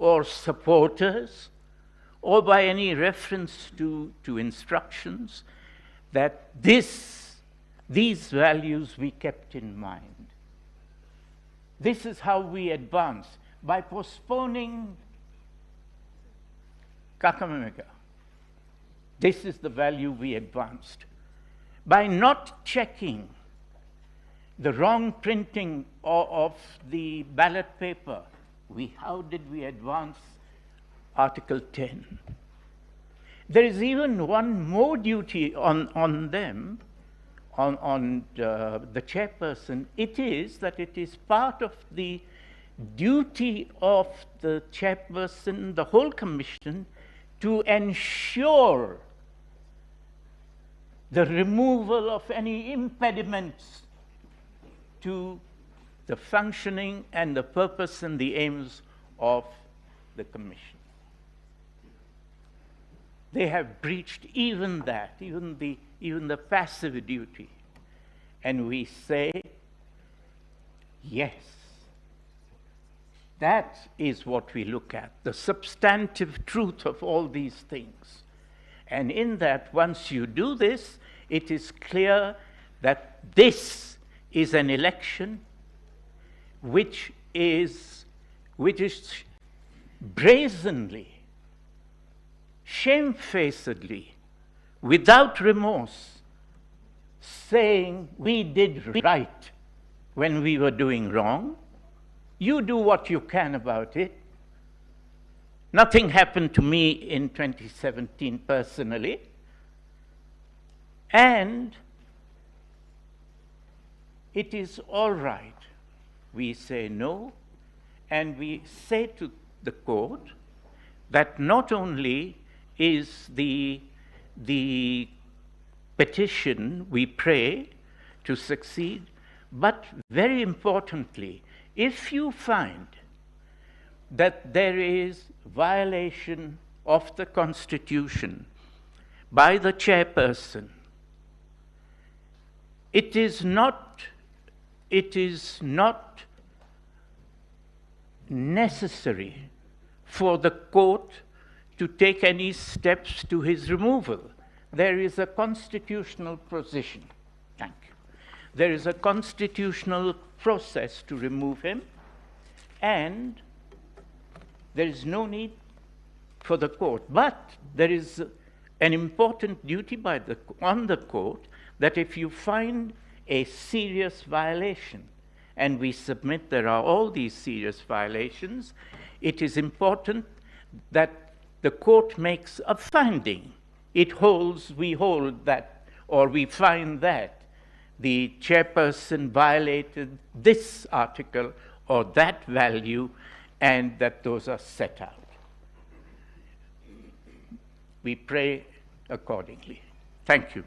or supporters, or by any reference to instructions, that these values we kept in mind. This is how we advance, by postponing Kakamega. This is the value we advanced. By not checking the wrong printing of the ballot paper, how did we advance Article 10? There is even one more duty on them, on the chairperson. It is that it is part of the duty of the chairperson, the whole commission, to ensure the removal of any impediments to the functioning and the purpose and the aims of the commission. They have breached even that, even the passive duty. And we say, yes, that is what we look at, the substantive truth of all these things. And in that, once you do this, it is clear that this is an election which is brazenly, shamefacedly, without remorse, saying we did right when we were doing wrong. You do what you can about it. Nothing happened to me in 2017 personally. And it is all right. We say no, and we say to the court that not only is the petition, we pray, to succeed, but very importantly, if you find that there is violation of the Constitution by the chairperson, it is not necessary for the court to take any steps to his removal. There is a constitutional position. Thank you. There is a constitutional process to remove him, and there is no need for the court. But there is an important duty on the court that if you find a serious violation, and we submit there are all these serious violations, it is important that the court makes a finding. We hold that, or we find that the chairperson violated this article or that value, and that those are set out. We pray accordingly. Thank you.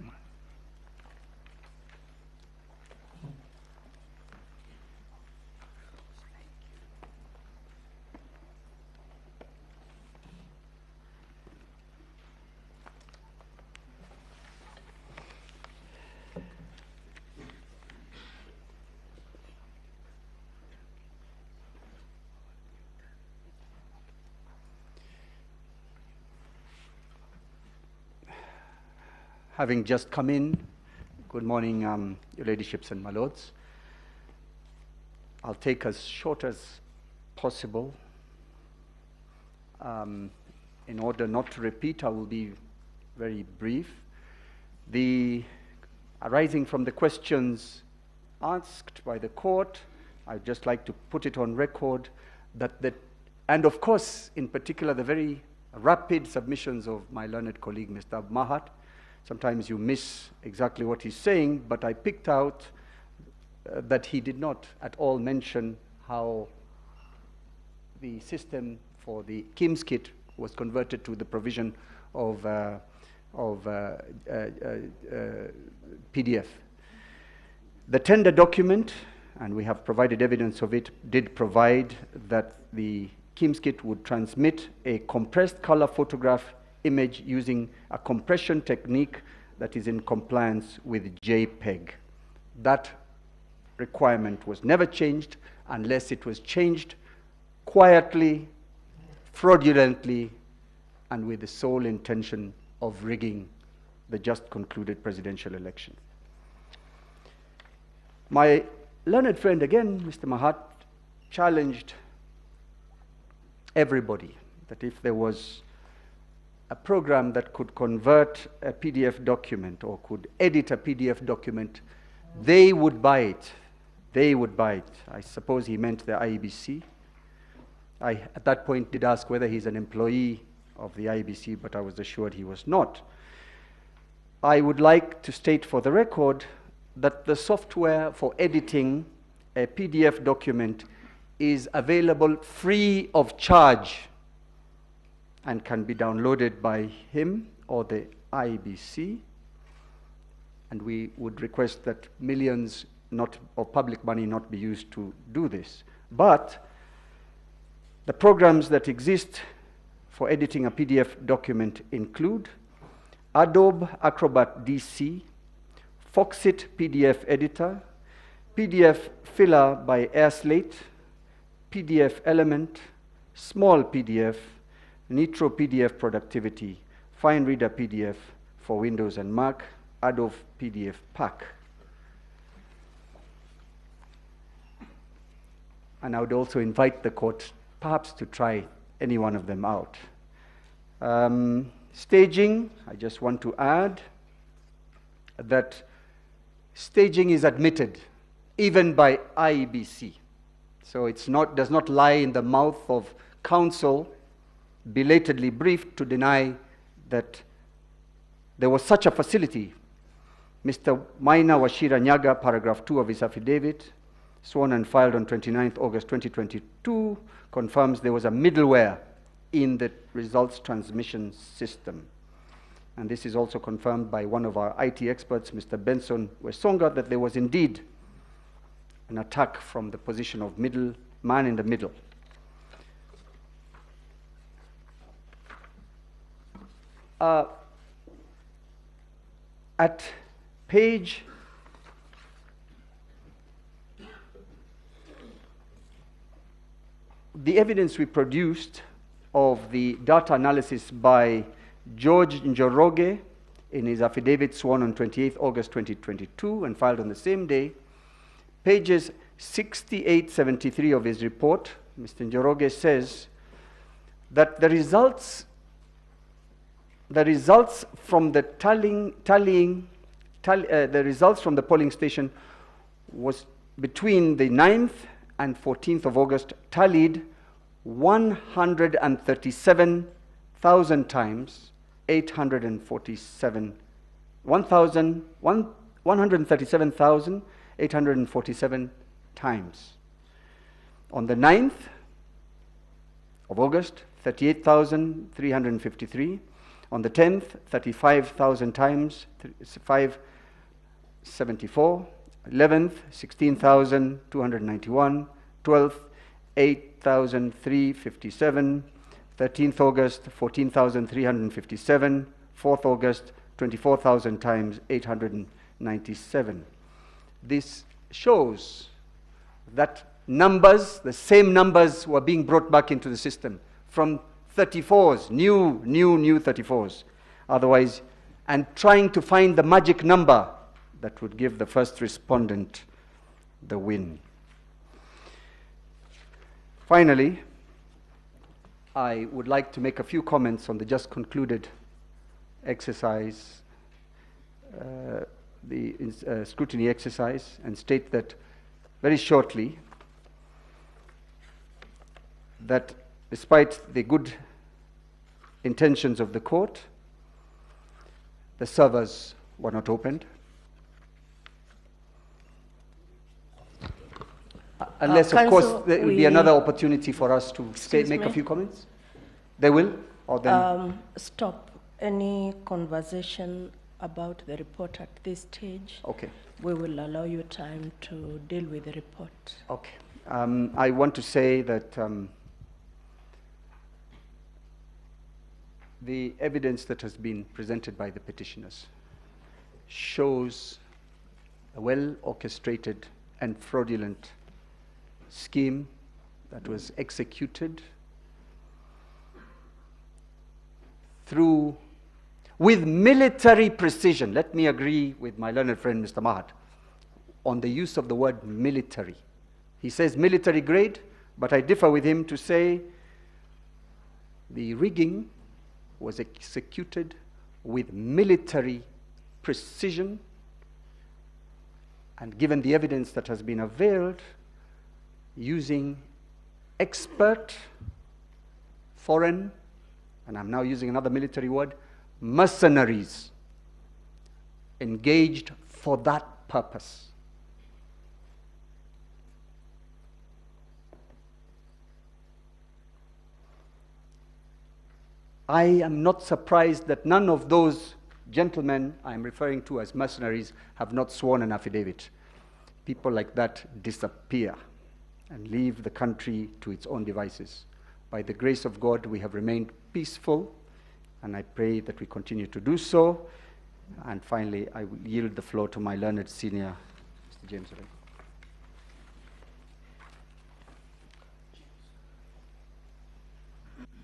Having just come in, good morning, your ladyships and my lords. I'll take as short as possible. In order not to repeat, I will be very brief. Arising from the questions asked by the court, I'd just like to put it on record and of course, in particular, the very rapid submissions of my learned colleague, Mr. Mahat. Sometimes you miss exactly what he's saying, but I picked out that he did not at all mention how the system for the KIMS kit was converted to the provision of PDF. The tender document, and we have provided evidence of it, did provide that the KIMS kit would transmit a compressed color photograph image using a compression technique that is in compliance with JPEG. That requirement was never changed unless it was changed quietly fraudulently and with the sole intention of rigging the just concluded presidential election. My learned friend again, Mr. Mahat, challenged everybody that if there was a program that could convert a PDF document or could edit a PDF document, they would buy it. They would buy it. I suppose he meant the IEBC. I, at that point, did ask whether he's an employee of the IEBC, but I was assured he was not. I would like to state for the record that the software for editing a PDF document is available free of charge and can be downloaded by him or the IEBC. And we would request that millions of public money not be used to do this. But the programs that exist for editing a PDF document include Adobe Acrobat DC, Foxit PDF Editor, PDF Filler by AirSlate, PDF Element, Small PDF, Nitro PDF Productivity, Fine Reader PDF for Windows and Mac, Adobe PDF Pack. And I would also invite the court perhaps to try any one of them out. Staging, I just want to add that staging is admitted even by IEBC. So it's not, does not lie in the mouth of counsel belatedly briefed to deny that there was such a facility. Mr. Maina Wachira Nyaga, paragraph 2 of his affidavit, sworn and filed on 29th August 2022, confirms there was a middleware in the results transmission system. And this is also confirmed by one of our IT experts, Mr. Benson Wesonga, that there was indeed an attack from the position of man in the middle. At page the evidence we produced of the data analysis by George Njoroge in his affidavit sworn on 28th August 2022 and filed on the same day, pages 68-73 of his report, Mr. Njoroge says that the results from the the results from the polling station was between the 9th and 14th of August tallied 137,000 times 137,847 times. On the 9th of August, 38,353. On the 10th, 35,000 times, 574. 11th, 16,291. 12th, 8,357. 13th August, 14,357. 4th August, 24,000 times, 897. This shows that numbers, the same numbers, were being brought back into the system from 34s, new 34s. Otherwise, and trying to find the magic number that would give the first respondent the win. Finally, I would like to make a few comments on the just concluded exercise, the scrutiny exercise, and state that very shortly that despite the good intentions of the court, the servers were not opened. Unless, of course, there will be another opportunity for us to make a few comments. They will? Or then stop any conversation about the report at this stage. Okay. We will allow you time to deal with the report. Okay. I want to say that the evidence that has been presented by the petitioners shows a well-orchestrated and fraudulent scheme that was executed with military precision. Let me agree with my learned friend, Mr. Mahat, on the use of the word military. He says military grade, but I differ with him to say the rigging was executed with military precision, and given the evidence that has been availed, using expert, foreign, and I'm now using another military word, mercenaries engaged for that purpose. I am not surprised that none of those gentlemen I am referring to as mercenaries have not sworn an affidavit. People like that disappear and leave the country to its own devices. By the grace of God, we have remained peaceful, and I pray that we continue to do so. And finally, I will yield the floor to my learned senior, Mr. James Ray.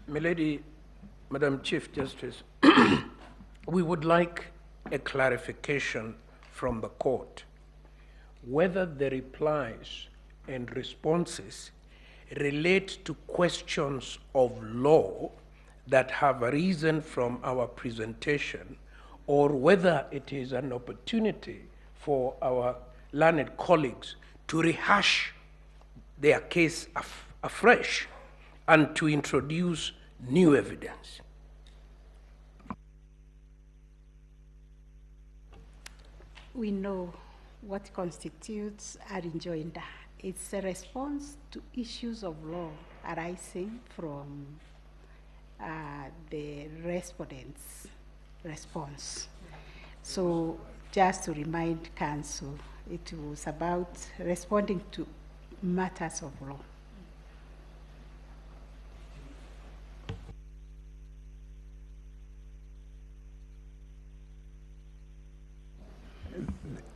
Milady, Madam Chief Justice, we would like a clarification from the court whether the replies and responses relate to questions of law that have arisen from our presentation, or whether it is an opportunity for our learned colleagues to rehash their case afresh and to introduce new evidence. We know what constitutes a rejoinder. It's a response to issues of law arising from the respondent's response. So just to remind Council, it was about responding to matters of law.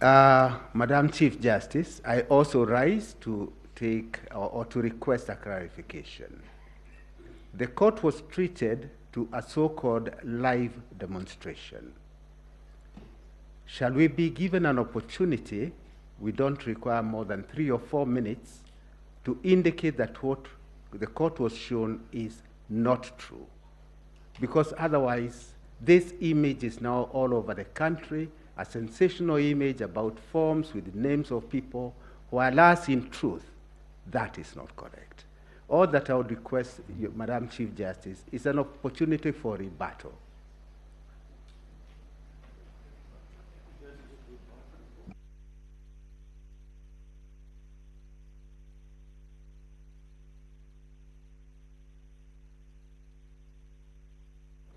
Madam Chief Justice, I also rise to take or to request a clarification. The court was treated to a so-called live demonstration. Shall we be given an opportunity, we don't require more than 3 or 4 minutes, to indicate that what the court was shown is not true? Because otherwise, this image is now all over the country, a sensational image about forms with the names of people, whereas in truth, that is not correct. All that I would request, Madam Chief Justice, is an opportunity for rebuttal.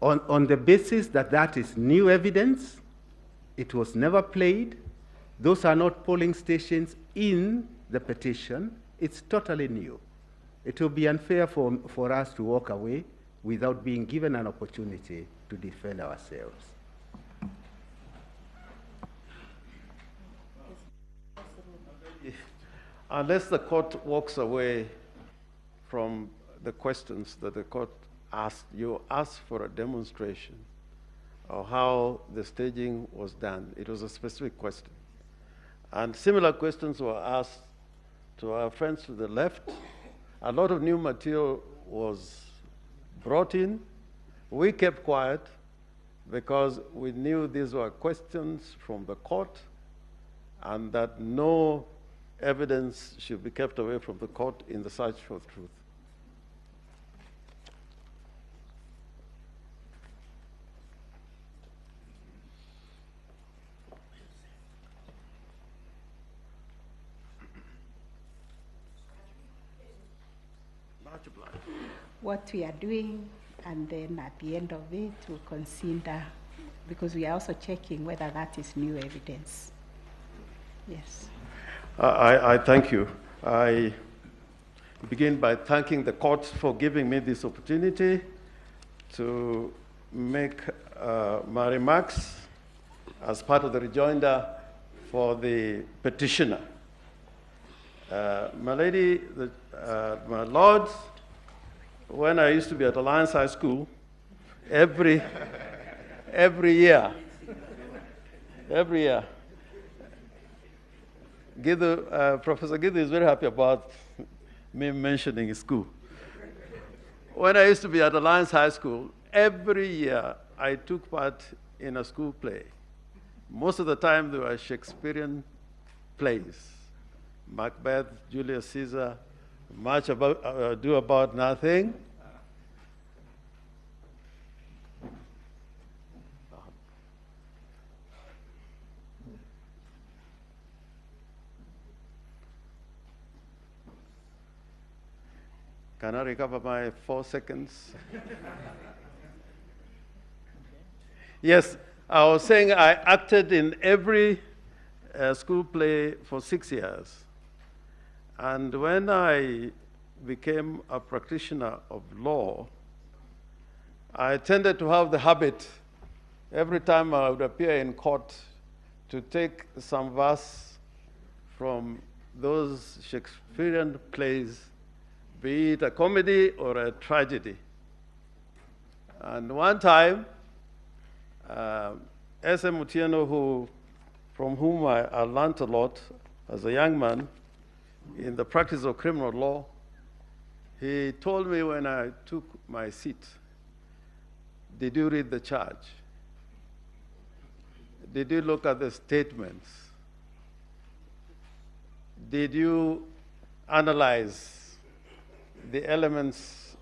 On the basis that that is new evidence, it was never played, those are not polling stations in the petition, it's totally new. It will be unfair for us to walk away without being given an opportunity to defend ourselves. Unless the court walks away from the questions that the court asked, you asked for a demonstration of how the staging was done. It was a specific question. And similar questions were asked to our friends to the left. A lot of new material was brought in. We kept quiet because we knew these were questions from the court and that no evidence should be kept away from the court in the search for truth. What we are doing, and then at the end of it, we'll consider, because we are also checking whether that is new evidence. Yes. I thank you. I begin by thanking the court for giving me this opportunity to make my remarks as part of the rejoinder for the petitioner. My lady, my lords, when I used to be at Alliance High School, every year. Every year. Professor Githu is very happy about me mentioning his school. When I used to be at Alliance High School, every year I took part in a school play. Most of the time they were Shakespearean plays. Macbeth, Julius Caesar, Much Ado About Nothing. Can I recover my 4 seconds? Yes, I was saying I acted in every school play for 6 years. And when I became a practitioner of law, I tended to have the habit, every time I would appear in court, to take some verse from those Shakespearean plays, be it a comedy or a tragedy. And one time, S.M. Otieno, from whom I learned a lot as a young man in the practice of criminal law, he told me when I took my seat, did you read the charge? Did you look at the statements? Did you analyze the elements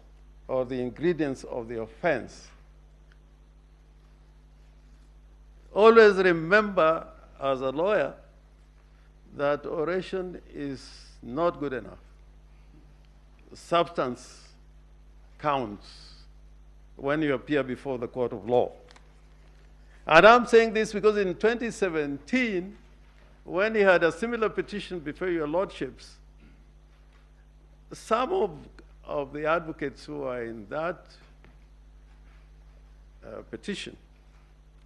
or the ingredients of the offense? Always remember, as a lawyer, that oration is not good enough. Substance counts when you appear before the court of law. And I'm saying this because in 2017, when he had a similar petition before your lordships, some of the advocates who are in that petition,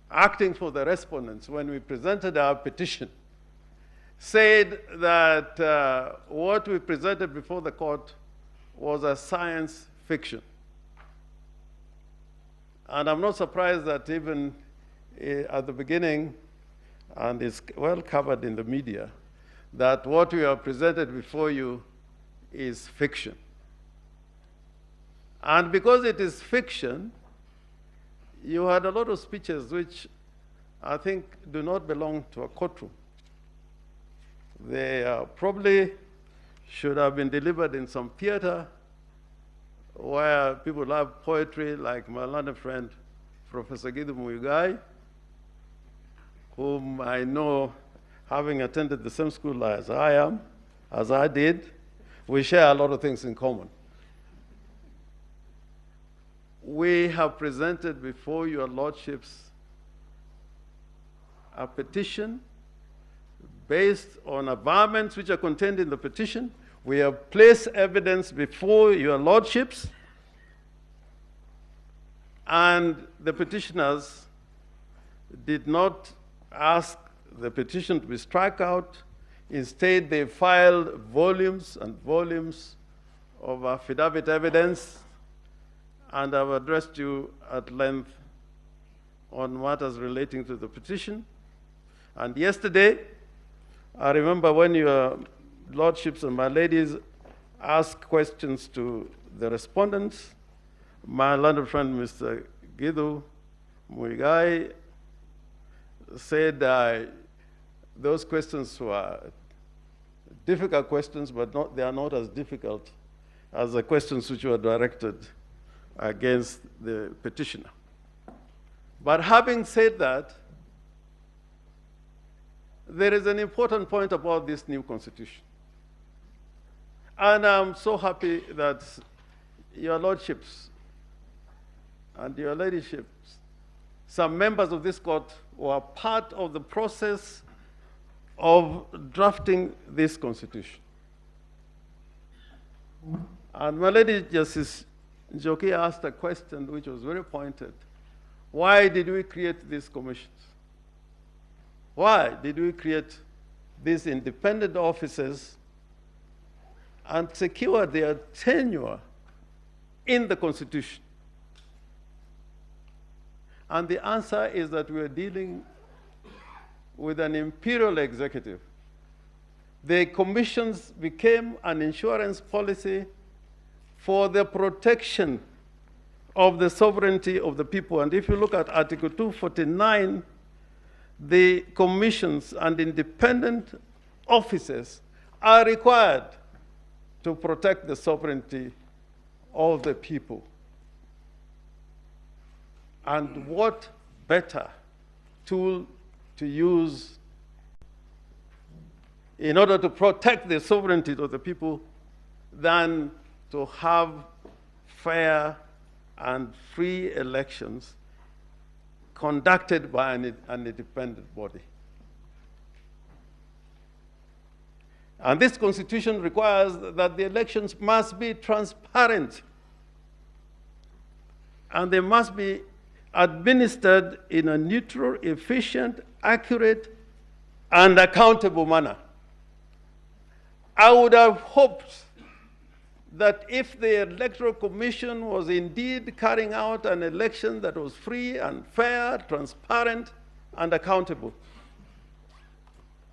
acting for the respondents, when we presented our petition, said that what we presented before the court was a science fiction. And I'm not surprised that even at the beginning, and it's well covered in the media, that what we have presented before you is fiction. And because it is fiction, you had a lot of speeches which I think do not belong to a courtroom. They probably should have been delivered in some theater where people love poetry, like my London friend, Professor Githu Muigai, whom I know, having attended the same school as I did, we share a lot of things in common. We have presented before your lordships a petition based on averments which are contained in the petition. We have placed evidence before your lordships, and the petitioners did not ask the petition to be struck out. Instead, they filed volumes and volumes of affidavit evidence, and I've addressed you at length on matters relating to the petition. And yesterday, I remember when your lordships and my ladies asked questions to the respondents, my London friend, Mr. Githu Muigai, said those questions were difficult questions, but they are not as difficult as the questions which were directed against the petitioner. But having said that, there is an important point about this new constitution. And I'm so happy that your lordships and your ladyships, some members of this court, were part of the process of drafting this constitution. And my lady Justice Njoki asked a question which was very pointed. Why did we create these commissions? Why did we create these independent offices and secure their tenure in the Constitution? And the answer is that we are dealing with an imperial executive. The commissions became an insurance policy for the protection of the sovereignty of the people. And if you look at Article 249, the commissions and independent officers are required to protect the sovereignty of the people. And what better tool to use in order to protect the sovereignty of the people than to have fair and free elections conducted by an independent body. And this constitution requires that the elections must be transparent and they must be administered in a neutral, efficient, accurate, and accountable manner. I would have hoped that if the Electoral Commission was indeed carrying out an election that was free and fair, transparent, and accountable,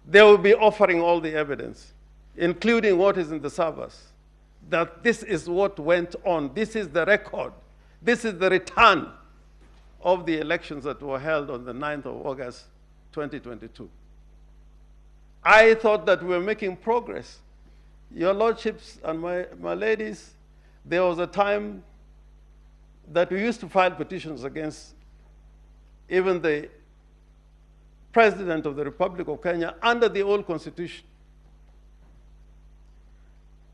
they will be offering all the evidence, including what is in the servers, that this is what went on, this is the record, this is the return of the elections that were held on the 9th of August, 2022. I thought that we were making progress. Your lordships and my ladies, there was a time that we used to file petitions against even the President of the Republic of Kenya under the old constitution.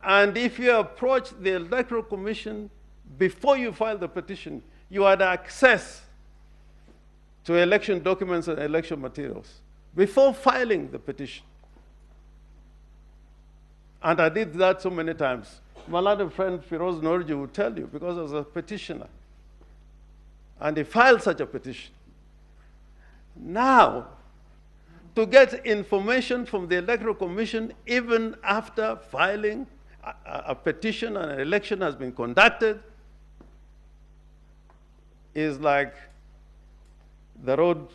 And if you approach the Electoral Commission before you file the petition, you had access to election documents and election materials before filing the petition. And I did that so many times. My other friend Firoz Norji would tell you, because I was a petitioner. And he filed such a petition. Now, to get information from the Electoral Commission, even after filing a petition and an election has been conducted, is like the road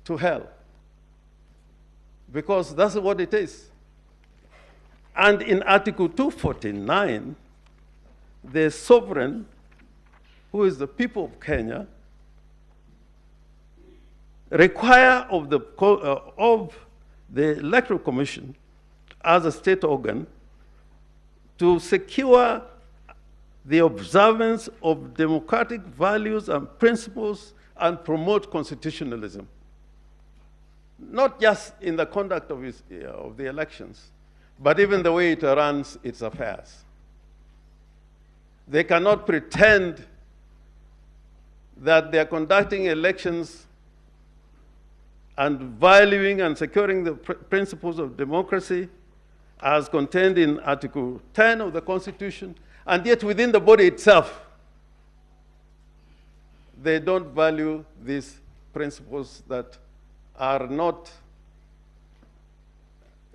to hell. Because that's what it is. And in Article 249, the sovereign, who is the people of Kenya, require of the Electoral Commission as a state organ to secure the observance of democratic values and principles and promote constitutionalism. Not just in the conduct of the elections, but even the way it runs its affairs. They cannot pretend that they are conducting elections and valuing and securing the principles of democracy as contained in Article 10 of the Constitution, and yet within the body itself, they don't value these principles that are not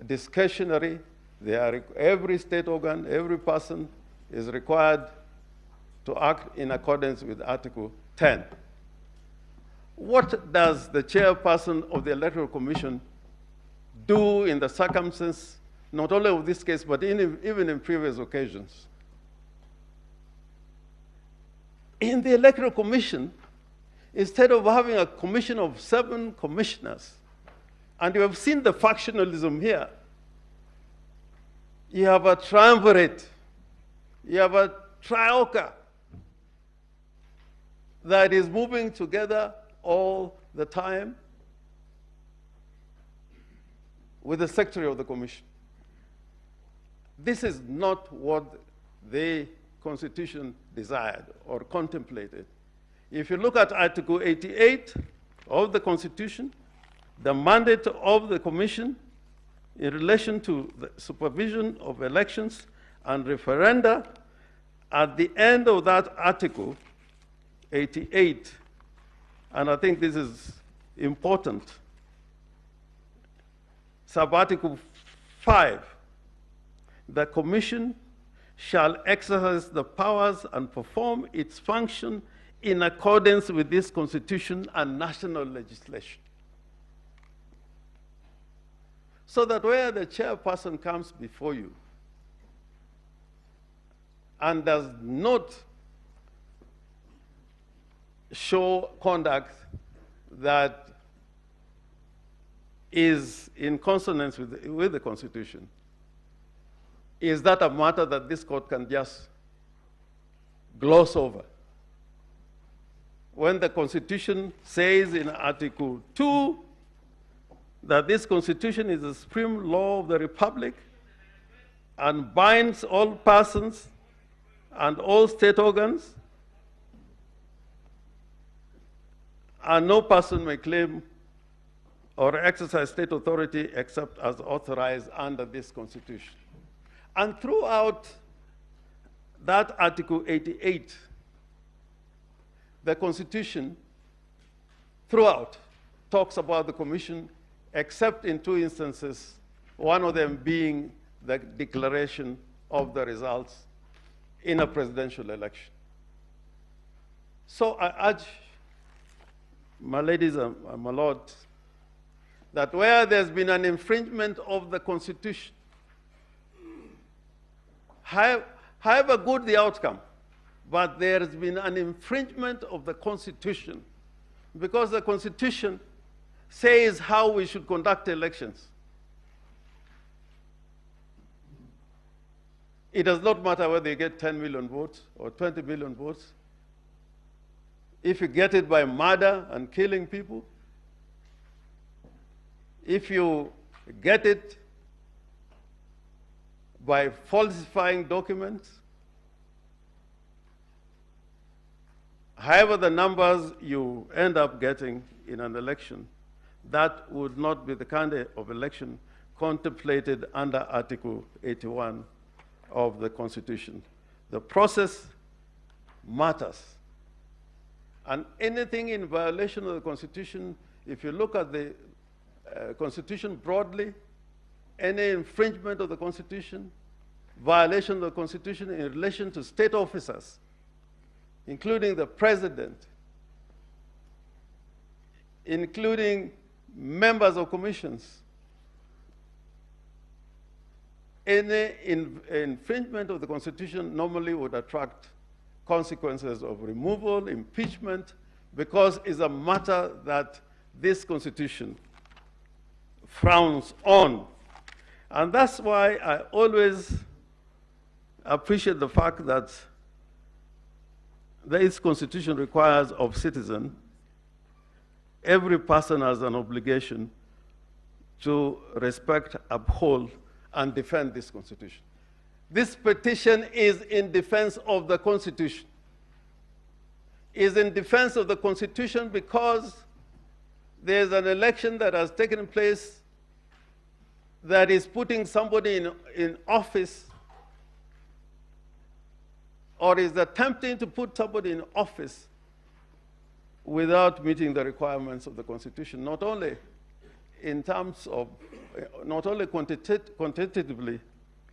discretionary. They are, every state organ, every person is required to act in accordance with Article 10. What does the chairperson of the Electoral Commission do in the circumstances, not only of this case, but even in previous occasions? In the Electoral Commission, instead of having a commission of 7 commissioners, and you have seen the factionalism here, you have a triumvirate, you have a trioca that is moving together all the time with the secretary of the commission. This is not what the Constitution desired or contemplated. If you look at Article 88 of the Constitution, the mandate of the Commission in relation to the supervision of elections and referenda, at the end of that Article 88, and I think this is important, sub-article 5, the Commission shall exercise the powers and perform its function in accordance with this constitution and national legislation. So that where the chairperson comes before you and does not show conduct that is in consonance with the Constitution, is that a matter that this court can just gloss over? When the Constitution says in Article 2 that this Constitution is the supreme law of the Republic and binds all persons and all state organs, and no person may claim or exercise state authority except as authorized under this Constitution. And throughout that Article 88, the Constitution throughout talks about the Commission except in two instances, one of them being the declaration of the results in a presidential election. So I urge my ladies and my lords that where there's been an infringement of the Constitution, however good the outcome, but there has been an infringement of the Constitution because the Constitution says how we should conduct elections. It does not matter whether you get 10 million votes or 20 million votes. If you get it by murder and killing people, if you get it by falsifying documents, however the numbers you end up getting in an election, that would not be the kind of election contemplated under Article 81 of the Constitution. The process matters. And anything in violation of the Constitution, if you look at the Constitution broadly, any infringement of the Constitution, violation of the Constitution in relation to state officers, including the president, including members of commissions, any infringement of the Constitution normally would attract consequences of removal, impeachment, because it's a matter that this Constitution frowns on. And that's why I always appreciate the fact that this Constitution requires of citizens, every person has an obligation to respect, uphold, and defend this Constitution. This petition is in defense of the Constitution. Is in defense of the Constitution because there's an election that has taken place that is putting somebody in office or is attempting to put somebody in office without meeting the requirements of the Constitution, not only in terms of, not only quantitatively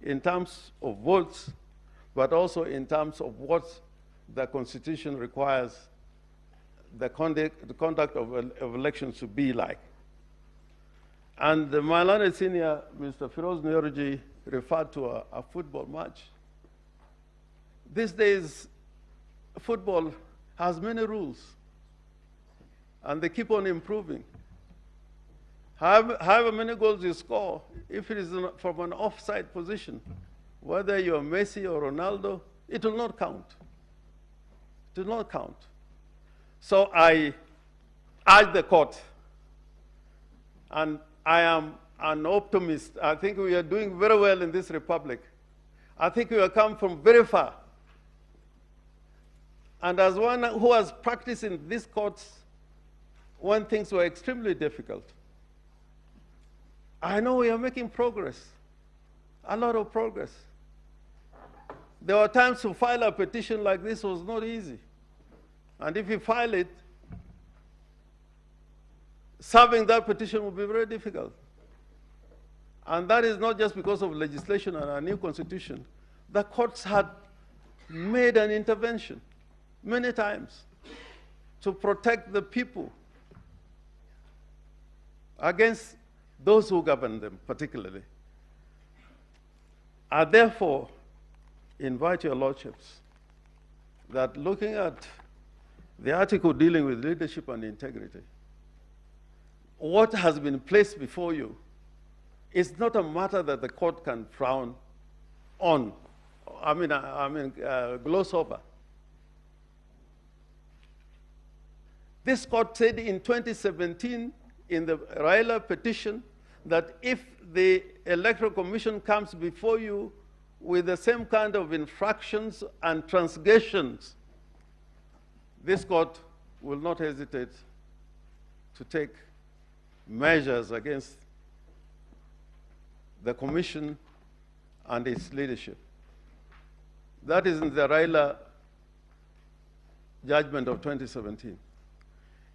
in terms of votes, but also in terms of what the Constitution requires the conduct of elections to be like. And my learned senior, Mr. Firoz Nyorji, referred to a football match. These days, football has many rules, and they keep on improving. However many goals you score, if it is from an offside position, whether you're Messi or Ronaldo, it will not count. It will not count. So I urge the court, and I am an optimist. I think we are doing very well in this republic. I think we have come from very far. And as one who has practiced in these courts when things were extremely difficult, I know we are making progress, a lot of progress. There were times to file a petition like this was not easy. And if you file it, serving that petition will be very difficult. And that is not just because of legislation and a new constitution. The courts had made an intervention many times. to protect the people against those who govern them, particularly. I therefore invite your lordships that looking at the article dealing with leadership and integrity, what has been placed before you is not a matter that the court can frown on, gloss over. This court said in 2017 in the Raila petition that if the Electoral Commission comes before you with the same kind of infractions and transgressions, this court will not hesitate to take measures against the Commission and its leadership. That is in the Raila judgment of 2017.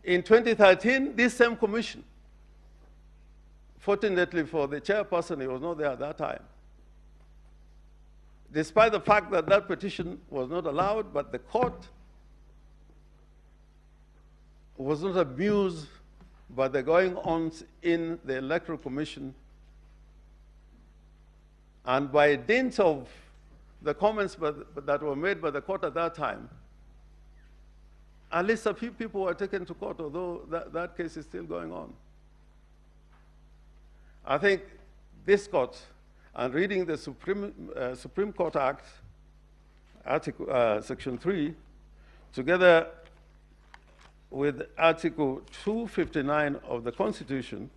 In 2013, this same commission, fortunately for the chairperson, he was not there at that time, despite the fact that that petition was not allowed, but the court was not amused by the going-ons in the Electoral Commission, and by dint of the comments that were made by the court at that time, at least a few people were taken to court, although that case is still going on. I think this court, and reading the Supreme Court Act, Section 3, together with Article 259 of the Constitution,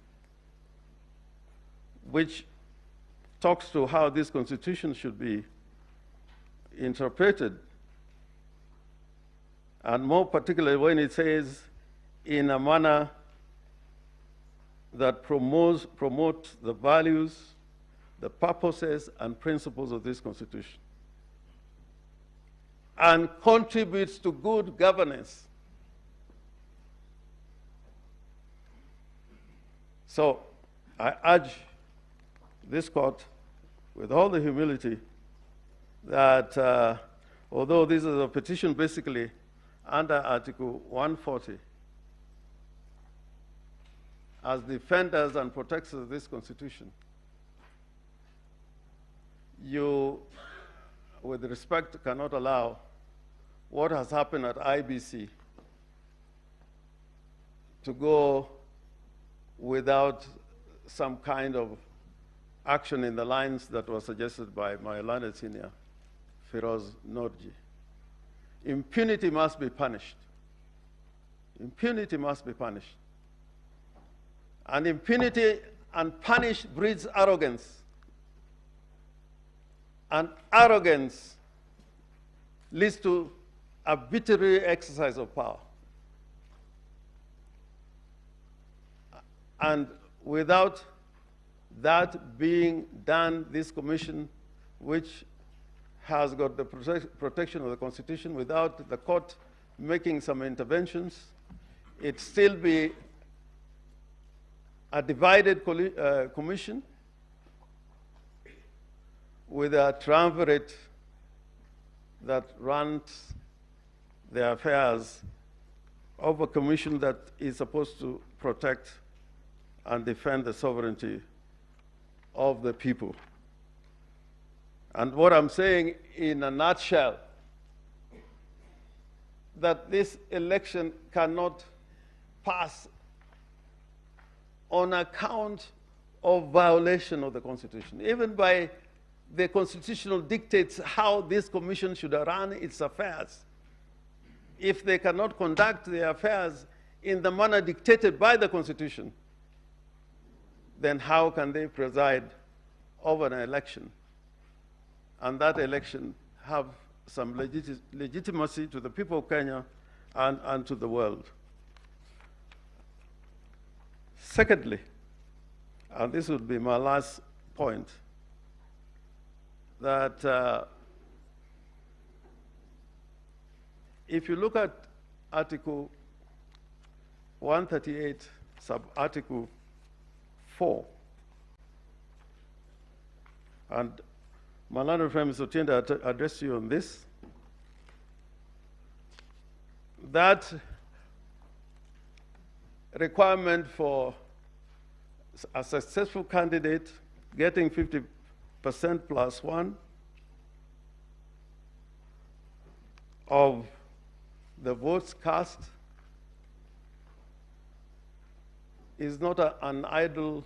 which talks to how this Constitution should be interpreted, and more particularly when it says in a manner that promote the values, the purposes, and principles of this Constitution, and contributes to good governance. So I urge this court, with all the humility, that although this is a petition basically under Article 140, as defenders and protectors of this Constitution, you, with respect, cannot allow what has happened at IBC to go without some kind of action in the lines that were suggested by my learned senior, Firoz Nordji. Impunity must be punished. Impunity must be punished. And impunity unpunished breeds arrogance. And arrogance leads to arbitrary exercise of power. And without that being done, this commission, which has got the protection of the Constitution, without the court making some interventions, it still be a divided commission with a triumvirate that runs the affairs of a commission that is supposed to protect and defend the sovereignty of the people. And what I'm saying in a nutshell, that this election cannot pass on account of violation of the Constitution, even by the constitutional dictates how this commission should run its affairs. If they cannot conduct their affairs in the manner dictated by the Constitution, then how can they preside over an election, and that election have some legitimacy to the people of Kenya and to the world? Secondly, and this would be my last point, that if you look at Article 138, sub-article 4, and my learned friend Mr. Otiende addressed you on this, that requirement for a successful candidate getting 50% plus one of the votes cast is not an idle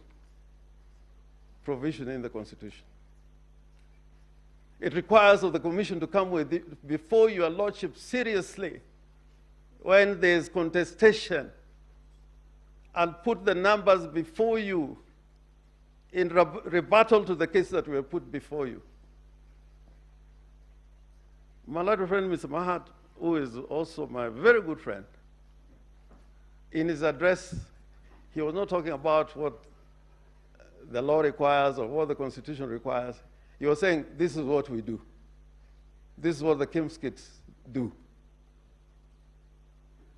provision in the Constitution. It requires of the Commission to come with it before your Lordship seriously when there's contestation and put the numbers before you in rebuttal to the case that were put before you. My little friend, Mr. Mahat, who is also my very good friend, in his address, he was not talking about what the law requires or what the Constitution requires. He was saying, this is what we do. This is what the Kimskits do.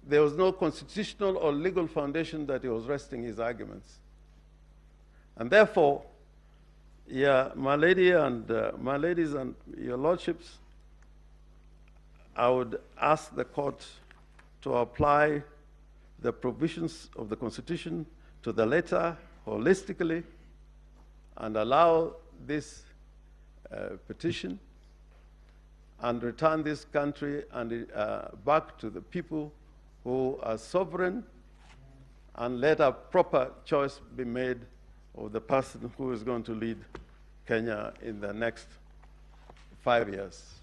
There was no constitutional or legal foundation that he was resting his arguments. And therefore, yeah, my ladies and your lordships, I would ask the court to apply the provisions of the Constitution to the letter holistically and allow this petition and return this country and back to the people who are sovereign, and let a proper choice be made of the person who is going to lead Kenya in the next 5 years.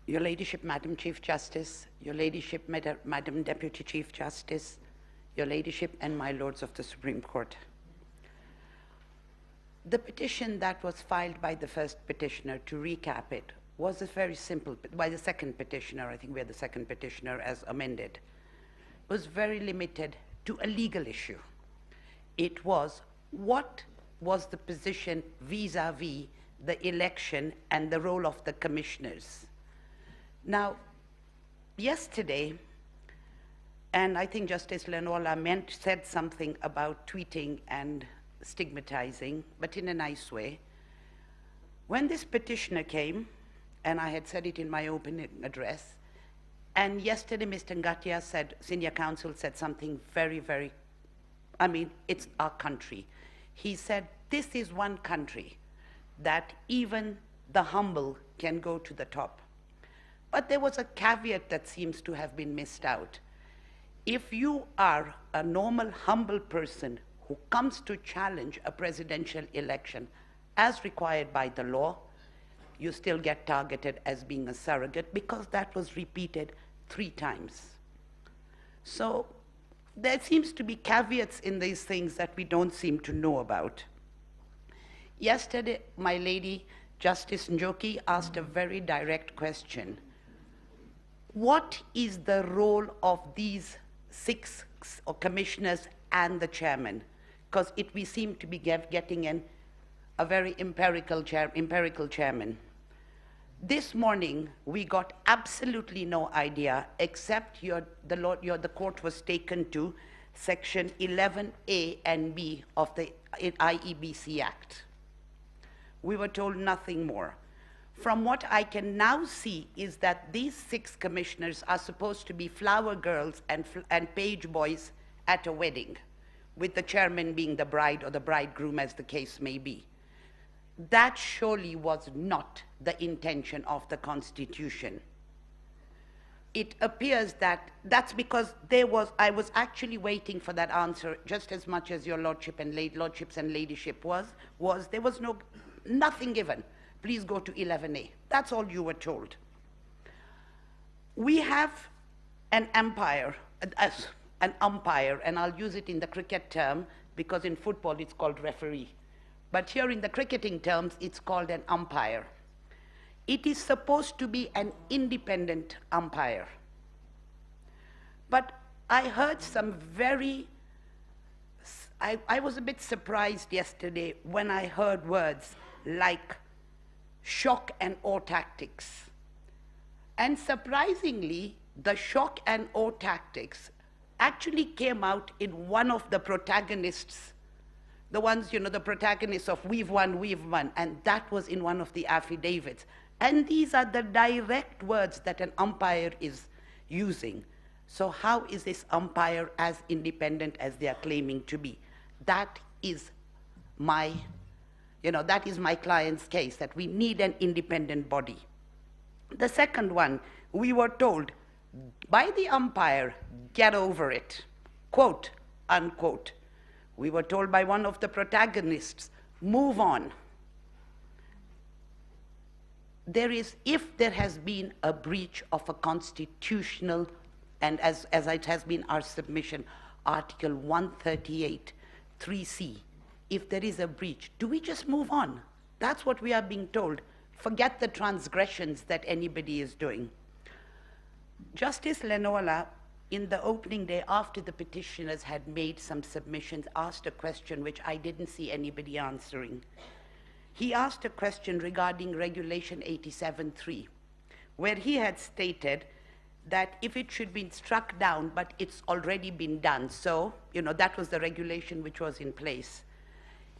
Your Ladyship, Madam Chief Justice, Your Ladyship, Madam Deputy Chief Justice, Your Ladyship, and my Lords of the Supreme Court. The petition that was filed by the first petitioner, to recap it, was a very simple, by the second petitioner, I think we are the second petitioner as amended, was very limited to a legal issue. It was, what was the position vis-a-vis the election and the role of the commissioners? Now, yesterday, and I think Justice Lenola said something about tweeting and stigmatizing, but in a nice way. When this petitioner came, and I had said it in my opening address, and yesterday Mr. Ngatia said, senior counsel said something very, very, I mean, it's our country. He said, this is one country that even the humble can go to the top. But there was a caveat that seems to have been missed out. If you are a normal, humble person who comes to challenge a presidential election as required by the law, you still get targeted as being a surrogate because that was repeated 3 times. So there seems to be caveats in these things that we don't seem to know about. Yesterday, my lady, Justice Njoki, asked a very direct question. What is the role of these 6 commissioners and the chairman? Because we seem to be getting a very empirical chairman. This morning, we got absolutely no idea, except the court was taken to Section 11A and B of the IEBC Act. We were told nothing more. From what I can now see is that these 6 commissioners are supposed to be flower girls and page boys at a wedding, with the chairman being the bride or the bridegroom, as the case may be. That surely was not the intention of the Constitution. It appears that that's because I was actually waiting for that answer just as much as your lordships and ladyship was there was nothing given. Please go to 11A. That's all you were told. We have an umpire, and I'll use it in the cricket term because in football it's called referee. But here in the cricketing terms, it's called an umpire. It is supposed to be an independent umpire. But I heard some I was a bit surprised yesterday when I heard words like shock and awe tactics. And surprisingly, the shock and awe tactics actually came out in one of the protagonists, the ones, the protagonists of we've won, and that was in one of the affidavits. And these are the direct words that an umpire is using. So how is this umpire as independent as they are claiming to be? That is my client's case, that we need an independent body. The second one, we were told by the umpire, get over it, quote, unquote. We were told by one of the protagonists, move on. If there has been a breach of a constitutional, and as it has been our submission, Article 138, 3C, if there is a breach, do we just move on? That's what we are being told. Forget the transgressions that anybody is doing. Justice Lenola, in the opening day after the petitioners had made some submissions, asked a question which I didn't see anybody answering. He asked a question regarding Regulation 87.3, where he had stated that if it should be struck down, but it's already been done, so, that was the regulation which was in place.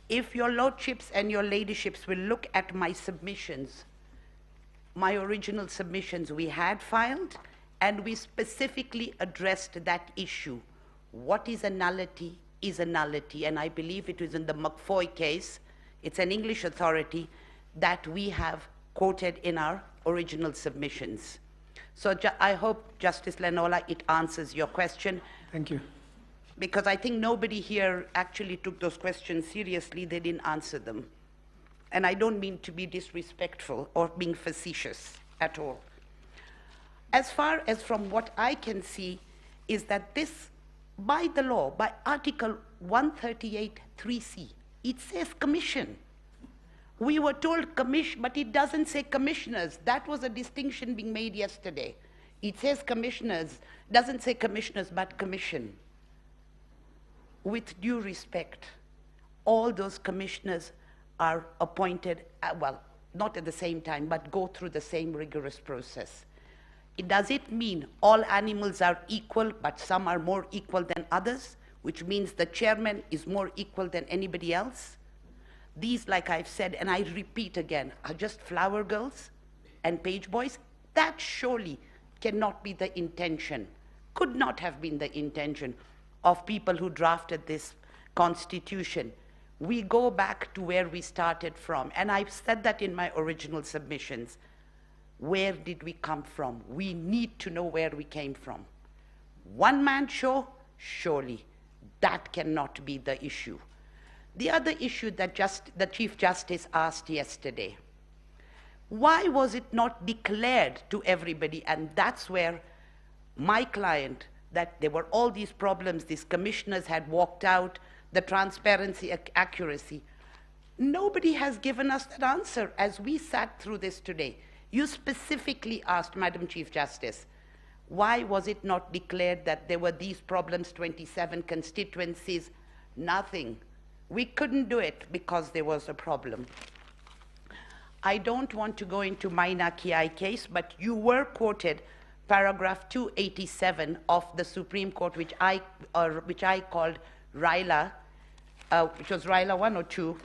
If your lordships and your ladyships will look at my submissions, my original submissions we had filed, and we specifically addressed that issue. What is a nullity is a nullity, and I believe it was in the McFoy case, it's an English authority, that we have quoted in our original submissions. So I hope, Justice Lenola, it answers your question. Thank you. Because I think nobody here actually took those questions seriously, they didn't answer them. And I don't mean to be disrespectful or being facetious at all. As far as from what I can see, is that this, by the law, by Article 138, 3C, it says commission. We were told commission, but it doesn't say commissioners. That was a distinction being made yesterday. It says commissioners, doesn't say commissioners, but commission. With due respect, all those commissioners are appointed, well, not at the same time, but go through the same rigorous process. Does it mean all animals are equal, but some are more equal than others, which means the chairman is more equal than anybody else? These, like I've said, and I repeat again, are just flower girls and page boys. That surely cannot be the intention, could not have been the intention of people who drafted this constitution. We go back to where we started from, and I've said that in my original submissions. Where did we come from? We need to know where we came from. One-man show? Surely that cannot be the issue. The other issue that the Chief Justice asked yesterday, why was it not declared to everybody? And that's where my client, that there were all these problems, these commissioners had walked out, the transparency, accuracy. Nobody has given us that answer as we sat through this today. You specifically asked, Madam Chief Justice, why was it not declared that there were these problems, 27 constituencies? Nothing. We couldn't do it because there was a problem. I don't want to go into Maina Kiai case, but you were quoted paragraph 287 of the Supreme Court, which I called RILA, which was RILA 1 or 2.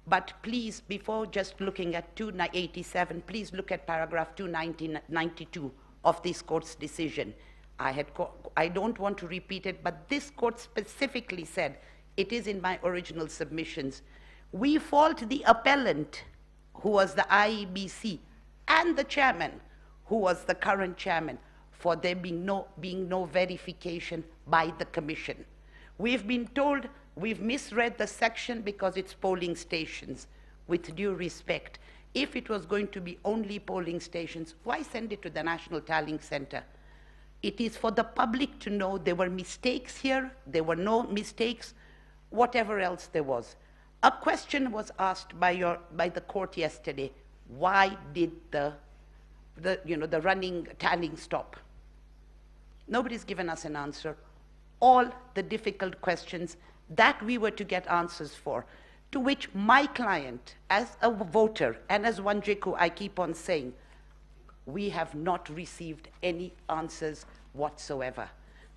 But please, before just looking at 287, please look at paragraph 292 of this court's decision. I don't want to repeat it, but this court specifically said, it is in my original submissions, we fault the appellant, who was the IEBC, and the chairman, who was the current chairman, for there being no verification by the commission. We've been told we've misread the section because it's polling stations. With due respect, if it was going to be only polling stations, why send it to the National Tallying Center? It is for the public to know there were mistakes here, there were no mistakes, whatever else there was. A question was asked by the court yesterday, why did the running tallying stop? Nobody's given us an answer. All the difficult questions that we were to get answers for, to which my client, as a voter, and as Wanjiku, I keep on saying, we have not received any answers whatsoever.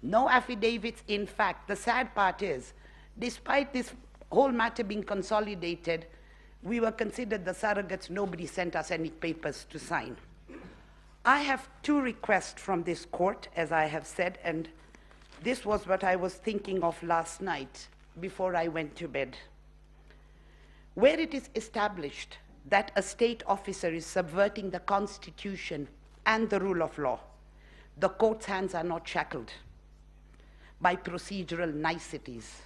No affidavits. In fact, the sad part is, despite this whole matter being consolidated, we were considered the surrogates. Nobody sent us any papers to sign. I have two requests from this court, as I have said, and this was what I was thinking of last night before I went to bed. Where it is established that a state officer is subverting the Constitution and the rule of law, the court's hands are not shackled by procedural niceties.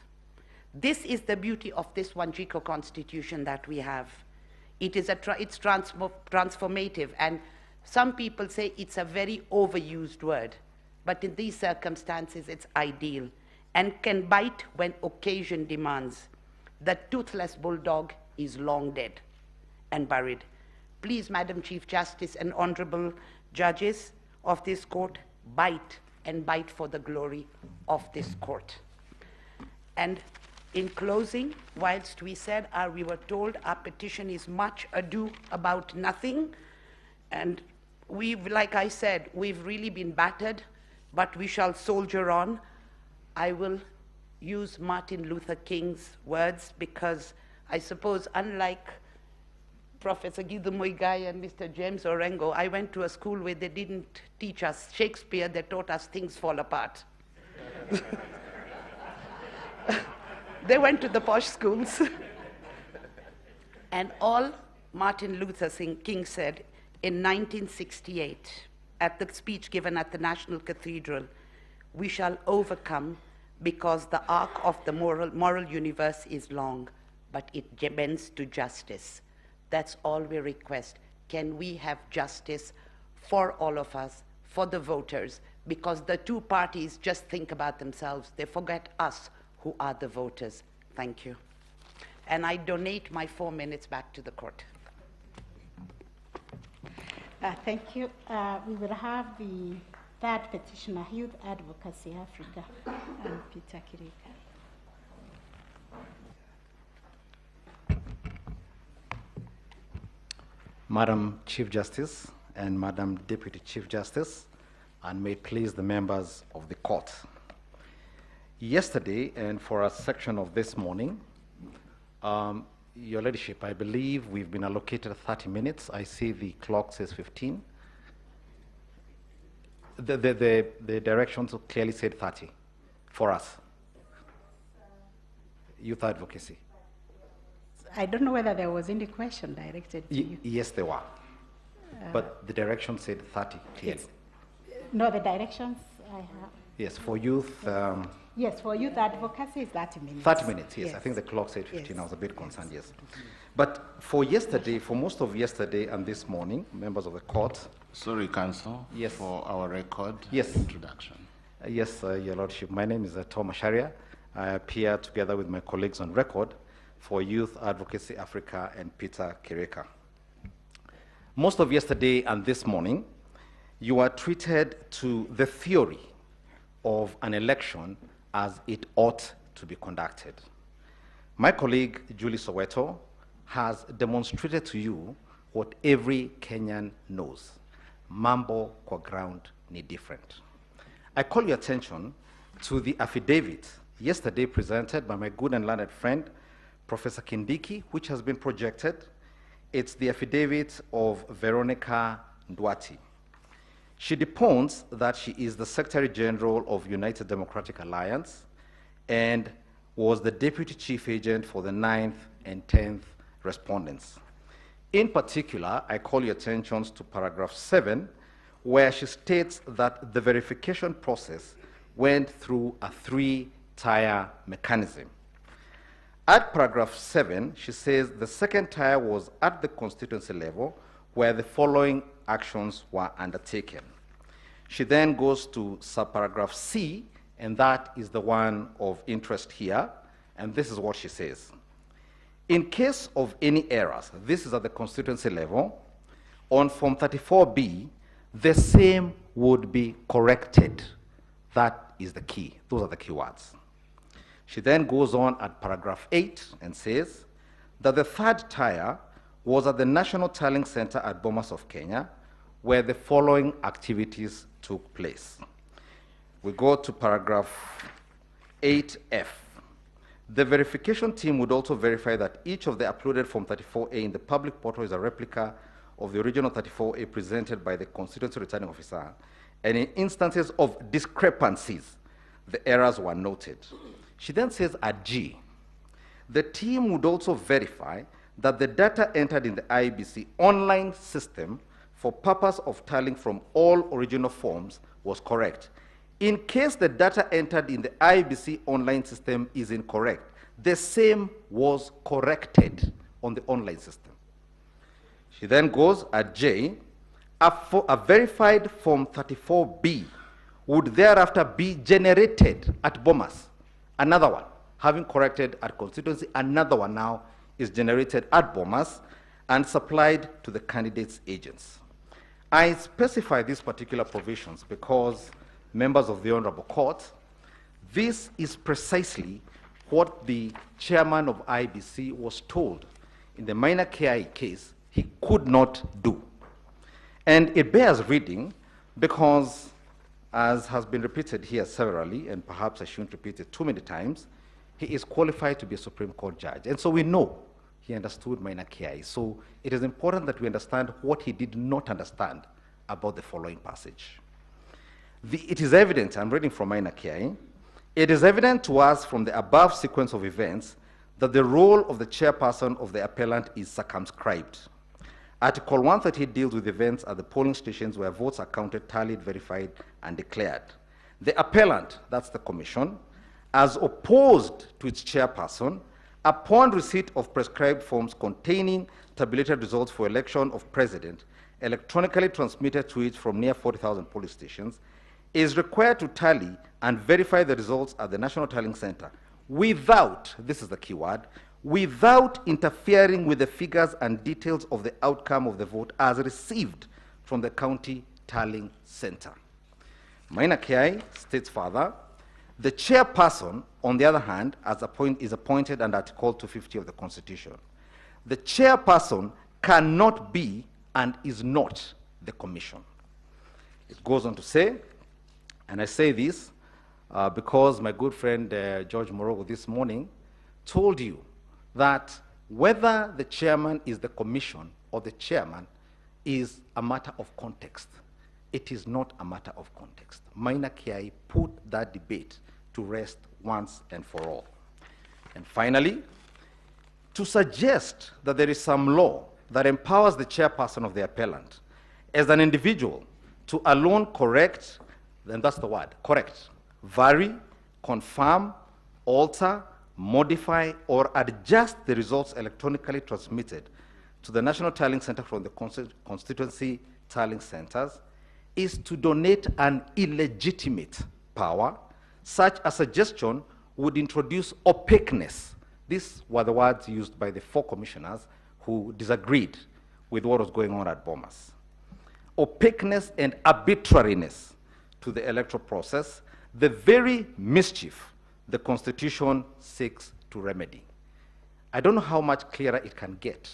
This is the beauty of this Wanjico Constitution that we have. It is it's transformative, and some people say it's a very overused word, but in these circumstances it's ideal and can bite when occasion demands. The toothless bulldog is long dead and buried. Please, Madam Chief Justice and honorable judges of this court, bite and bite for the glory of this court. And in closing, whilst we said, we were told our petition is much ado about nothing, and we've, like I said, we've really been battered, but we shall soldier on. I will use Martin Luther King's words, because I suppose, unlike Professor Guido Muigai and Mr. James Orengo, I went to a school where they didn't teach us Shakespeare, they taught us Things Fall Apart. They went to the posh schools. And all Martin Luther King said in 1968, at the speech given at the National Cathedral, we shall overcome because the arc of the moral universe is long, but it bends to justice. That's all we request. Can we have justice for all of us, for the voters? Because the two parties just think about themselves. They forget us, who are the voters. Thank you. And I donate my 4 minutes back to the court. Thank you. We will have the third petitioner, Youth Advocacy Africa, and Peter Kireka. Madam Chief Justice and Madam Deputy Chief Justice, and may it please the members of the court. Yesterday, and for a section of this morning, Your Ladyship, I believe we've been allocated 30 minutes. I see the clock says 15. The directions clearly said 30 for us. Youth Advocacy. I don't know whether there was any question directed to you. Yes, there were. But the direction said 30 clearly. No, the directions I have. Yes, for youth. Yes, for youth advocacy is 30 minutes. 30 minutes, yes. I think the clock said 15. Yes. I was a bit concerned, yes. But for yesterday, for most of yesterday and this morning, members of the court. Sorry, Counsel. Yes. For our record. Yes. Introduction. Yes, Your Lordship. My name is Tom Asharia. I appear together with my colleagues on record for Youth Advocacy Africa and Peter Kireka. Most of yesterday and this morning, you are treated to the theory of an election as it ought to be conducted. My colleague, Julie Soweto, has demonstrated to you what every Kenyan knows. Mambo kwa ground ni different. I call your attention to the affidavit yesterday presented by my good and learned friend, Professor Kindiki, which has been projected. It's the affidavit of Veronica Ndwati. She deposed that she is the Secretary General of United Democratic Alliance and was the Deputy Chief Agent for the 9th and 10th respondents. In particular, I call your attention to paragraph 7, where she states that the verification process went through a 3-tier mechanism. At paragraph 7, she says the second tier was at the constituency level, where the following actions were undertaken. She then goes to subparagraph C, and that is the one of interest here, and this is what she says. In case of any errors, this is at the constituency level, on Form 34B, the same would be corrected. That is the key. Those are the key words. She then goes on at paragraph 8 and says that the third tier was at the National Tallying Center at Bomas of Kenya, where the following activities took place. We go to paragraph 8F. The verification team would also verify that each of the uploaded Form 34A in the public portal is a replica of the original 34A presented by the constituency returning officer, and in instances of discrepancies, the errors were noted. She then says at G, the team would also verify that the data entered in the IEBC online system for purpose of tallying from all original forms was correct. In case the data entered in the IEBC online system is incorrect, the same was corrected on the online system. She then goes at J, a verified Form 34B would thereafter be generated at Bomas. Another one, having corrected at constituency, another one now is generated at Bomas and supplied to the candidates' agents. I specify these particular provisions because, members of the Honorable Court, this is precisely what the chairman of IEBC was told in the minor KI case he could not do. And it bears reading because, as has been repeated here severally, and perhaps I shouldn't repeat it too many times, he is qualified to be a Supreme Court judge. And so we know he understood minor KI. So it is important that we understand what he did not understand about the following passage. It is evident, I'm reading from minor KI, it is evident to us from the above sequence of events that the role of the chairperson of the appellant is circumscribed. Article 138 deals with events at the polling stations where votes are counted, tallied, verified, and declared. The appellant, that's the commission, as opposed to its chairperson, upon receipt of prescribed forms containing tabulated results for election of president, electronically transmitted to it from near 40,000 polling stations, is required to tally and verify the results at the National Tallying Center without, this is the key word, without interfering with the figures and details of the outcome of the vote as received from the county tallying center. Minor KI states further, the chairperson, on the other hand, is appointed under Article 250 of the Constitution. The chairperson cannot be and is not the commission. It goes on to say, and I say this because my good friend George Morogo this morning told you that whether the chairman is the commission or the chairman is a matter of context. It is not a matter of context. Minor KI put that debate to rest once and for all. And finally, to suggest that there is some law that empowers the chairperson of the appellant as an individual to alone correct, then that's the word, correct, vary, confirm, alter, modify, or adjust the results electronically transmitted to the National Tallying Center from the constituency tallying centers is to donate an illegitimate power. Such a suggestion would introduce opaqueness. These were the words used by the 4 commissioners who disagreed with what was going on at Bomas. Opaqueness and arbitrariness to the electoral process, the very mischief the Constitution seeks to remedy. I don't know how much clearer it can get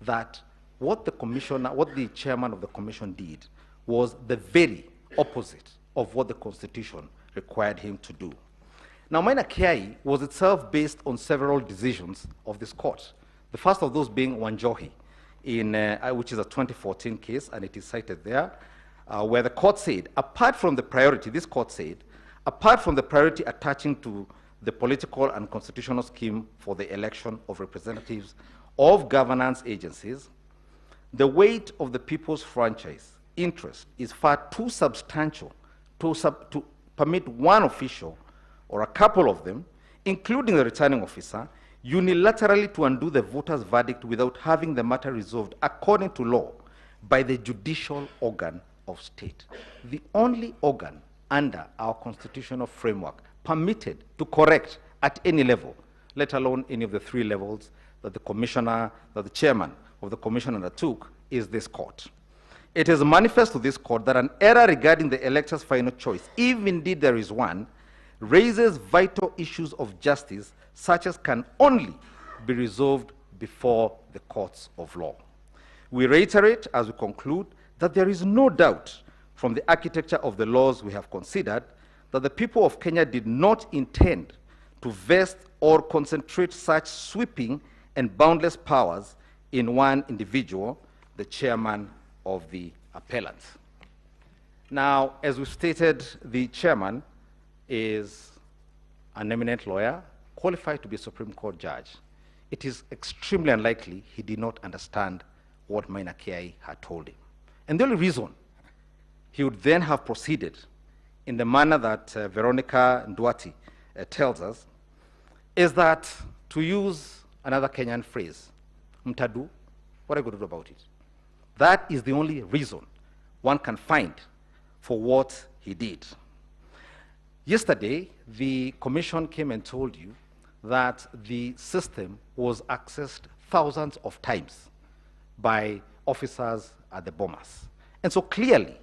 that what the chairman of the commission did was the very opposite of what the Constitution required him to do. Now, minor KI was itself based on several decisions of this court. The first of those being Wanjohi, which is a 2014 case, and it is cited there, where the court said, apart from the priority, this court said, apart from the priority attaching to the political and constitutional scheme for the election of representatives of governance agencies, the weight of the people's franchise interest is far too substantial to permit one official or a couple of them, including the returning officer, unilaterally to undo the voter's verdict without having the matter resolved according to law by the judicial organ of state. The only organ under our constitutional framework permitted to correct at any level, let alone any of the 3 levels that the chairman of the commission undertook, is this court. It is manifest to this court that an error regarding the elector's final choice, if indeed there is one, raises vital issues of justice such as can only be resolved before the courts of law. We reiterate as we conclude that there is no doubt from the architecture of the laws we have considered that the people of Kenya did not intend to vest or concentrate such sweeping and boundless powers in one individual, the chairman of the appellant. Now, as we stated, the chairman is an eminent lawyer, qualified to be a Supreme Court judge. It is extremely unlikely he did not understand what Maina Kiai had told him. And the only reason he would then have proceeded in the manner that Veronica Nduati tells us is that, to use another Kenyan phrase, mtadu, what are you going to do about it? That is the only reason one can find for what he did. Yesterday, the commission came and told you that the system was accessed thousands of times by officers at the Bomas. And so clearly,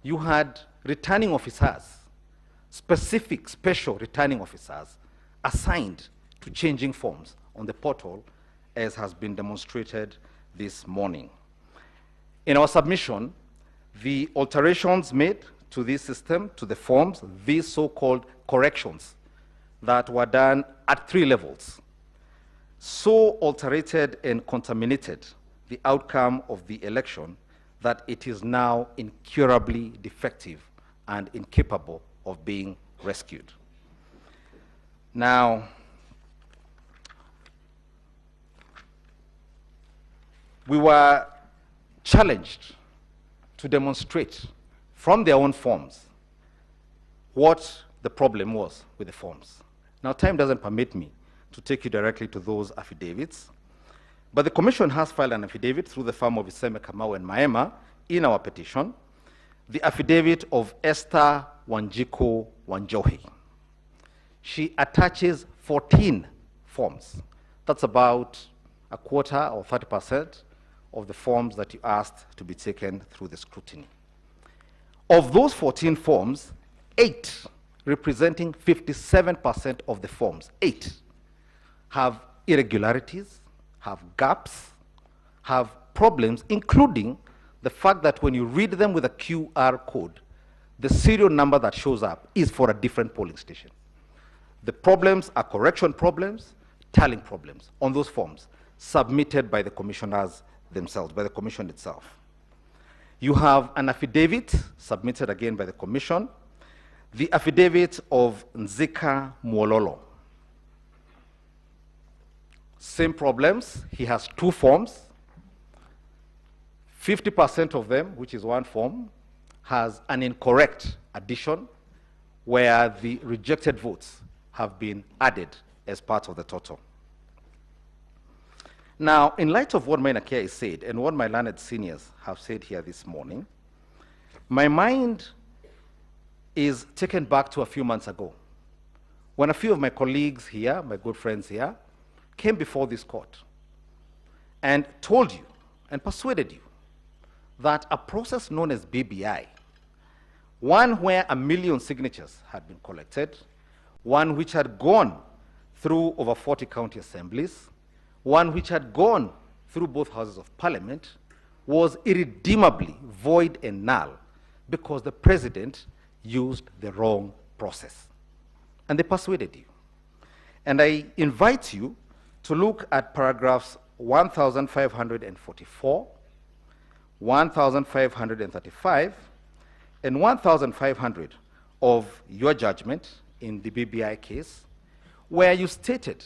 you had returning officers, specific special returning officers, assigned to changing forms on the portal, as has been demonstrated this morning. In our submission, the alterations made to this system, to the forms, these so-called corrections that were done at 3 levels, so alterated and contaminated the outcome of the election that it is now incurably defective and incapable of being rescued. Now, we were challenged to demonstrate from their own forms what the problem was with the forms. Now, time doesn't permit me to take you directly to those affidavits, but the commission has filed an affidavit through the firm of Iseme Kamau and Maema in our petition, the affidavit of Esther Wanjiko Wanjohi. She attaches 14 forms. That's about a quarter or 30% of the forms that you asked to be taken through the scrutiny. Of those 14 forms, 8, representing 57% of the forms, 8 have irregularities, have gaps, have problems, including the fact that when you read them with a QR code, the serial number that shows up is for a different polling station. The problems are correction problems, tallying problems on those forms submitted by the commissioners themselves, by the commission itself. You have an affidavit submitted again by the commission, the affidavit of Nzika Mwololo. Same problems. He has 2 forms. 50% of them, which is 1 form, has an incorrect addition where the rejected votes have been added as part of the total. Now, in light of what Maina Kiai said and what my learned seniors have said here this morning, my mind is taken back to a few months ago when a few of my colleagues here, my good friends here, came before this court and told you and persuaded you that a process known as BBI, one where 1 million signatures had been collected, one which had gone through over 40 county assemblies, one which had gone through both houses of parliament, was irredeemably void and null because the president used the wrong process. And they persuaded you. And I invite you to look at paragraphs 1544, 1535, and 1500 of your judgment in the BBI case, where you stated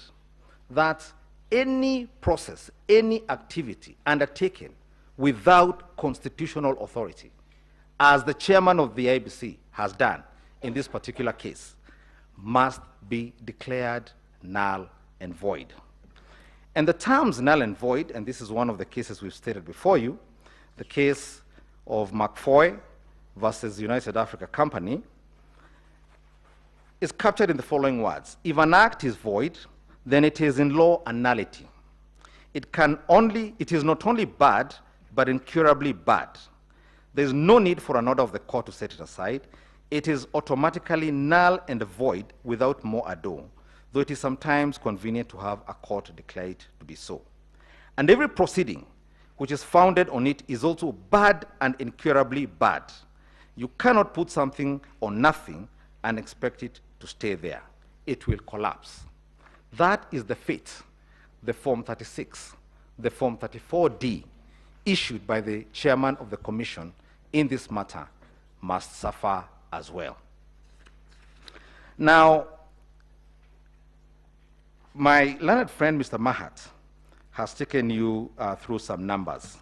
that any process, any activity undertaken without constitutional authority, as the chairman of the IEBC has done in this particular case, must be declared null and void. And the terms null and void, and this is one of the cases we've stated before you, the case of McFoy versus United Africa Company, is captured in the following words. If an act is void, then it is in law a nullity. It is not only bad, but incurably bad. There is no need for an order of the court to set it aside. It is automatically null and void without more ado, though it is sometimes convenient to have a court declare it to be so. And every proceeding which is founded on it is also bad and incurably bad. You cannot put something on nothing and expect it to stay there. It will collapse. That is the fate the Form 36, the Form 34D, issued by the chairman of the commission in this matter, must suffer as well. Now, my learned friend, Mr. Mahat, has taken you through some numbers.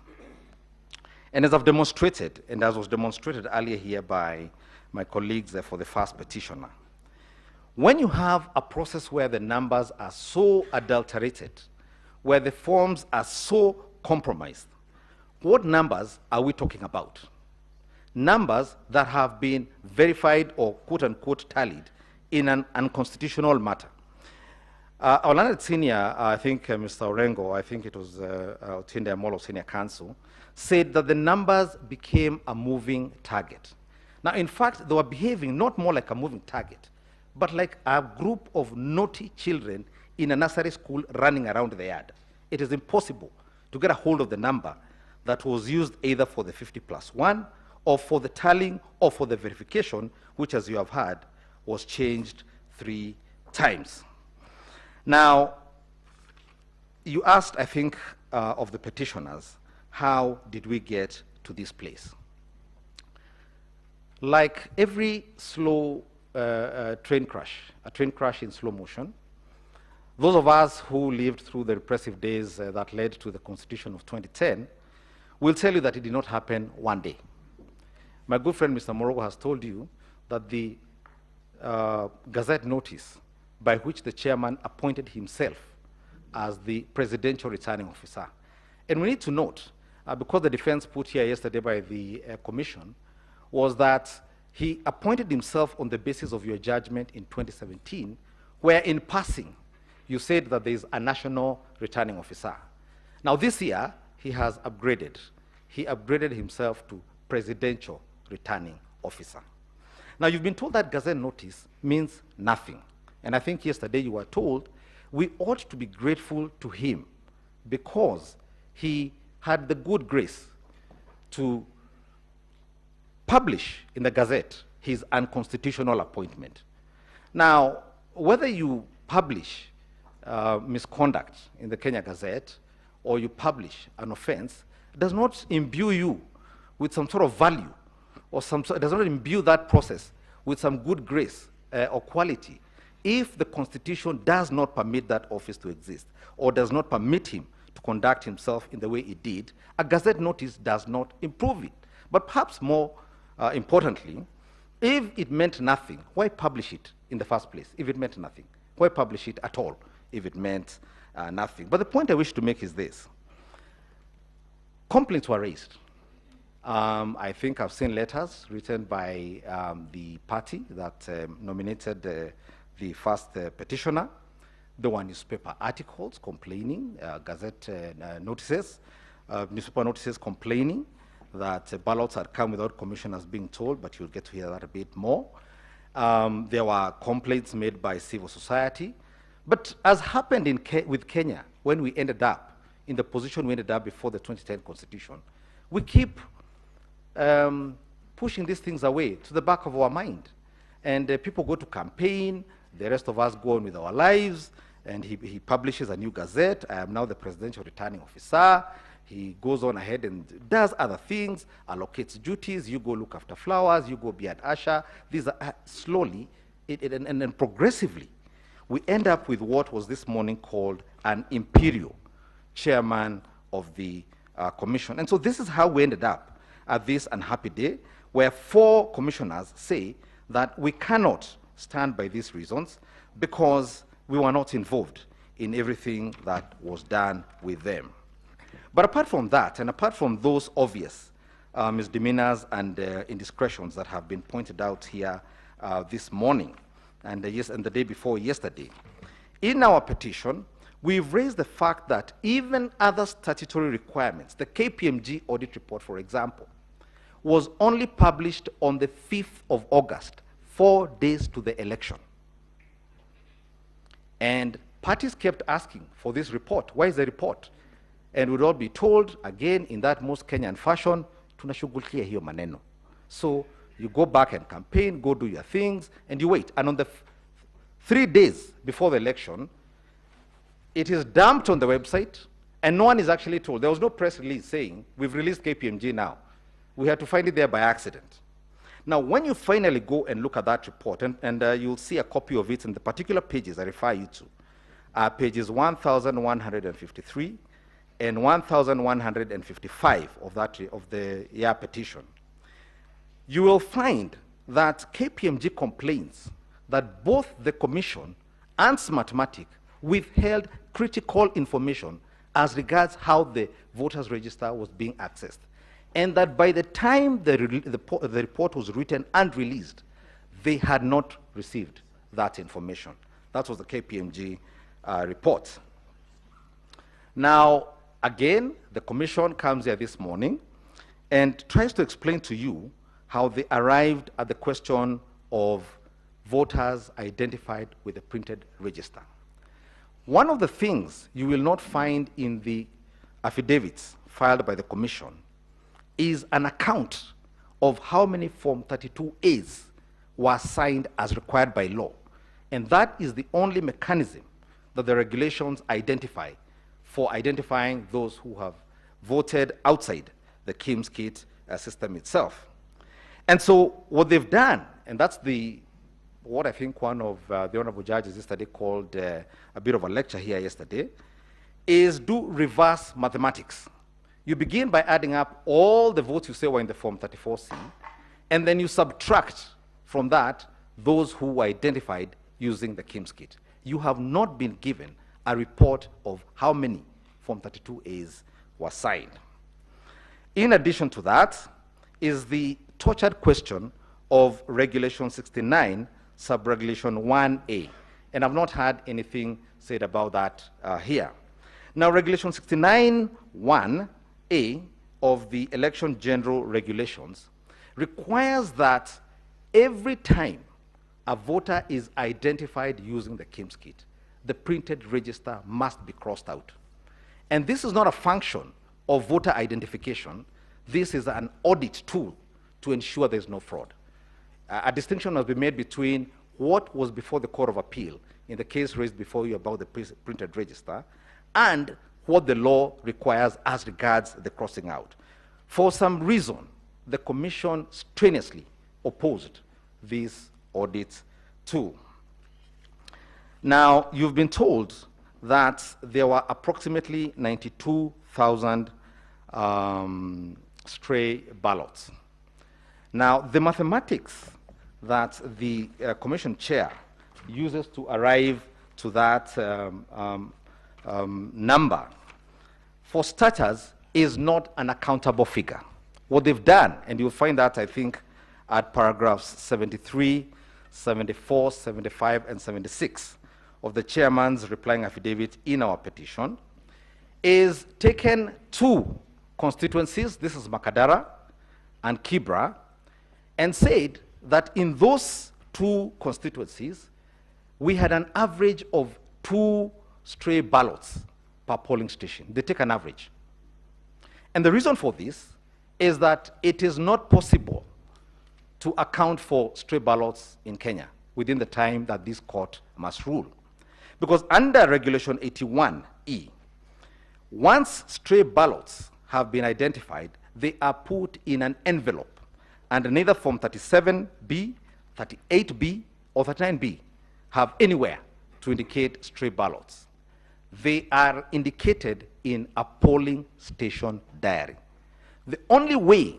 And as I've demonstrated, and as was demonstrated earlier here by my colleagues for the first petitioner, when you have a process where the numbers are so adulterated, where the forms are so compromised, what numbers are we talking about? Numbers that have been verified or quote-unquote tallied in an unconstitutional matter. Our learned senior, I think Mr. Orengo, I think it was Otinde Amolo Senior Counsel, said that the numbers became a moving target. Now, in fact, they were behaving not more like a moving target, but like a group of naughty children in a nursery school running around the yard. It is impossible to get a hold of the number that was used either for the 50+1 or for the tallying or for the verification, which, as you have heard, was changed 3 times. Now, you asked, I think, of the petitioners, how did we get to this place? Like every slow train crash, a train crash in slow motion, those of us who lived through the repressive days that led to the Constitution of 2010 will tell you that it did not happen one day. My good friend Mr. Morogo has told you that the Gazette notice by which the chairman appointed himself as the presidential returning officer. And we need to note, because the defense put here yesterday by the commission, was that he appointed himself on the basis of your judgment in 2017, where in passing, you said that there is a national returning officer. Now this year, he has upgraded. He upgraded himself to presidential returning officer. Now you've been told that Gazette notice means nothing. And I think yesterday you were told we ought to be grateful to him because he had the good grace to publish in the Gazette his unconstitutional appointment. Now, whether you publish misconduct in the Kenya Gazette or you publish an offense does not imbue you with some sort of value or it does not imbue that process with some good grace or quality if the Constitution does not permit that office to exist or does not permit him to conduct himself in the way he did. A Gazette notice does not improve it. But perhaps more importantly, if it meant nothing, why publish it in the first place? If it meant nothing, why publish it at all if it meant nothing? But the point I wish to make is this. Complaints were raised. I think I've seen letters written by the party that nominated the first petitioner. There were newspaper articles complaining, Gazette notices, newspaper notices complaining that ballots had come without commissioners being told, but you'll get to hear that a bit more. There were complaints made by civil society. But as happened with Kenya, when we ended up in the position we ended up before the 2010 Constitution, we keep pushing these things away to the back of our mind. And people go to campaign, the rest of us go on with our lives, and he publishes a new Gazette. I am now the presidential returning officer. He goes on ahead and does other things, allocates duties. You go look after flowers, you go be an usher. These are slowly and progressively, we end up with what was this morning called an imperial chairman of the commission. And so this is how we ended up at this unhappy day, where 4 commissioners say that we cannot stand by these reasons because we were not involved in everything that was done with them. But apart from that, and apart from those obvious misdemeanors and indiscretions that have been pointed out here this morning and the day before yesterday, in our petition, we've raised the fact that even other statutory requirements, the KPMG audit report, for example, was only published on the 5th of August, 4 days to the election. And parties kept asking for this report. Where is the report? And we'd all be told, again, in that most Kenyan fashion, tunashughulikia hiyo maneno. So you go back and campaign, go do your things, and you wait. And on the 3 days before the election, it is dumped on the website, and no one is actually told. There was no press release saying, we've released KPMG now. We had to find it there by accident. Now, when you finally go and look at that report, and you'll see a copy of it in the particular pages I refer you to, pages 1,153 and 1,155 of the year petition, you will find that KPMG complains that both the Commission and Smartmatic withheld critical information as regards how the voters register was being accessed. And that by the time the report was written and released, they had not received that information. That was the KPMG report. Now, again, the Commission comes here this morning and tries to explain to you how they arrived at the question of voters identified with the printed register. One of the things you will not find in the affidavits filed by the Commission is an account of how many Form 32As were signed as required by law. And that is the only mechanism that the regulations identify for identifying those who have voted outside the KIMS kit system itself. And so what they've done, and that's what I think one of the honorable judges yesterday called a bit of a lecture here yesterday, is do reverse mathematics. You begin by adding up all the votes you say were in the Form 34C, and then you subtract from that those who were identified using the KIMS kit. You have not been given a report of how many Form 32As were signed. In addition to that is the tortured question of Regulation 69, Subregulation 1A. And I've not had anything said about that here. Now, Regulation 69(1)A of the Election General Regulations requires that every time a voter is identified using the KIMS kit, the printed register must be crossed out. And this is not a function of voter identification. This is an audit tool to ensure there's no fraud. A distinction must be made between what was before the Court of Appeal in the case raised before you about the printed register and what the law requires as regards the crossing out. For some reason, the Commission strenuously opposed this audit tool. Now, you've been told that there were approximately 92,000 stray ballots. Now, the mathematics that the Commission chair uses to arrive to that number, for starters, is not an accountable figure. What they've done, and you'll find that, I think, at paragraphs 73, 74, 75, and 76 of the chairman's replying affidavit in our petition, is taken two constituencies, this is Makadara and Kibra, and said that in those two constituencies, we had an average of 2 stray ballots per polling station. They take an average. And the reason for this is that it is not possible to account for stray ballots in Kenya within the time that this court must rule. Because under Regulation 81E, once stray ballots have been identified, they are put in an envelope, and neither Form 37B, 38B, or 39B have anywhere to indicate stray ballots. They are indicated in a polling station diary. The only way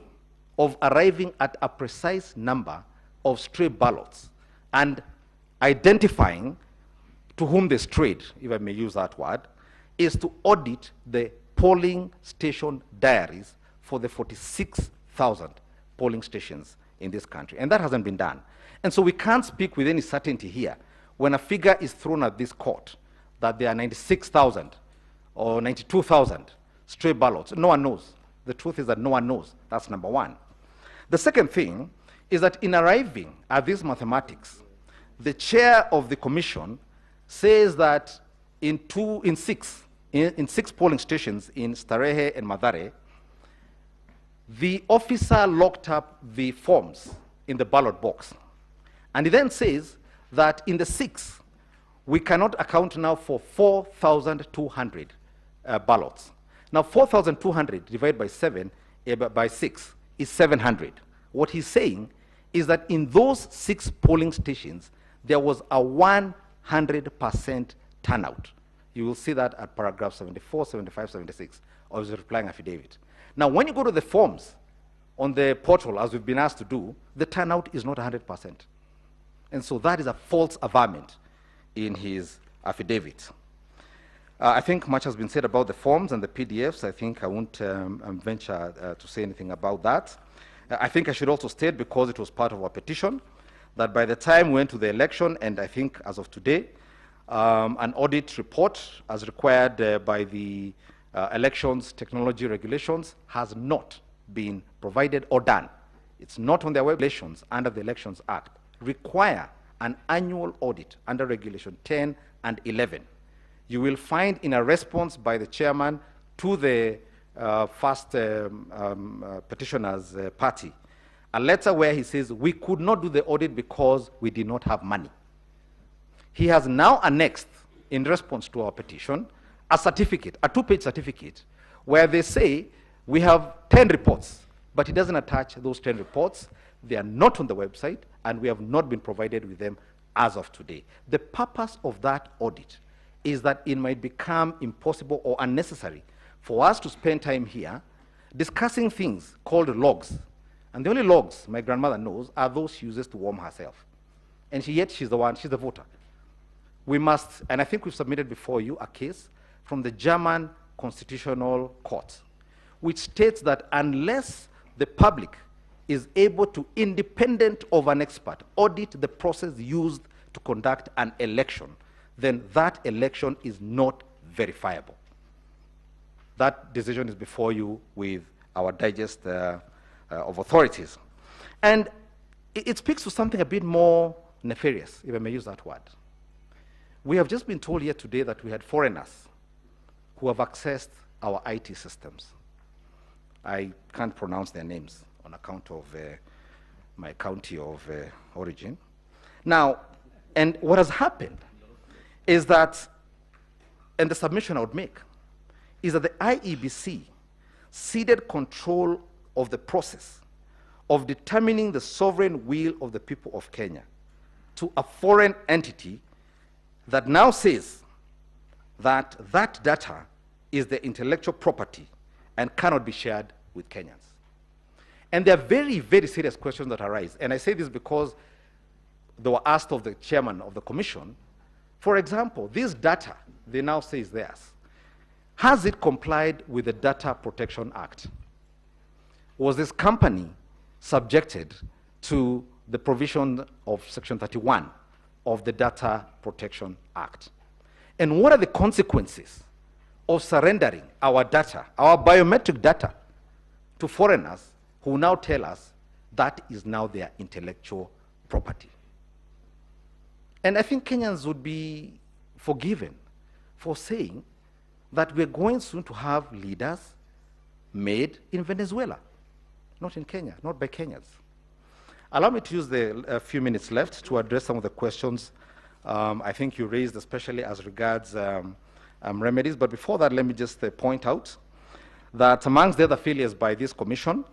of arriving at a precise number of stray ballots and identifying to whom they strayed, if I may use that word, is to audit the polling station diaries for the 46,000 polling stations in this country. And that hasn't been done. And so we can't speak with any certainty here when a figure is thrown at this court that there are 96,000 or 92,000 stray ballots. No one knows. The truth is that no one knows. That's number one. The second thing is that in arriving at these mathematics, the chair of the commission says that in 6 in 6 polling stations in Starehe and Mathare, the officer locked up the forms in the ballot box. And he then says that in the 6, we cannot account now for 4,200 ballots. Now, 4,200 divided by 6 is 700. What he's saying is that in those 6 polling stations, there was a 100% turnout. You will see that at paragraph 74, 75, 76 of the replying affidavit. Now, when you go to the forms on the portal, as we've been asked to do, the turnout is not 100%. And so that is a false averment in his affidavit. I think much has been said about the forms and the PDFs. I think I won't venture to say anything about that. I think I should also state, because it was part of our petition, that by the time we went to the election, and I think as of today, an audit report as required by the elections technology regulations has not been provided or done. It's not on their web. Regulations under the Elections Act require an annual audit under Regulation 10 and 11. You will find in a response by the chairman to the first petitioner's party a letter where he says we could not do the audit because we did not have money. He has now annexed, in response to our petition, a certificate, a 2-page certificate, where they say we have 10 reports, but he doesn't attach those 10 reports. They are not on the website, and we have not been provided with them as of today. The purpose of that audit is that it might become impossible or unnecessary for us to spend time here discussing things called logs. And the only logs my grandmother knows are those she uses to warm herself. And yet she's the voter. We must, and I think we've submitted before you a case from the German Constitutional Court, which states that unless the public is able to, independent of an expert, audit the process used to conduct an election, then that election is not verifiable. That decision is before you with our digest of authorities. And it speaks to something a bit more nefarious, if I may use that word. We have just been told here today that we had foreigners who have accessed our IT systems. I can't pronounce their names on account of my county of origin. Now, and what has happened is that, and the submission I would make, is that the IEBC ceded control of the process of determining the sovereign will of the people of Kenya to a foreign entity that now says that that data is the intellectual property and cannot be shared with Kenyans. And there are very, very serious questions that arise. And I say this because they were asked of the chairman of the commission. For example, this data, they now say is theirs. Has it complied with the Data Protection Act? Was this company subjected to the provision of Section 31 of the Data Protection Act? And what are the consequences of surrendering our data, our biometric data, to foreigners who now tell us that is now their intellectual property? And I think Kenyans would be forgiven for saying that we're going soon to have leaders made in Venezuela, not in Kenya, not by Kenyans. Allow me to use the few minutes left to address some of the questions I think you raised, especially as regards remedies. But before that, let me just point out that amongst the other failures by this commission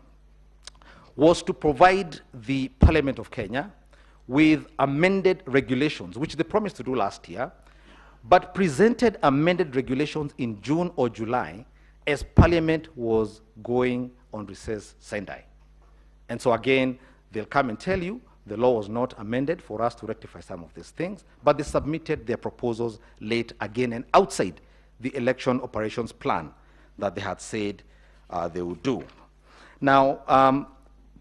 was to provide the Parliament of Kenya with amended regulations, which they promised to do last year, but presented amended regulations in June or July as Parliament was going on recess Sendai. And so again, they'll come and tell you the law was not amended for us to rectify some of these things, but they submitted their proposals late again and outside the election operations plan that they had said they would do. Now,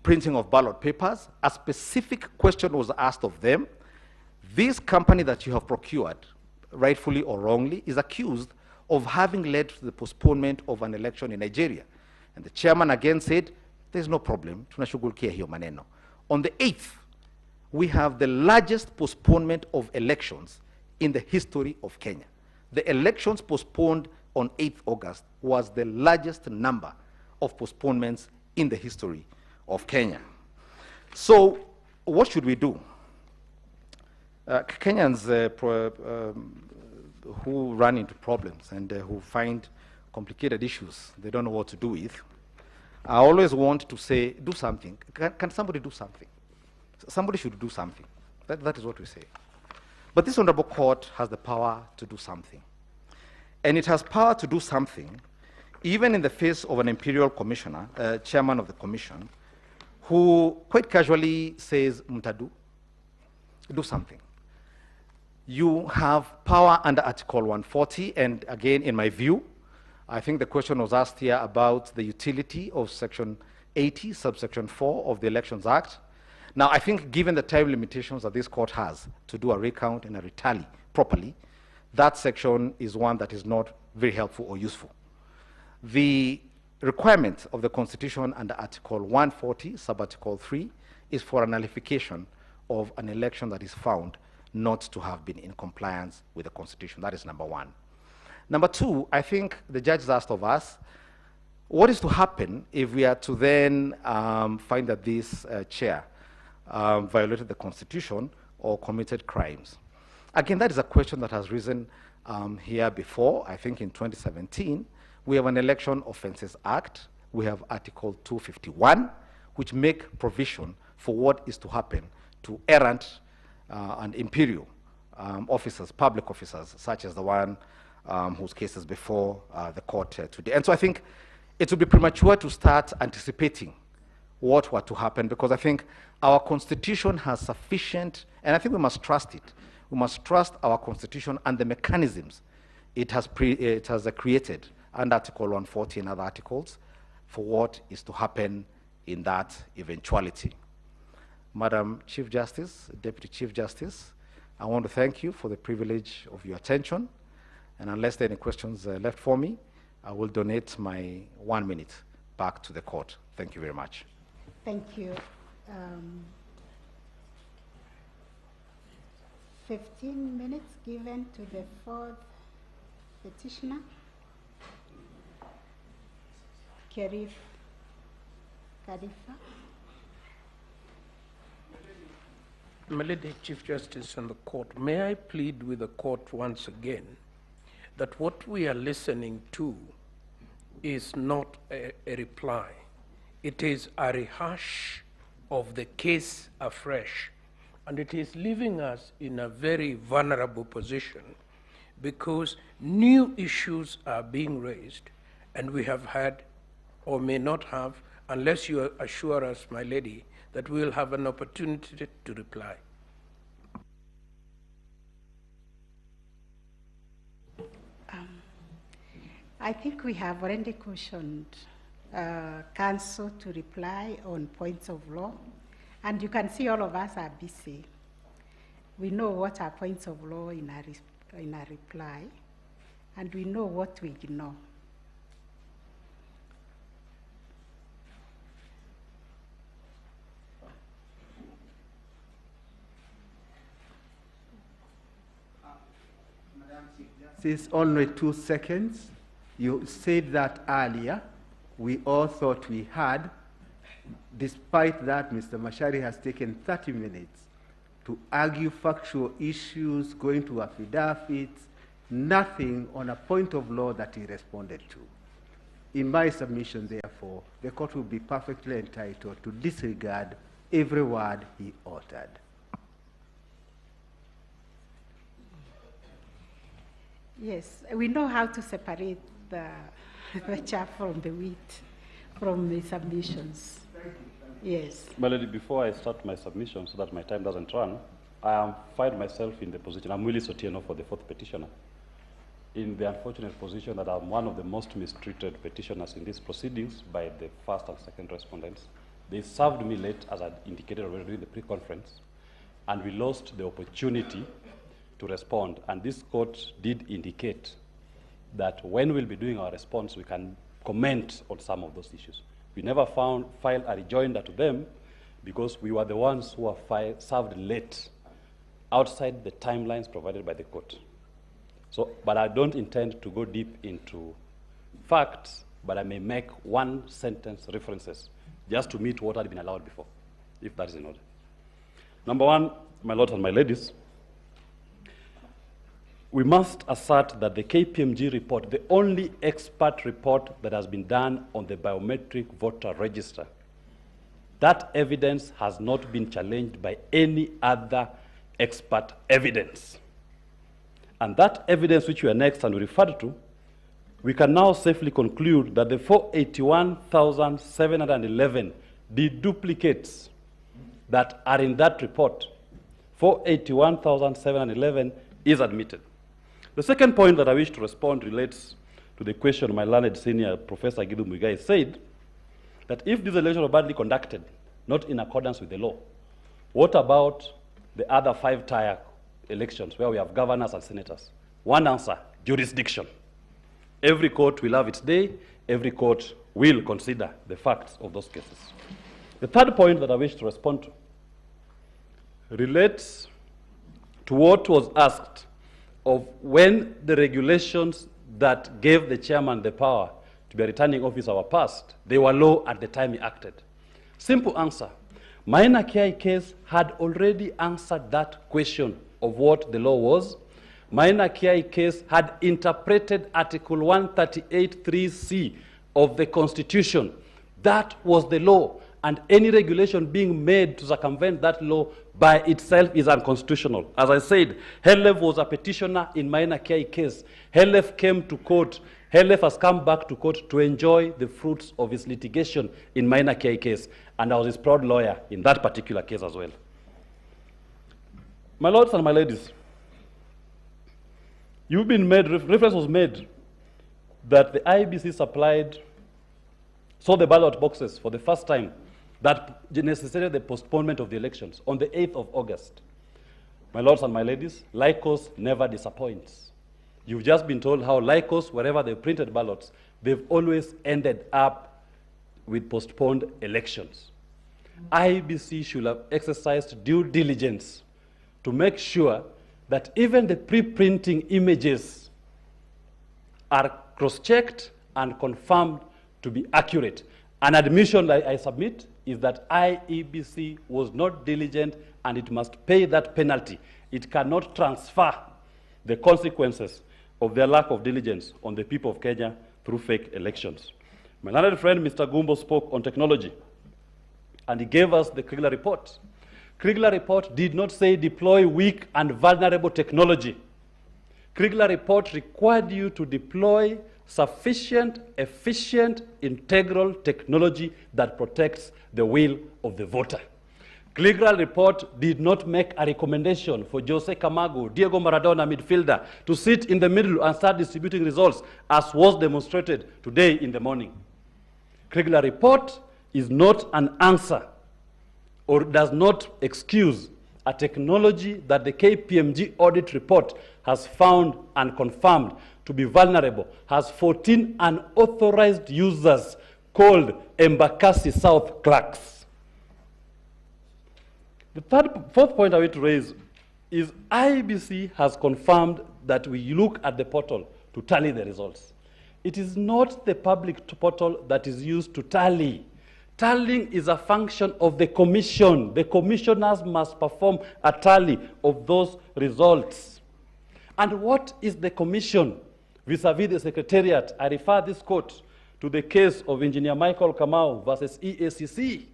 printing of ballot papers, a specific question was asked of them. This company that you have procured, rightfully or wrongly, is accused of having led to the postponement of an election in Nigeria. And the chairman again said, there's no problem, tunashughulikia hiyo maneno. On the 8th, we have the largest postponement of elections in the history of Kenya. The elections postponed on 8th August was the largest number of postponements in the history of Kenya. So what should we do? Kenyans who run into problems and who find complicated issues they don't know what to do with, I always want to say, do something. Can somebody do something? Somebody should do something. That is what we say. But this honorable court has the power to do something. And it has power to do something even in the face of an imperial commissioner, chairman of the commission, who quite casually says, Mutadu, do something. You have power under Article 140, and again, in my view, I think the question was asked here about the utility of Section 80, subsection 4 of the Elections Act. Now, I think given the time limitations that this court has to do a recount and a retally properly, that section is one that is not very helpful or useful. The requirement of the Constitution under Article 140, sub-article 3, is for a nullification of an election that is found not to have been in compliance with the Constitution. That is number one. Number two, I think the judges asked of us, what is to happen if we are to then find that this chair violated the Constitution or committed crimes? Again, that is a question that has risen here before. I think in 2017, we have an Election Offences Act. We have Article 251, which make provision for what is to happen to errant and imperial officers, public officers, such as the one whose case is before the court today. And so I think it would be premature to start anticipating what were to happen, because I think our Constitution has sufficient, and I think we must trust it. We must trust our Constitution and the mechanisms it has created under Article 140 and other articles for what is to happen in that eventuality. Madam Chief Justice, Deputy Chief Justice, I want to thank you for the privilege of your attention. And unless there are any questions left for me, I will donate my 1 minute back to the court. Thank you very much. Thank you. 15 minutes given to the fourth petitioner, Khalifa. My Lady Chief Justice and the court, may I plead with the court once again that what we are listening to is not a reply. It is a rehash of the case afresh, and it is leaving us in a very vulnerable position because new issues are being raised, and we have had, or may not have, unless you assure us, my lady, that we will have an opportunity to reply. I think we have already cautioned counsel to reply on points of law, and you can see all of us are busy. We know what are points of law in our reply, and we know what we ignore. This is only 2 seconds. You said that earlier. We all thought we had. Despite that, Mr. Macharia has taken 30 minutes to argue factual issues, going to affidavits, nothing on a point of law that he responded to. In my submission, therefore, the court will be perfectly entitled to disregard every word he uttered. Yes, we know how to separate the chaff from the wheat, from the submissions. Yes. My lady, before I start my submission so that my time doesn't run, I find myself in the position, I'm Willis Otieno for the fourth petitioner, in the unfortunate position that I'm one of the most mistreated petitioners in these proceedings by the first and second respondents. They served me late, as I indicated already during the pre-conference, and we lost the opportunity to respond. And this court did indicate that when we'll be doing our response, we can comment on some of those issues. We never filed a rejoinder to them because we were the ones who were served late outside the timelines provided by the court. So, but I don't intend to go deep into facts, but I may make one sentence references just to meet what had been allowed before, if that is in order. Number one, my lords and my ladies, we must assert that the KPMG report, the only expert report that has been done on the biometric voter register, that evidence has not been challenged by any other expert evidence. And that evidence which we annexed and referred to, we can now safely conclude that the 481,711 deduplicates that are in that report, 481,711 is admitted. The second point that I wish to respond relates to the question my learned senior Professor Gidu Muigai said, that if these elections were badly conducted, not in accordance with the law, what about the other 5-tier elections where we have governors and senators? One answer, jurisdiction. Every court will have its day, every court will consider the facts of those cases. The third point that I wish to respond to relates to what was asked of when the regulations that gave the chairman the power to be a returning officer were passed, they were law at the time he acted. Simple answer. Maina Kiai case had already answered that question of what the law was. Maina Kiai case had interpreted Article 138(3)(c) of the Constitution. That was the law, and any regulation being made to circumvent that law by itself is unconstitutional. As I said, HELEF was a petitioner in Maina Kiai case. HELEF came to court. HELEF has come back to court to enjoy the fruits of his litigation in Maina Kiai case, and I was his proud lawyer in that particular case as well. My lords and my ladies, reference was made that the IEBC saw the ballot boxes for the first time that necessitated the postponement of the elections on the 8th of August. My lords and my ladies, Lycos never disappoints. You've just been told how Lycos, wherever they printed ballots, they've always ended up with postponed elections. IEBC should have exercised due diligence to make sure that even the pre-printing images are cross-checked and confirmed to be accurate. An admission that I submit is that IEBC was not diligent and it must pay that penalty. It cannot transfer the consequences of their lack of diligence on the people of Kenya through fake elections. My learned friend, Mr. Gumbo, spoke on technology, and he gave us the Kriegler report. Kriegler report did not say deploy weak and vulnerable technology. Kriegler report required you to deploy sufficient, efficient, integral technology that protects the will of the voter. Kriegler report did not make a recommendation for Jose Camargo, Diego Maradona midfielder, to sit in the middle and start distributing results, as was demonstrated today in the morning. Kriegler report is not an answer or does not excuse a technology that the KPMG audit report has found and confirmed to be vulnerable, has 14 unauthorized users called Embakasi South clerks. The fourth point I want to raise is IEBC has confirmed that we look at the portal to tally the results. It is not the public portal that is used to tally. Tallying is a function of the commission. The commissioners must perform a tally of those results. And what is the commission vis-a-vis the secretariat? I refer this court to the case of Engineer Michael Kamau versus EACC,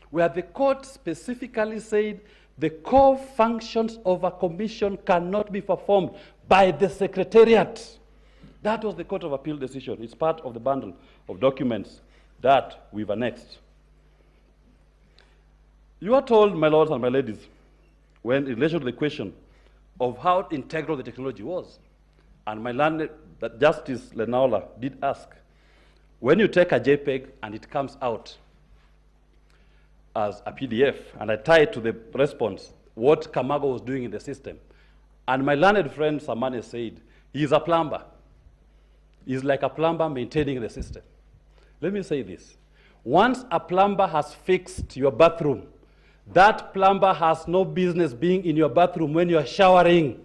where the court specifically said the core functions of a commission cannot be performed by the secretariat. That was the Court of Appeal decision. It's part of the bundle of documents that we've annexed. You are told, my lords and my ladies, when in relation to the question of how integral the technology was, and my learned that Justice Lenaola did ask, when you take a JPEG and it comes out as a PDF, and I tie it to the response, what Camargo was doing in the system, and my learned friend Samane said, he's a plumber. He's like a plumber maintaining the system. Let me say this. Once a plumber has fixed your bathroom, that plumber has no business being in your bathroom when you're showering.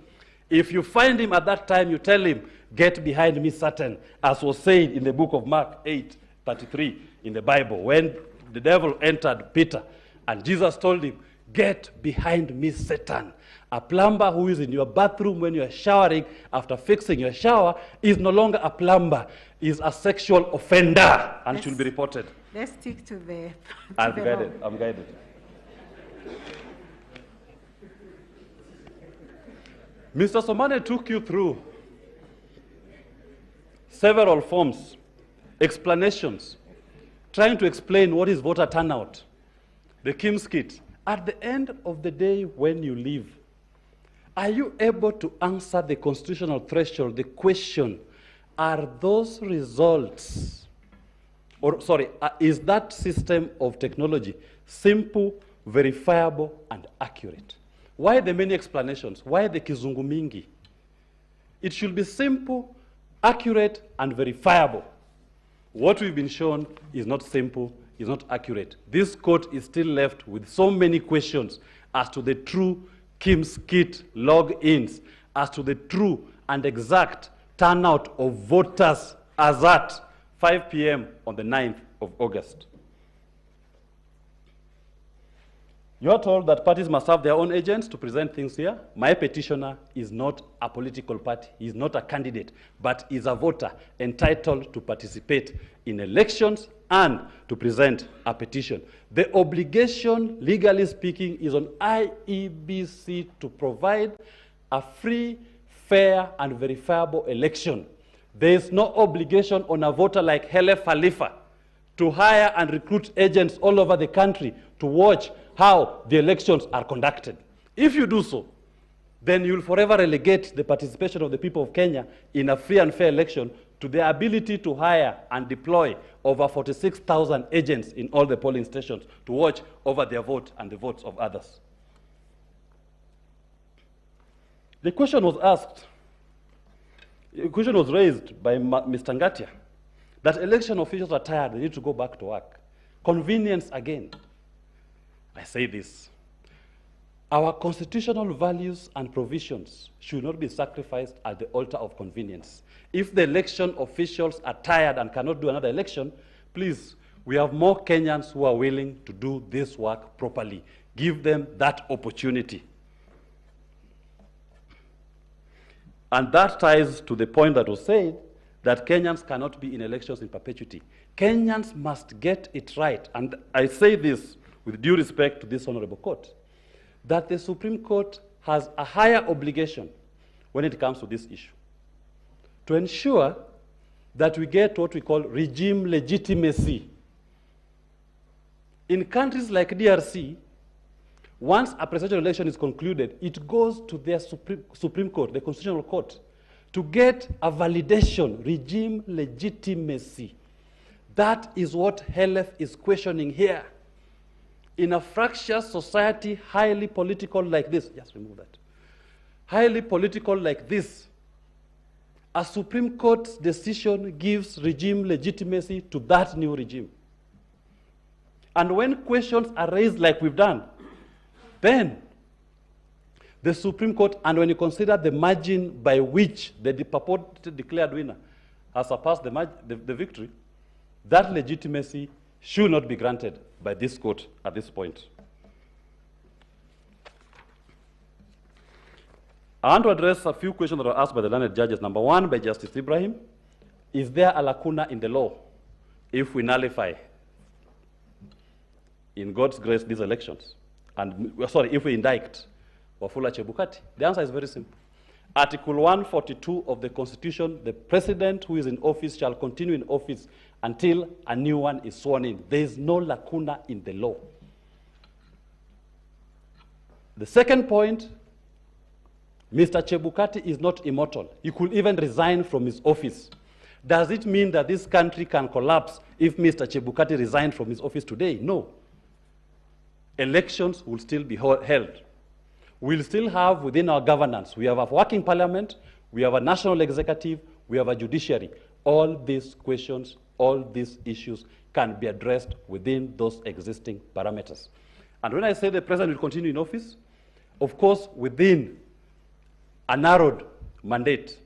If you find him at that time, you tell him, get behind me, Satan, as was said in the book of Mark 8:33 in the Bible, when the devil entered Peter, and Jesus told him, get behind me, Satan. A plumber who is in your bathroom when you're showering after fixing your shower is no longer a plumber, is a sexual offender and should be reported. Let's stick to the. I'm guided. Mr. Somane took you through several forms, explanations, trying to explain what is voter turnout, the KIMS kit. At the end of the day, when you leave, are you able to answer the constitutional threshold, the question, are those results, is that system of technology simple, verifiable, and accurate? Why the many explanations? Why the kizungu mingi? It should be simple, accurate, and verifiable. What we've been shown is not simple, is not accurate. This court is still left with so many questions as to the true KIMS kit logins, as to the true and exact turnout of voters as at 5 p.m. on the 9th of August. You are told that parties must have their own agents to present things here. My petitioner is not a political party. He is not a candidate, but is a voter entitled to participate in elections and to present a petition. The obligation, legally speaking, is on IEBC to provide a free, fair, and verifiable election. There is no obligation on a voter like Hele Khalifa to hire and recruit agents all over the country to watch how the elections are conducted. If you do so, then you will forever relegate the participation of the people of Kenya in a free and fair election to the ability to hire and deploy over 46,000 agents in all the polling stations to watch over their vote and the votes of others. The question was asked, the question was raised by Mr. Ngatia, that election officials are tired, they need to go back to work. Convenience again. I say this, our constitutional values and provisions should not be sacrificed at the altar of convenience. If the election officials are tired and cannot do another election, please, we have more Kenyans who are willing to do this work properly. Give them that opportunity. And that ties to the point that was said, that Kenyans cannot be in elections in perpetuity. Kenyans must get it right. And I say this with due respect to this honorable court, that the Supreme Court has a higher obligation when it comes to this issue, to ensure that we get what we call regime legitimacy. In countries like DRC, once a presidential election is concluded, it goes to their Supreme Court, the Constitutional Court, to get a validation, regime legitimacy. That is what HELEF is questioning here. In a fractious society, highly political like this, just remove that, highly political like this, a Supreme Court decision gives regime legitimacy to that new regime. And when questions are raised like we've done, then the Supreme Court, and when you consider the margin by which the purported declared winner has surpassed the victory, that legitimacy should not be granted by this court at this point. I want to address a few questions that were asked by the learned judges. Number one, by Justice Ibrahim, is there a lacuna in the law if we nullify, in God's grace, these elections? And, if we indict Wafula Chebukati? The answer is very simple. Article 142 of the Constitution, the president who is in office shall continue in office until a new one is sworn in. There is no lacuna in the law. The second point, Mr. Chebukati is not immortal. He could even resign from his office. Does it mean that this country can collapse if Mr. Chebukati resigned from his office today? No. Elections will still be held. We'll still have within our governance, we have a working parliament, we have a national executive, we have a judiciary. All these questions, all these issues can be addressed within those existing parameters. And when I say the president will continue in office, of course, within a narrowed mandate,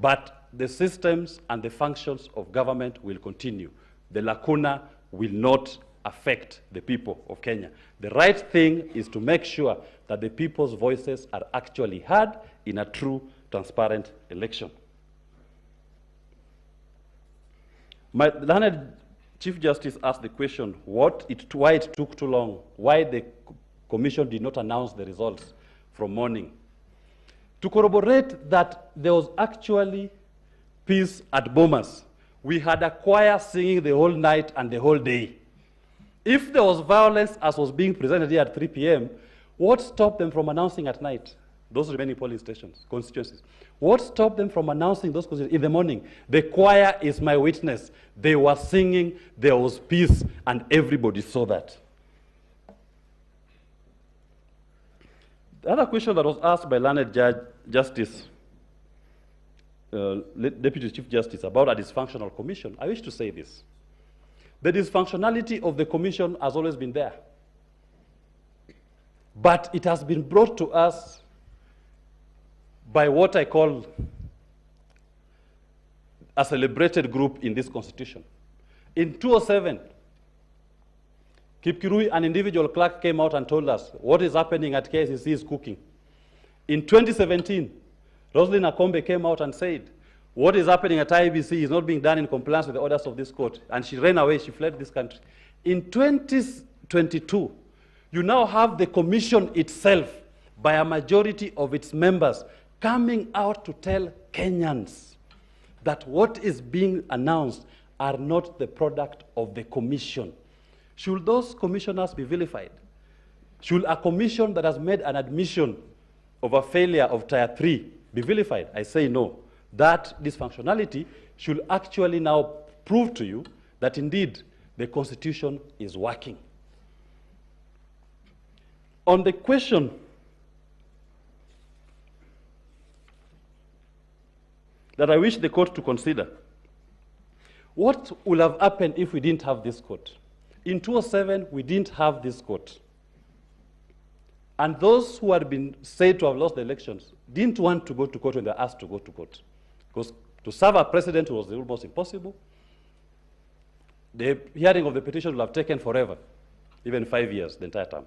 but the systems and the functions of government will continue. The lacuna will not affect the people of Kenya. The right thing is to make sure that the people's voices are actually heard in a true, transparent election. My learned Chief Justice asked the question, why it took too long, why the commission did not announce the results from morning. To corroborate that there was actually peace at Bomas, we had a choir singing the whole night and the whole day. If there was violence as was being presented here at 3 p.m., what stopped them from announcing at night? Those remaining polling stations, constituencies. What stopped them from announcing those constituencies in the morning? The choir is my witness. They were singing, there was peace, and everybody saw that. The other question that was asked by learned Justice, Deputy Chief Justice, about a dysfunctional commission, I wish to say this. The dysfunctionality of the commission has always been there. But it has been brought to us by what I call a celebrated group in this constitution. In 2007, Kipkirui, an individual clerk, came out and told us what is happening at KICC is cooking. In 2017, Rosalind Akombe came out and said, what is happening at IEBC is not being done in compliance with the orders of this court. And she ran away, she fled this country. In 2022, you now have the commission itself, by a majority of its members, coming out to tell Kenyans that what is being announced are not the product of the commission. Should those commissioners be vilified? Should a commission that has made an admission of a failure of Tier 3 be vilified? I say no. That dysfunctionality should actually now prove to you that indeed the Constitution is working. On the question that I wish the court to consider, what would have happened if we didn't have this court? In 2007, we didn't have this court. And those who had been said to have lost the elections didn't want to go to court when they were asked to go to court. Because to serve a president was almost impossible. The hearing of the petition would have taken forever, even 5 years, the entire term.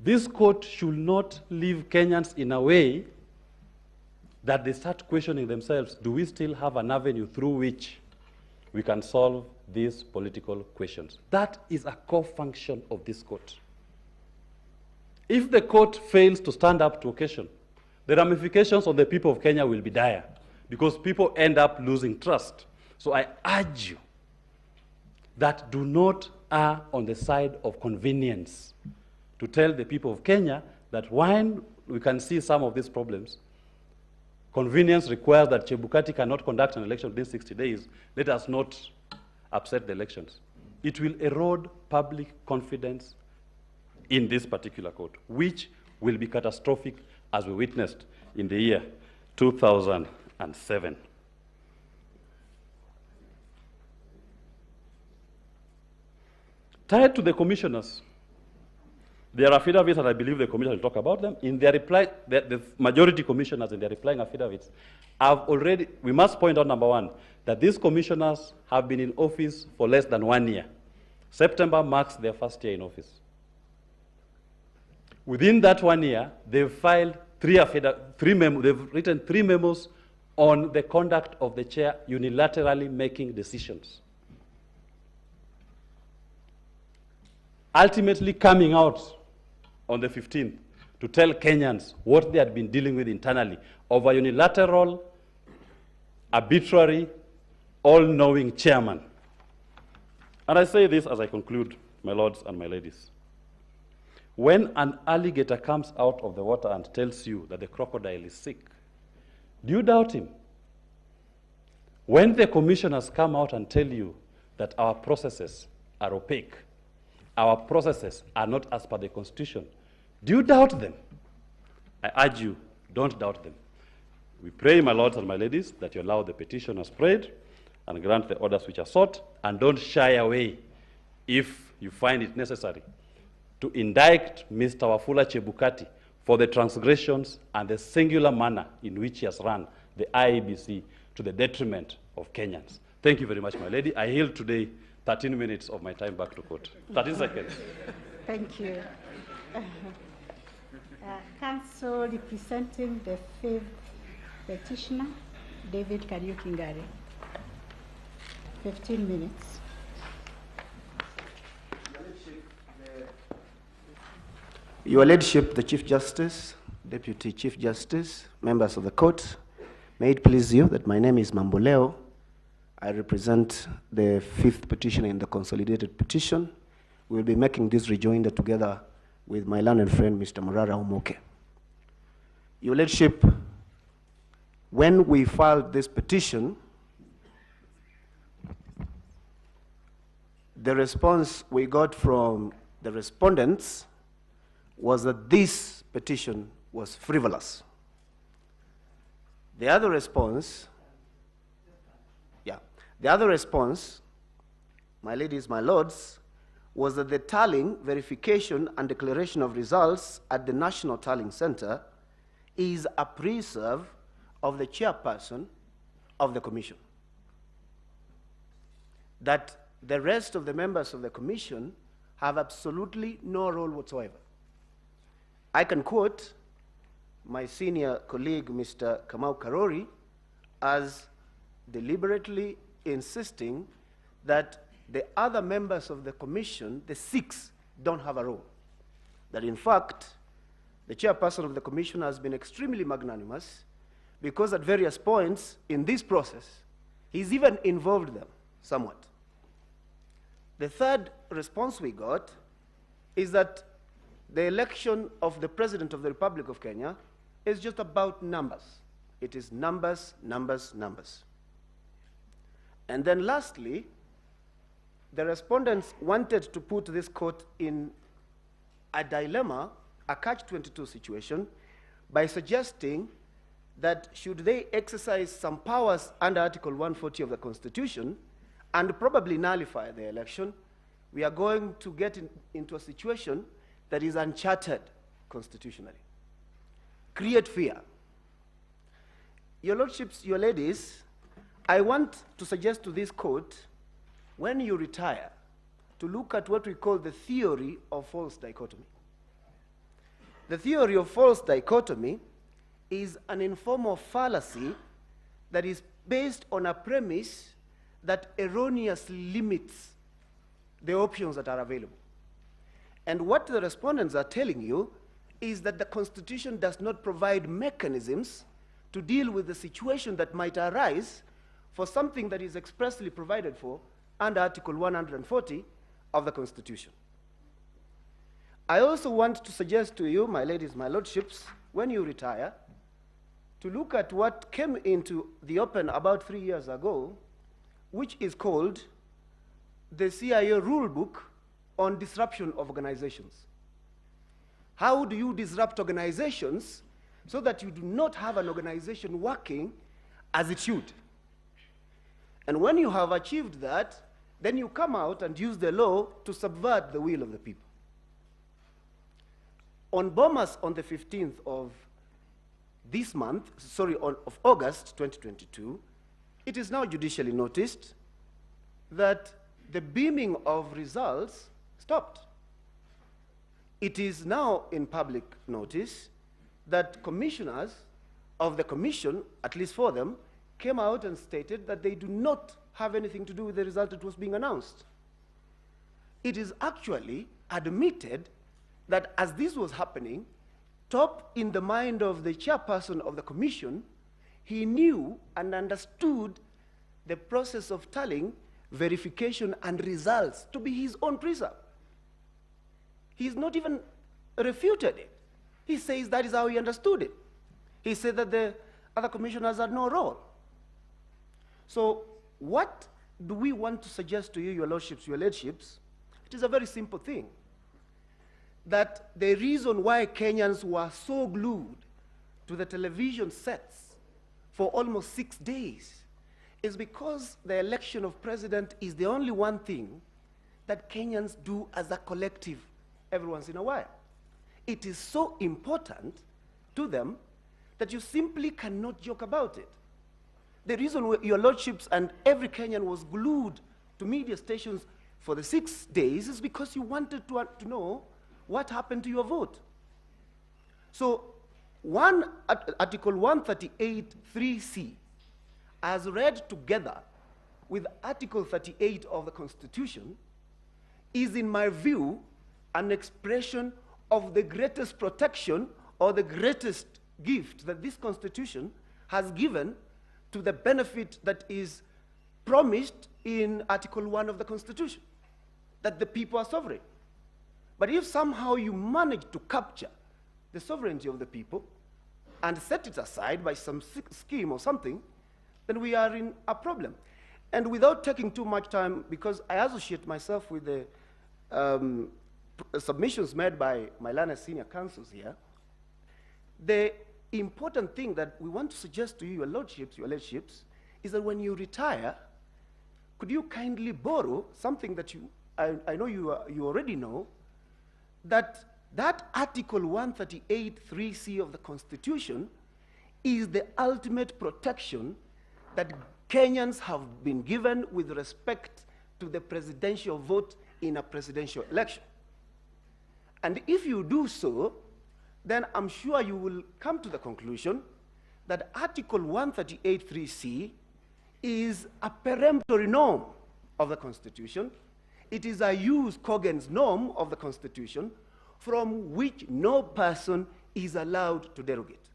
This court should not leave Kenyans in a way that they start questioning themselves, do we still have an avenue through which we can solve these political questions? That is a core function of this court. If the court fails to stand up to occasion, the ramifications on the people of Kenya will be dire because people end up losing trust. So I urge you that do not err on the side of convenience to tell the people of Kenya that when we can see some of these problems, convenience requires that Chebukati cannot conduct an election within 60 days. Let us not upset the elections. It will erode public confidence in this particular court, which will be catastrophic as we witnessed in the year 2007. Tied to the commissioners, there are affidavits, and I believe the commission will talk about them. In their reply, the majority commissioners in their replying affidavits have already, we must point out, number one, that these commissioners have been in office for less than 1 year. September marks their first year in office. Within that 1 year, they've filed they've written 3 memos on the conduct of the chair unilaterally making decisions. Ultimately coming out on the 15th to tell Kenyans what they had been dealing with internally of a unilateral, arbitrary, all-knowing chairman. And I say this as I conclude, my lords and my ladies. When an alligator comes out of the water and tells you that the crocodile is sick, do you doubt him? When the commissioners come out and tell you that our processes are opaque, our processes are not as per the Constitution, do you doubt them? I urge you, don't doubt them. We pray, my lords and my ladies, that you allow the petitioners prayed and grant the orders which are sought, and don't shy away if you find it necessary to indict Mr. Wafula Chebukati for the transgressions and the singular manner in which he has run the IEBC to the detriment of Kenyans. Thank you very much, my lady. I yield today 13 minutes of my time back to court. 13 seconds. Thank you. Counsel representing the fifth petitioner, David Kariuki Ngare. 15 minutes. Your Lordship, the Chief Justice, Deputy Chief Justice, members of the court, may it please you that my name is Mamboleo. I represent the fifth petitioner in the consolidated petition. We will be making this rejoinder together with my learned friend, Mr. Murara Umoke. Your Lordship, when we filed this petition, the response we got from the respondents was that this petition was frivolous. The other response, my ladies, my lords, was that the tallying, verification, and declaration of results at the National Tallying Center is a preserve of the chairperson of the commission. That the rest of the members of the commission have absolutely no role whatsoever. I can quote my senior colleague, Mr. Kamau Karori, as deliberately insisting that the other members of the commission, the 6, don't have a role. That in fact, the chairperson of the commission has been extremely magnanimous because at various points in this process, he's even involved them somewhat. The third response we got is that the election of the President of the Republic of Kenya is just about numbers. It is numbers, numbers, numbers. And then lastly, the respondents wanted to put this court in a dilemma, a catch-22 situation, by suggesting that should they exercise some powers under Article 140 of the Constitution and probably nullify the election, we are going to get into a situation that is uncharted constitutionally. Create fear. Your Lordships, your ladies, I want to suggest to this court, when you retire, to look at what we call the theory of false dichotomy. The theory of false dichotomy is an informal fallacy that is based on a premise that erroneously limits the options that are available. And what the respondents are telling you is that the Constitution does not provide mechanisms to deal with the situation that might arise for something that is expressly provided for under Article 140 of the Constitution. I also want to suggest to you, my ladies, my lordships, when you retire, to look at what came into the open about 3 years ago, which is called the CIA Rulebook on Disruption of Organizations. How do you disrupt organizations so that you do not have an organization working as it should? And when you have achieved that, then you come out and use the law to subvert the will of the people. On Bomas on the 15th of this month, of August 2022, it is now judicially noticed that the beaming of results stopped. It is now in public notice that commissioners of the commission, at least for them, came out and stated that they do not have anything to do with the result that was being announced. It is actually admitted that as this was happening, top in the mind of the chairperson of the commission, he knew and understood the process of tallying, verification, and results to be his own precept. He's not even refuted it. He says that is how he understood it. He said that the other commissioners had no role. So what do we want to suggest to you, your lordships, your ladyship? It is a very simple thing. That the reason why Kenyans were so glued to the television sets for almost 6 days is because the election of president is the only one thing that Kenyans do as a collective every once in a while. it is so important to them that you simply cannot joke about it. The reason your lordships and every Kenyan was glued to media stations for the 6 days is because you wanted to know what happened to your vote. So Article 138(3)(c), as read together with Article 38 of the Constitution, is, in my view, an expression of the greatest protection or the greatest gift that this Constitution has given to the benefit that is promised in Article 1 of the Constitution, that the people are sovereign. But if somehow you manage to capture the sovereignty of the people and set it aside by some scheme or something, then we are in a problem. And without taking too much time, because I associate myself with the submissions made by my learned senior counsels here, the important thing that we want to suggest to you, your lordships, is that when you retire, could you kindly borrow something that I know you already know, that Article 138(3)(c) of the Constitution is the ultimate protection that Kenyans have been given with respect to the presidential vote in a presidential election. And if you do so, then I'm sure you will come to the conclusion that Article 138(3)(c) is a peremptory norm of the Constitution. It is a jus cogens norm of the Constitution from which no person is allowed to derogate.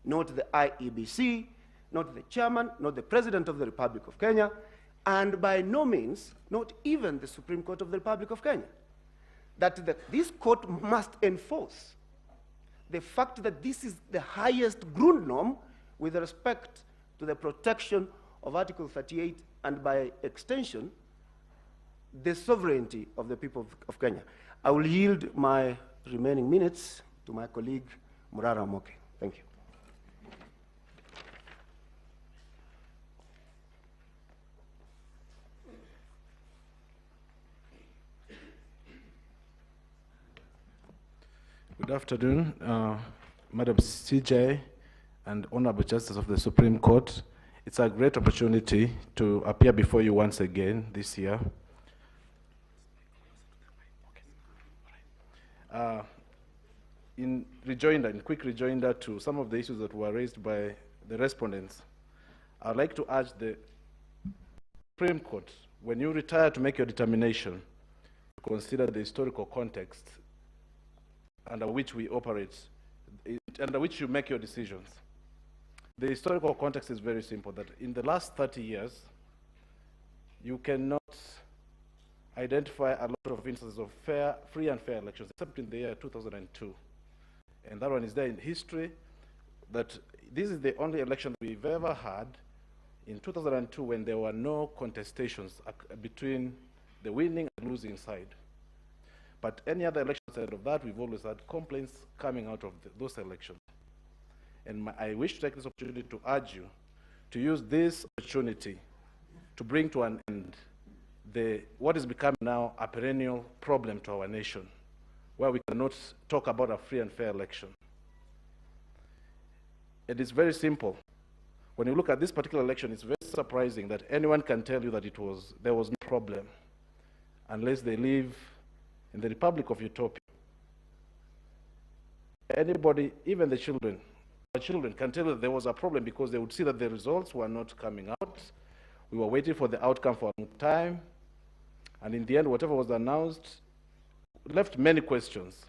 Not the IEBC, not the chairman, not the President of the Republic of Kenya, and by no means, not even the Supreme Court of the Republic of Kenya. That this court must enforce the fact that this is the highest Grundnorm with respect to the protection of Article 38 and by extension, the sovereignty of the people of Kenya. I will yield my remaining minutes to my colleague, Murara Moke. Thank you. Good afternoon, Madam CJ and Honorable Justice of the Supreme Court. It's a great opportunity to appear before you once again this year. In quick rejoinder to some of the issues that were raised by the respondents, I'd like to urge the Supreme Court, when you retire to make your determination, to consider the historical context under which we operate, under which you make your decisions. The historical context is very simple, that in the last 30 years, you cannot identify a lot of instances of free and fair elections, except in the year 2002. And that one is there in history, that this is the only election we've ever had in 2002 when there were no contestations between the winning and losing side. But any other election outside of that, we've always had complaints coming out of those elections. And I wish to take this opportunity to urge you to use this opportunity to bring to an end what is becoming now a perennial problem to our nation, where we cannot talk about a free and fair election. It is very simple. When you look at this particular election, it's very surprising that anyone can tell you that there was no problem unless they live in the Republic of Utopia. Anybody, even the children, our children can tell you that there was a problem because they would see that the results were not coming out. We were waiting for the outcome for a long time. And in the end, whatever was announced left many questions.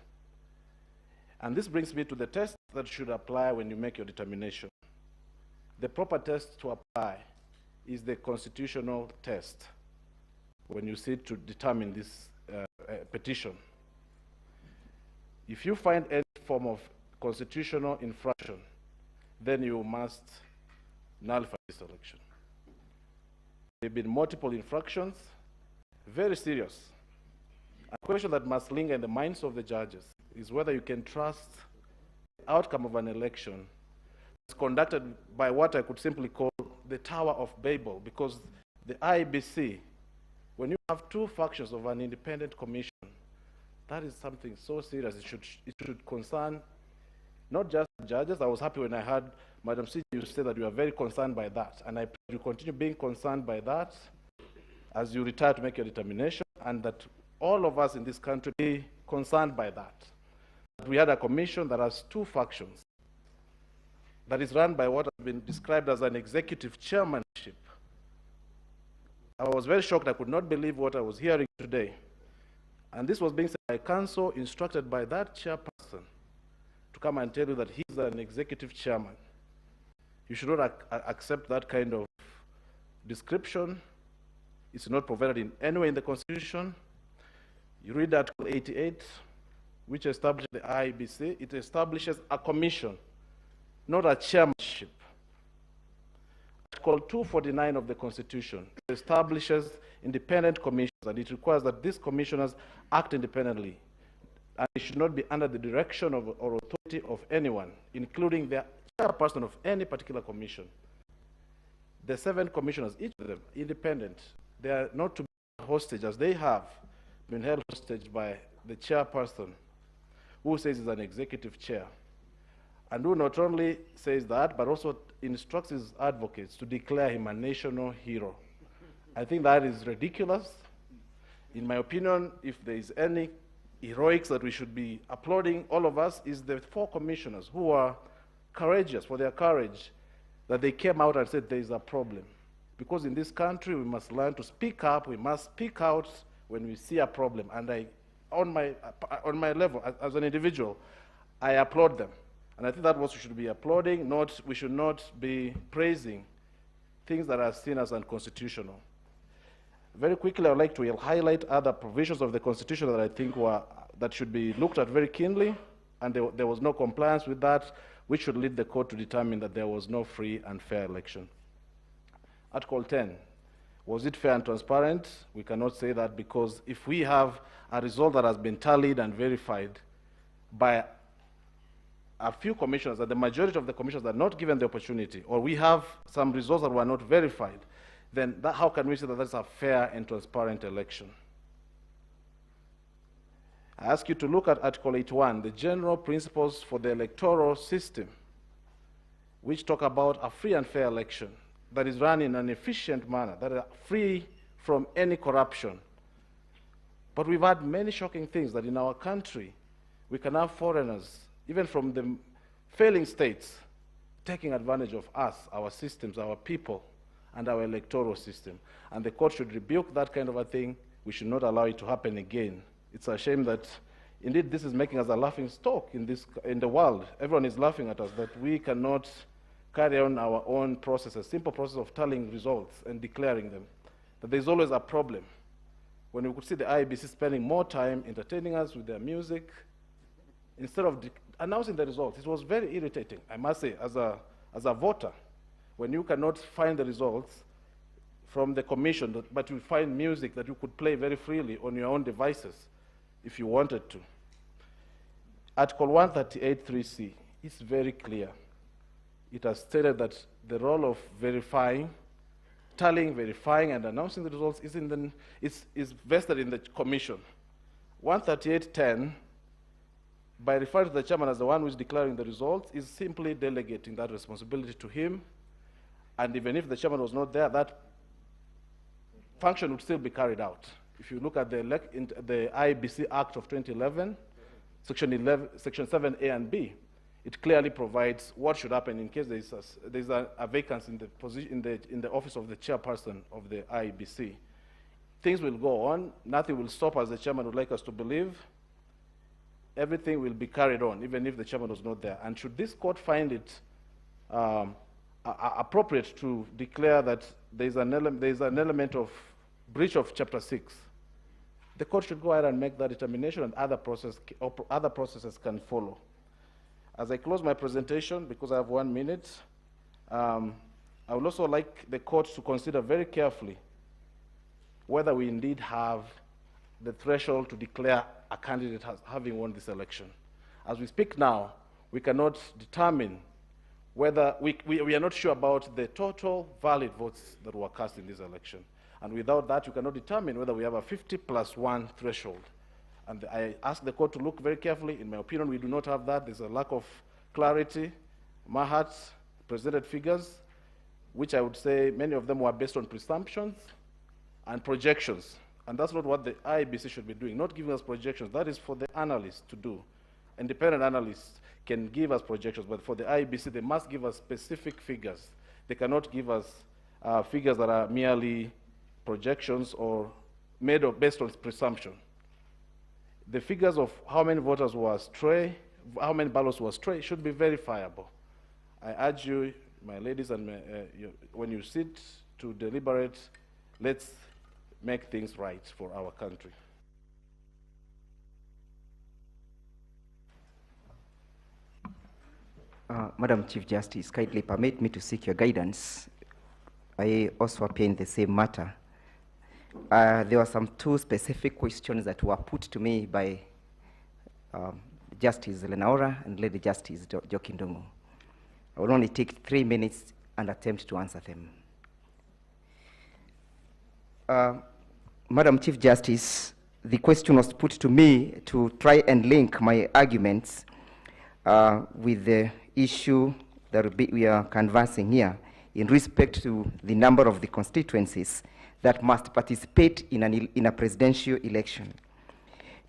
And this brings me to the test that should apply when you make your determination. The proper test to apply is the constitutional test when you seek to determine this petition. If you find any form of constitutional infraction, then you must nullify this election. There have been multiple infractions, very serious. A question that must linger in the minds of the judges is whether you can trust the outcome of an election that's conducted by what I could simply call the Tower of Babel, because the IEBC, when you have two factions of an independent commission That is something so serious. It should concern not just judges. I was happy when I heard Madam C, you say that you are very concerned by that, and I pray you continue being concerned by that as you retire to make your determination, and that all of us in this country be concerned by that. We had a commission that has two factions, that is run by what has been described as an executive chairmanship. I was very shocked. I could not believe what I was hearing today. And this was being said by council, instructed by that chairperson to come and tell you that he's an executive chairman. You should not accept that kind of description. It's not provided in anywhere in the Constitution. You read Article 88, which establishes the IEBC. It establishes a commission, not a chairmanship. Article 249 of the Constitution establishes independent commissions, and it requires that these commissioners act independently, and they should not be under the direction of or authority of anyone, including the chairperson of any particular commission. The 7 commissioners, each of them independent, they are not to be hostage, as they have been held hostage by the chairperson, who says he's an executive chair, and who not only says that, but also instructs his advocates to declare him a national hero. I think that is ridiculous. In my opinion, if there is any heroics that we should be applauding, all of us, is the 4 commissioners who are courageous for their courage, that they came out and said there is a problem. Because in this country, we must learn to speak up, we must speak out when we see a problem. And on my level, as an individual, I applaud them. And I think that's what we should be applauding, we should not be praising things that are seen as unconstitutional. Very quickly, I would like to highlight other provisions of the Constitution that I think that should be looked at very keenly, and there was no compliance with that, which should lead the court to determine that there was no free and fair election. Article 10, was it fair and transparent? We cannot say that, because if we have a result that has been tallied and verified by a few commissioners, that the majority of the commissioners are not given the opportunity, or we have some results that were not verified, then how can we say that that's a fair and transparent election? I ask you to look at Article 81, the general principles for the electoral system, which talk about a free and fair election that is run in an efficient manner, that are free from any corruption. But we've had many shocking things, that in our country, we can have foreigners, even from the failing states, taking advantage of us, our systems, our people, and our electoral system. And the court should rebuke that kind of a thing. We should not allow it to happen again. It's a shame that, indeed, this is making us a laughing stock in the world. Everyone is laughing at us, that we cannot carry on our own process, a simple process of tallying results and declaring them. That there's always a problem. When we could see the IEBC spending more time entertaining us with their music, instead of announcing the results. It was very irritating, I must say, as a voter, when you cannot find the results from the commission, but you find music that you could play very freely on your own devices if you wanted to. Article 138(3)(c) is very clear. It has stated that the role of verifying, tallying, verifying, and announcing the results is vested in the commission. 138(10), by referring to the chairman as the one who is declaring the results, is simply delegating that responsibility to him. And even if the chairman was not there, that function would still be carried out. If you look at the IEBC Act of 2011, Section 7A and B, it clearly provides what should happen in case there's a vacancy in the position in the office of the chairperson of the IEBC. Things will go on. Nothing will stop, as the chairman would like us to believe. Everything will be carried on, even if the chairman was not there. And should this court find it appropriate to declare that there's an element of breach of Chapter 6, the court should go ahead and make that determination, and other processes can follow. As I close my presentation, because I have 1 minute, I would also like the court to consider very carefully whether we indeed have the threshold to declare a candidate as having won this election. As we speak now, we cannot determine whether, we are not sure about the total valid votes that were cast in this election. And without that, you cannot determine whether we have a 50+1 threshold. And I ask the court to look very carefully. In my opinion, we do not have that. There's a lack of clarity. Mahat's presented figures, which I would say many of them were based on presumptions and projections. And that's not what the IEBC should be doing, not giving us projections. That is for the analysts to do. Independent analysts can give us projections, but for the IEBC, they must give us specific figures. They cannot give us figures that are merely projections or made based on presumption. The figures of how many voters were astray, how many ballots were astray, should be verifiable. I urge you, my ladies, and when you sit to deliberate, let's make things right for our country. Madam Chief Justice, kindly permit me to seek your guidance. I also appear in the same matter. There were some two specific questions that were put to me by Justice Lenaora and Lady Justice Joki Ndung'u. I will only take 3 minutes and attempt to answer them. Madam Chief Justice, the question was put to me to try and link my arguments with the issue that we are canvassing here in respect to the number of the constituencies that must participate in a presidential election.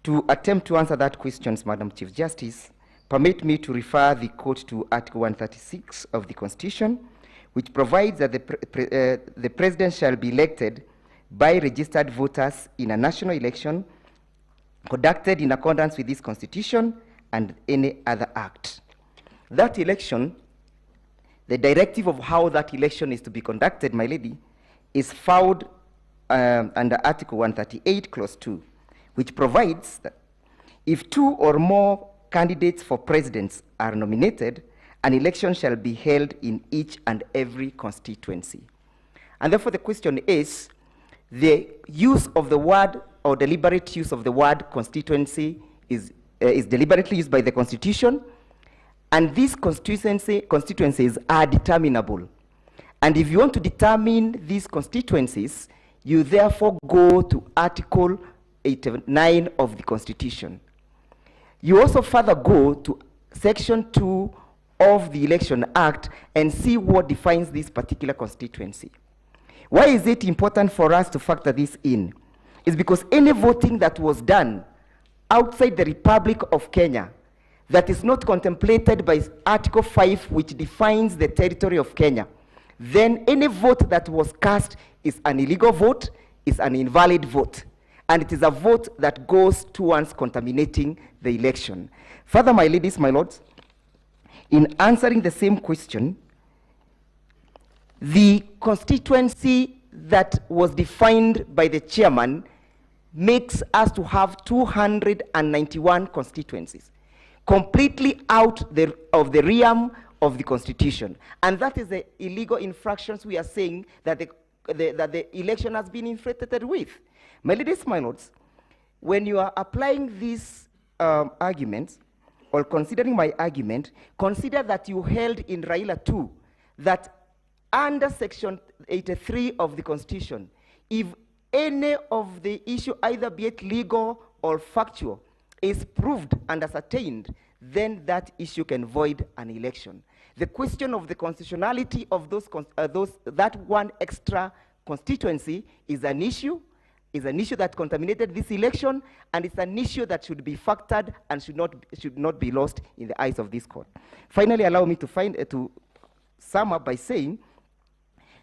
To attempt to answer that question, Madam Chief Justice, permit me to refer the court to Article 136 of the Constitution, which provides that the president shall be elected by registered voters in a national election conducted in accordance with this Constitution and any other act. That election, the directive of how that election is to be conducted, my lady, is found under Article 138, Clause 2, which provides that if 2 or more candidates for presidents are nominated, an election shall be held in each and every constituency. And therefore the question is, the use of the word or deliberate use of the word constituency is deliberately used by the Constitution, and these constituencies are determinable. And if you want to determine these constituencies, you therefore go to Article 89 of the Constitution. You also further go to Section 2 of the Election Act and see what defines this particular constituency. Why is it important for us to factor this in? It's because any voting that was done outside the Republic of Kenya that is not contemplated by Article 5, which defines the territory of Kenya, then any vote that was cast is an illegal vote, is an invalid vote, and it is a vote that goes towards contaminating the election. Further, my ladies, my lords, in answering the same question, the constituency that was defined by the chairman makes us to have 291 constituencies, completely out of the realm of the Constitution. And that is the illegal infractions we are saying that the election has been infiltrated with. My ladies, my lords, when you are applying these arguments, or considering my argument, consider that you held in Raila 2 that under Section 83 of the Constitution, if any of the issue, either be it legal or factual, is proved and ascertained, then that issue can void an election. The question of the constitutionality of that one extra constituency is an issue that contaminated this election, and it's an issue that should be factored and should not be lost in the eyes of this court. Finally, allow me to sum up by saying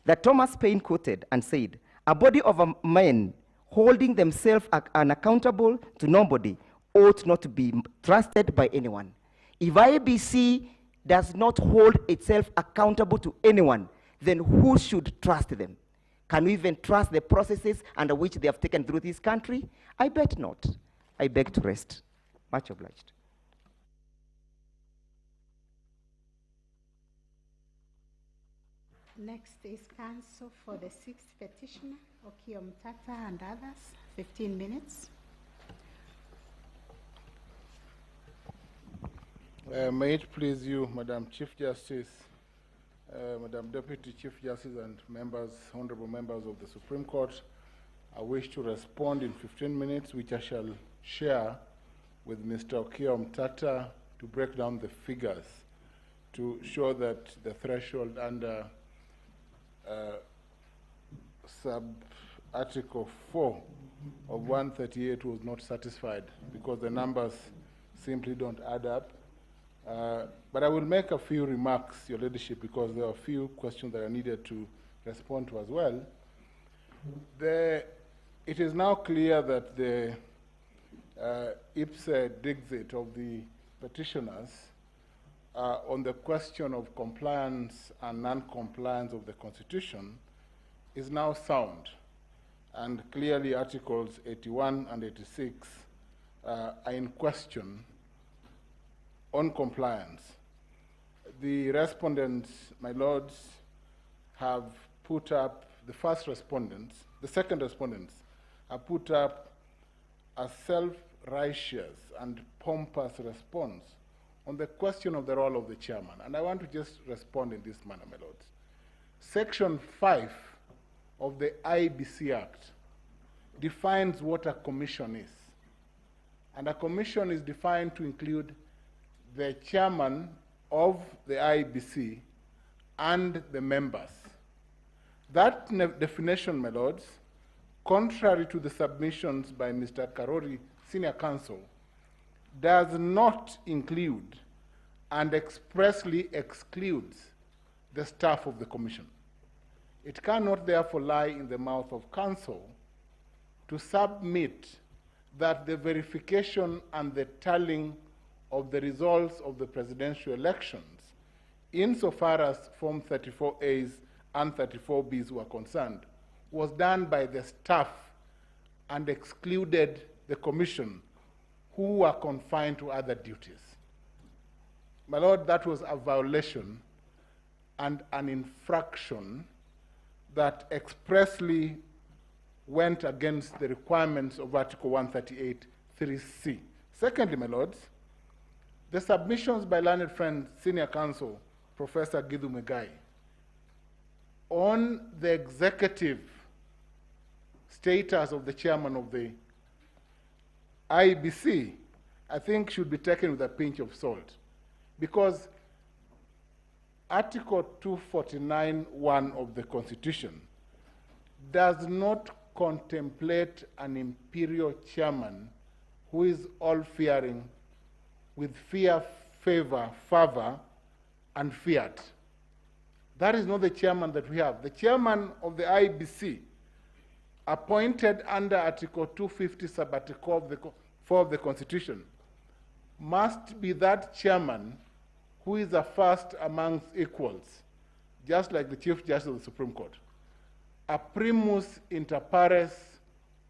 that Thomas Paine quoted and said, "A body of men holding themselves unaccountable to nobody ought not to be trusted by anyone." If IEBC does not hold itself accountable to anyone, then who should trust them? Can we even trust the processes under which they have taken through this country? I bet not. I beg to rest. Much obliged. Next is counsel for the sixth petitioner, Okiya Omtatah and others, 15 minutes. May it please you, Madam Chief Justice, Madam Deputy Chief Justice, and members, honorable members of the Supreme Court, I wish to respond in 15 minutes, which I shall share with Mr. Okiya Omtata to break down the figures to show that the threshold under sub-article 4 of 138 was not satisfied because the numbers simply don't add up. But I will make a few remarks, Your Ladyship, because there are a few questions that I needed to respond to as well. It is now clear that the ipse dixit of the petitioners on the question of compliance and non-compliance of the Constitution is now sound. And clearly Articles 81 and 86 are in question on compliance. The respondents, my lords, have put up, the second respondents have put up a self-righteous and pompous response on the question of the role of the chairman. And I want to just respond in this manner, my lords. Section 5 of the IBC Act defines what a commission is. And a commission is defined to include the chairman of the IBC and the members. That definition, my lords, contrary to the submissions by Mr. Karori, senior counsel, does not include and expressly excludes the staff of the commission. It cannot therefore lie in the mouth of counsel to submit that the verification and the tallying of the results of the presidential elections, insofar as Form 34As and 34Bs were concerned, was done by the staff and excluded the commission, who were confined to other duties. My lord, that was a violation and an infraction that expressly went against the requirements of Article 138, 3C. Secondly, my lords, the submissions by learned friend, senior counsel, Professor Githu Muigai, on the executive status of the chairman of the IBC, I think should be taken with a pinch of salt, because Article 249(1) of the Constitution does not contemplate an imperial chairman who is all-fearing with fear, favor, fervor, and fiat. That is not the chairman that we have. The chairman of the IBC, appointed under Article 250 sub-article 4 of the Constitution, must be that chairman who is a first amongst equals, just like the Chief Justice of the Supreme Court. A primus inter pares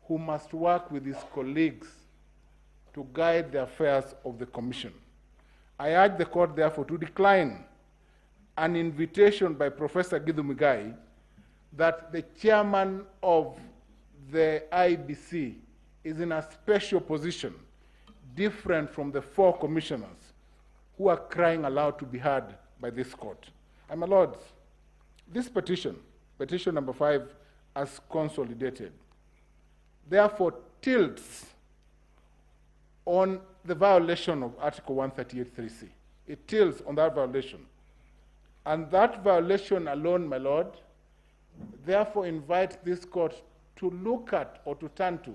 who must work with his colleagues to guide the affairs of the Commission. I urge the Court, therefore, to decline an invitation by Professor Githu Muigai that the chairman of the IBC is in a special position, different from the 4 commissioners who are crying aloud to be heard by this court. And my lords, this petition number 5, as consolidated, therefore tilts on the violation of Article 138(3)(c). It tilts on that violation. And that violation alone, my lord, therefore invites this court to look at or to turn to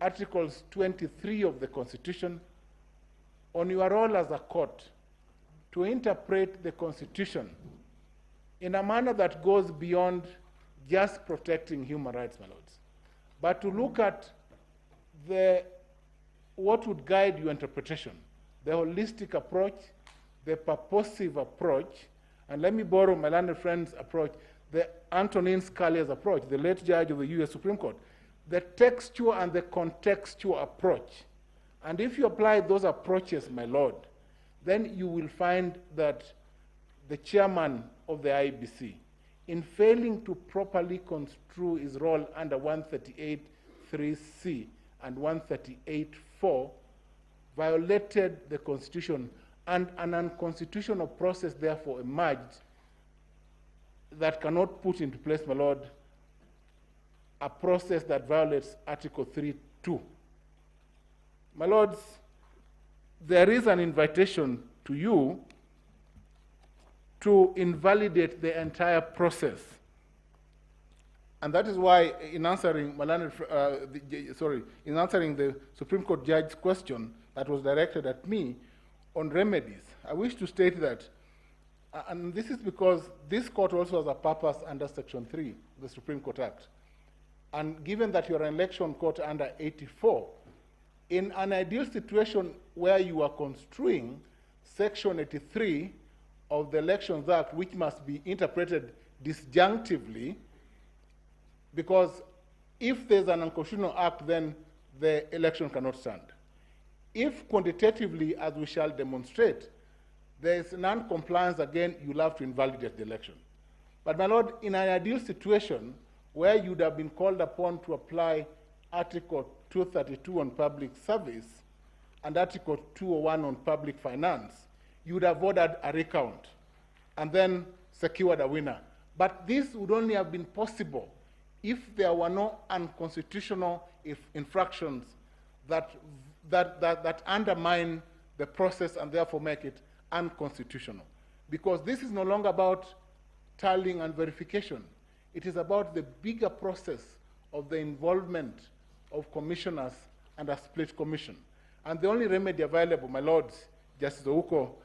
Articles 23 of the Constitution on your role as a court to interpret the Constitution in a manner that goes beyond just protecting human rights, my lords, but to look at what would guide your interpretation, the holistic approach, the purposive approach, and let me borrow my learned friend's approach, the Antonin Scalia's approach, the late judge of the US Supreme Court, the textual and the contextual approach. And if you apply those approaches, my lord, then you will find that the chairman of the IBC, in failing to properly construe his role under 138(3)(c) and 138(4), violated the Constitution, and an unconstitutional process therefore emerged that cannot put into place, my lord, a process that violates Article 3(2). My Lords, there is an invitation to you to invalidate the entire process. And that is why, in answering in answering the Supreme Court judge's question that was directed at me on remedies, I wish to state that, and this is because this court also has a purpose under Section 3 of the Supreme Court Act. And given that you're an election court under 84, in an ideal situation where you are construing Section 83 of the Elections Act, which must be interpreted disjunctively, because if there's an unconstitutional act, then the election cannot stand. If quantitatively, as we shall demonstrate, there is non-compliance, again, you'll have to invalidate the election. But my Lord, in an ideal situation where you'd have been called upon to apply Article 232 on public service and Article 201 on public finance, you would have ordered a recount and then secured a winner. But this would only have been possible if there were no unconstitutional infractions that undermine the process and therefore make it unconstitutional. Because this is no longer about tallying and verification. It is about the bigger process of the involvement of commissioners and a split commission. And the only remedy available, my Lords, Justice Ouko,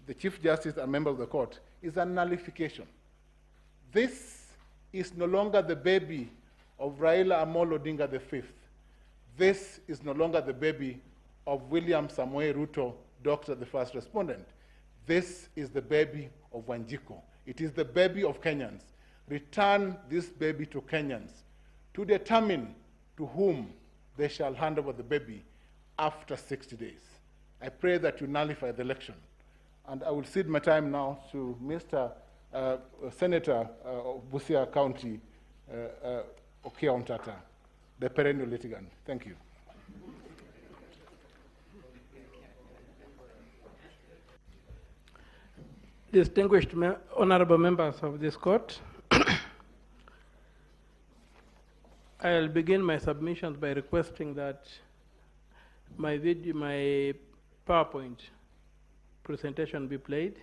the Chief Justice and member of the court, is a nullification. This is no longer the baby of Raila Amolo Odinga V. This is no longer the baby of William Samoei Ruto, Doctor, the first respondent. This is the baby of Wanjiku. It is the baby of Kenyans. Return this baby to Kenyans to determine to whom they shall hand over the baby after 60 days. I pray that you nullify the election. And I will cede my time now to Mr. Senator of Busia County, Okia Omtata, the perennial litigant. Thank you. Distinguished honorable members of this court, I'll begin my submissions by requesting that my PowerPoint presentation be played.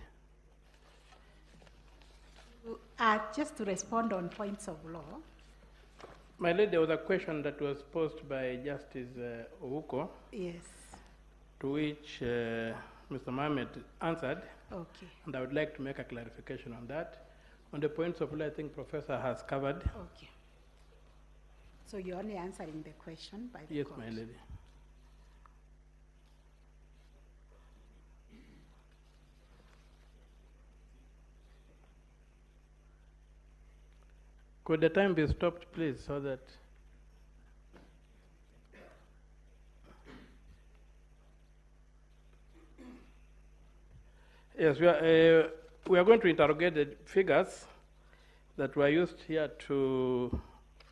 Just to respond on points of law. My lady, there was a question that was posed by Justice Ouko. Yes. To which Mr. Mohamed answered. Okay. And I would like to make a clarification on that. On the points of law, I think Professor has covered. Okay. So you're only answering the question by the court? Yes, my lady. Could the time be stopped, please, so that... Yes, we are going to interrogate the figures that were used here to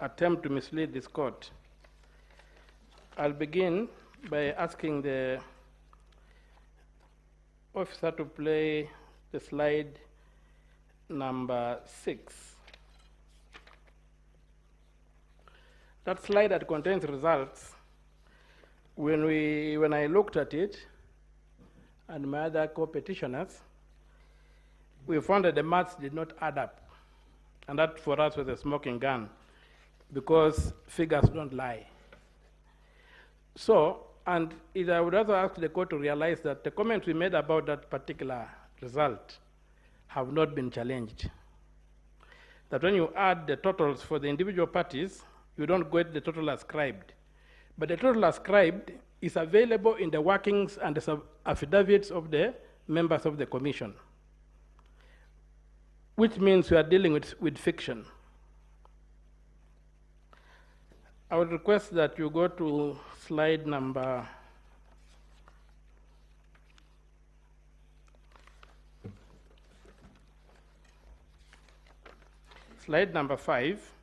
attempt to mislead this court. I'll begin by asking the officer to play the slide number 6. That slide that contains results, when I looked at it, and my other co-petitioners, we found that the maths did not add up. And that for us was a smoking gun, because figures don't lie. So, and I would also ask the court to realize that the comments we made about that particular result have not been challenged. That when you add the totals for the individual parties, you don't get the total ascribed. But the total ascribed is available in the workings and the affidavits of the members of the commission, which means we are dealing with fiction. I would request that you go to slide number slide number 5.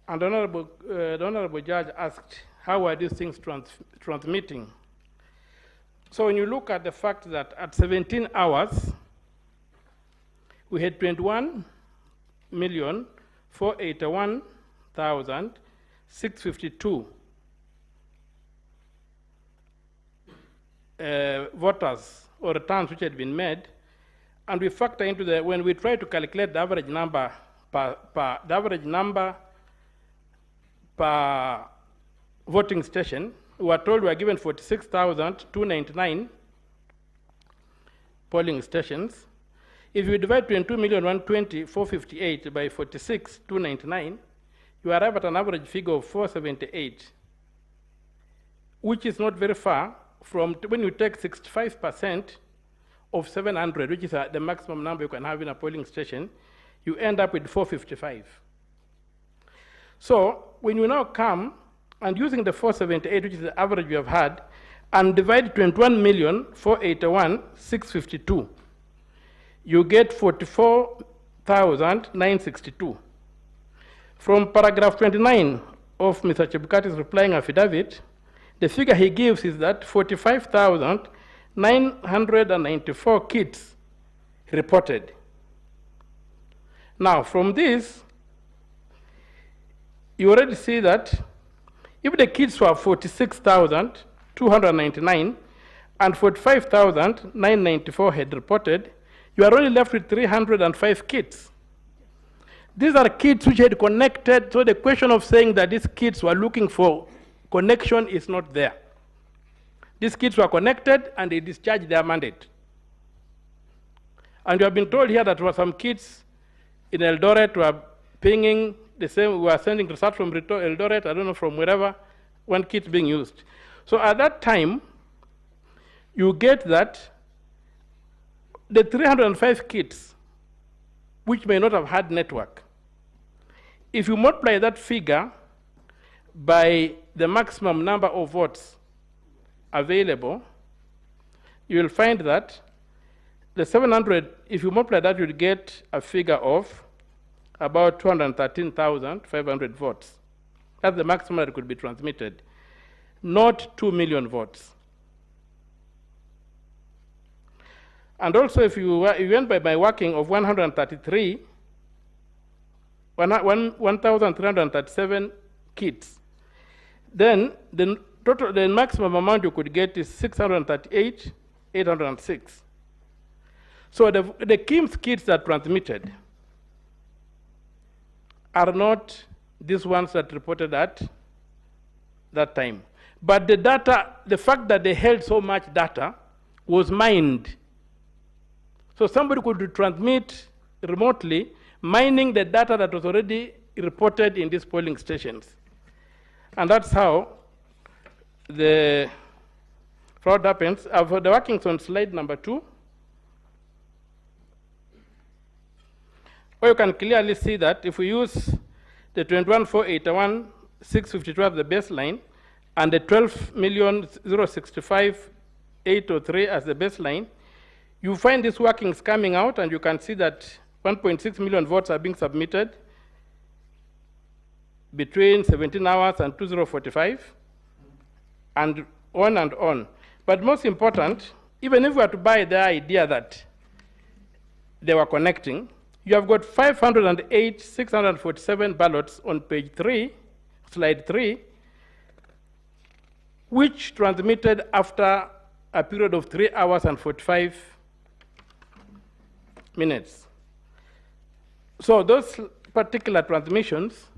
And the Honorable Judge asked, how are these things transmitting? So when you look at the fact that at 17 hours, we had 21,481,000 652 voters or returns which had been made, and we factor into the, when we try to calculate the average number per voting station, we were told we were given 46,299 polling stations. If you divide 22,120,458 by 46,299, you arrive at an average figure of 478, which is not very far from when you take 65% of 700, which is the maximum number you can have in a polling station, you end up with 455. So when you now come and using the 478, which is the average we have had, and divide 21,481,652, you get 44,962. From paragraph 29 of Mr. Chebukati's replying affidavit, the figure he gives is that 45,994 kids reported. Now, from this, you already see that if the kids were 46,299 and 45,994 had reported, you are only left with 305 kids. These are kids which had connected, so the question of saying that these kids were looking for connection is not there. These kids were connected and they discharged their mandate. And you have been told here that there were some kids in Eldoret who are pinging the same, we are sending results from Eldoret, I don't know from wherever, one kid being used. So at that time, you get that the 305 kids, which may not have had network, if you multiply that figure by the maximum number of votes available, you will find that the 700, if you multiply that, you'll get a figure of about 213,500 votes. That's the maximum that could be transmitted, not 2 million votes. And also, if you went by working of 1,337 kids, then the maximum amount you could get is 638,806. So the KIMS kits that transmitted are not these ones that reported at that time. But the data, the fact that they held so much data was mined. So somebody could transmit remotely, mining the data that was already reported in these polling stations. And that's how the fraud happens. For the workings on slide number 2, where you can clearly see that if we use the 21,481,652 as the baseline and the 12,065,803 as the baseline, you find these workings coming out, and you can see that 1.6 million votes are being submitted between 17 hours and 2045, and on and on. But most important, even if we were to buy the idea that they were connecting, you have got 508,647 ballots on page 3, slide 3, which transmitted after a period of 3 hours and 45 minutes. So those particular transmissions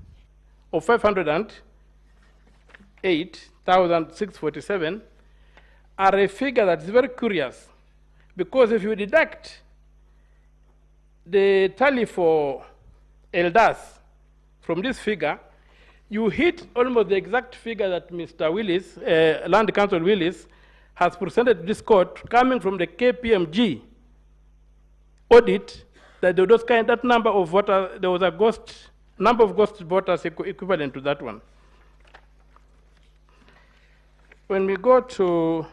of 508,647 are a figure that's very curious, because if you deduct the tally for Eldas from this figure, you hit almost the exact figure that Mr. Willis, Land Council Willis, has presented to this court, coming from the KPMG audit, that there was that number of voters, there was a number of ghost voters equivalent to that one. When we go to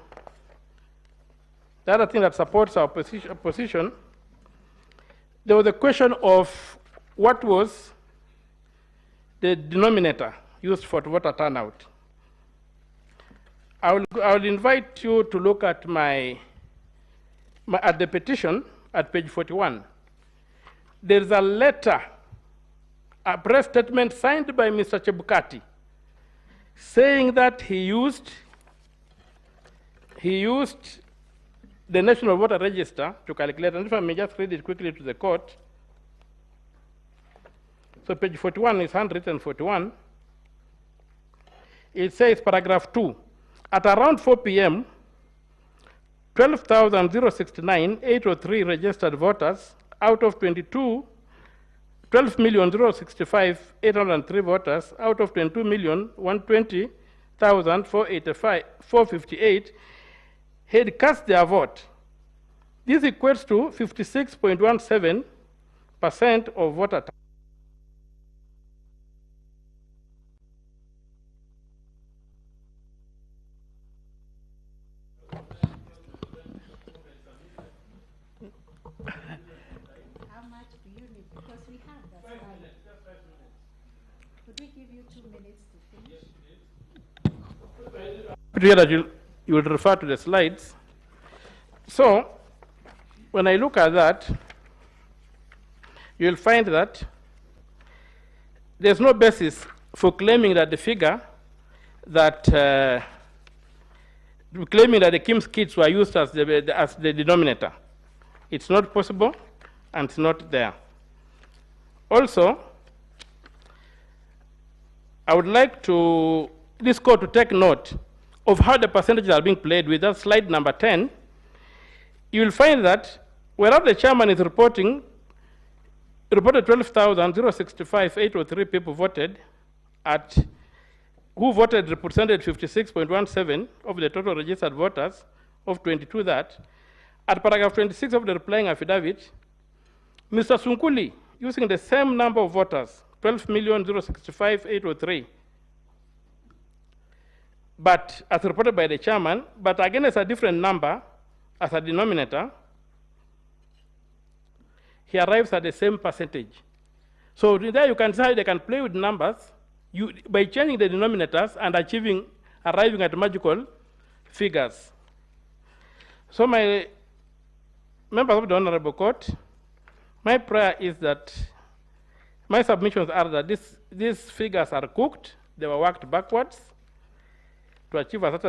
the other thing that supports our position, there was a question of what was the denominator used for voter turnout. I will invite you to look at at the petition at page 41. There's a letter, a press statement signed by Mr. Chebukati, saying that he used the National Voter Register to calculate, and if I may just read it quickly to the court. So page 41 is handwritten 41. It says, paragraph 2, at around 4 p.m., 12,069,803 registered voters out of 12,065,803 voters out of 22,120,458 had cast their vote. This equates to 56.17% of voter turnout. How much do you need? Because we have that slide. Could we give you 2 minutes to finish? Here that you will refer to the slides. So, when I look at that, you will find that there's no basis for claiming that the figure that claiming that the KIMS kits were used as the denominator. It's not possible, and it's not there. Also, I would like this court to take note of how the percentages are being played with. That's slide number 10. You will find that whereas the chairman is reported 12,065,803 people voted, who voted represented 56.17 of the total registered voters of 22 that. At paragraph 26 of the replying affidavit, Mr. Sunkuli, using the same number of voters, 12,065,803, but as reported by the chairman, but again as a different number as a denominator, he arrives at the same percentage. So there you can see how they can play with numbers by changing the denominators and arriving at magical figures. So my members of the Honorable Court, my prayer is that my submissions are that these figures are cooked, they were worked backwards to achieve a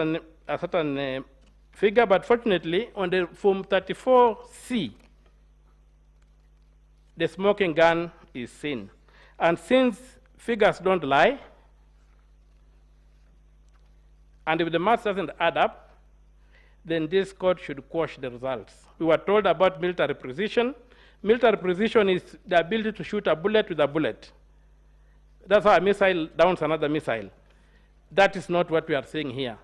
certain figure, but fortunately on the Form 34C, the smoking gun is seen. And since figures don't lie, and if the math doesn't add up, then this court should quash the results. We were told about military precision. Military precision is the ability to shoot a bullet with a bullet. That's how a missile downs another missile. That is not what we are saying here.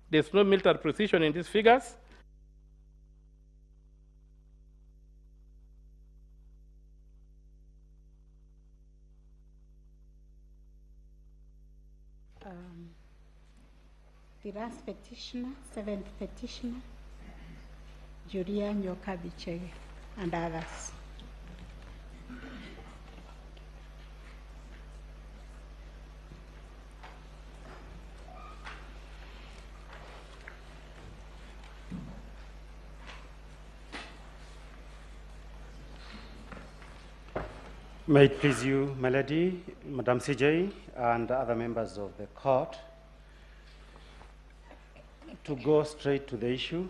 There's no military precision in these figures. The last petitioner, 7th petitioner, Julia Nyoka Bichege, and others. May it please you, Melody, Madam CJ, and other members of the court, to go straight to the issue.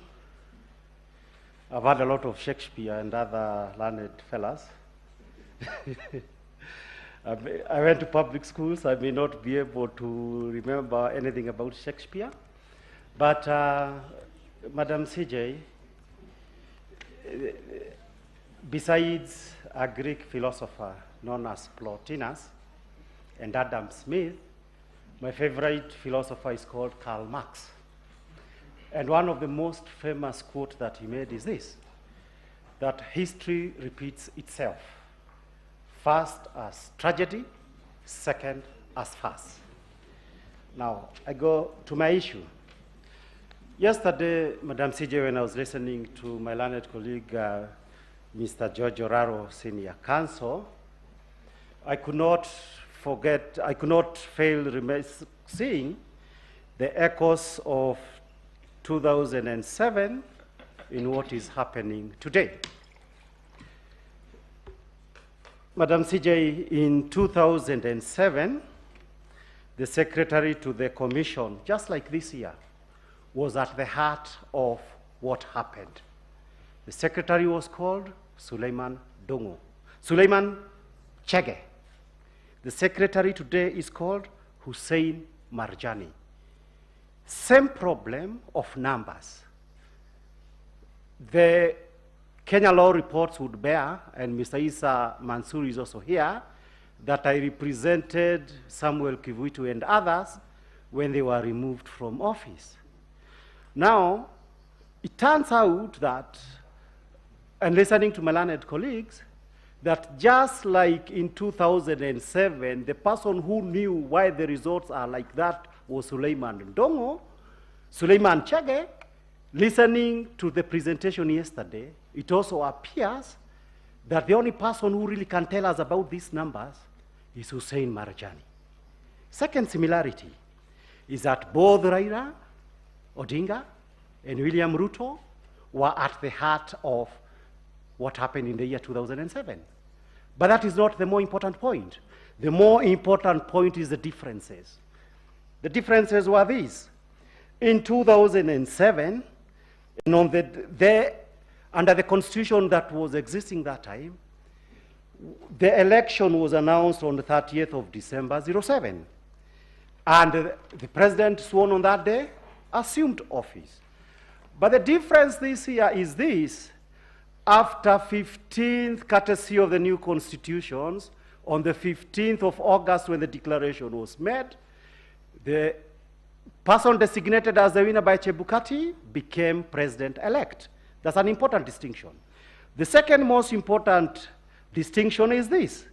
I've had a lot of Shakespeare and other learned fellas. I went to public schools. I may not be able to remember anything about Shakespeare. But Madam CJ, besides a Greek philosopher known as Plotinus and Adam Smith, my favorite philosopher is called Karl Marx. And one of the most famous quotes that he made is this, that history repeats itself, first as tragedy, second as farce. Now, I go to my issue. Yesterday, Madam CJ, when I was listening to my learned colleague, Mr. George Oraro, Senior Counsel, I could not fail seeing the echoes of 2007 in what is happening today. Madam CJ, in 2007, the secretary to the commission, just like this year, was at the heart of what happened. The secretary was called Suleiman Dongo. Suleiman Chege. The secretary today is called Hussein Marjani. Same problem of numbers. The Kenya law reports would bear, and Mr. Isa Mansour is also here, that I represented Samuel Kivuitu and others when they were removed from office. Now, it turns out that, and listening to my learned colleagues, that just like in 2007, the person who knew why the results are like that was Suleiman Dongo, Suleiman Chege. Listening to the presentation yesterday, it also appears that the only person who really can tell us about these numbers is Hussein Marjani. Second similarity is that both Raila Odinga and William Ruto were at the heart of what happened in the year 2007. But that is not the more important point. The more important point is the differences. The differences were these. In 2007, and under the constitution that was existing that time, the election was announced on the 30th of December 07. And the president sworn on that day assumed office. But the difference this year is this: after 15th courtesy of the new constitutions, on the 15th of August when the declaration was made, the person designated as the winner by Chebukati became president-elect. That's an important distinction. The second most important distinction is this: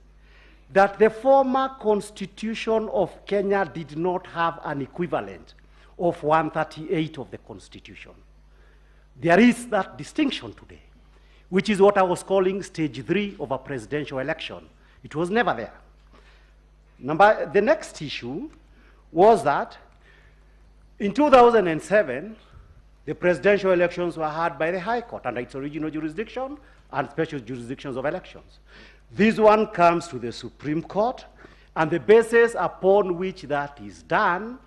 that the former constitution of Kenya did not have an equivalent of 138 of the constitution. There is that distinction today, which is what I was calling stage 3 of a presidential election. It was never there. The next issue was that in 2007, the presidential elections were held by the High Court under its original jurisdiction and special jurisdictions of elections. This one comes to the Supreme Court, and the basis upon which that is done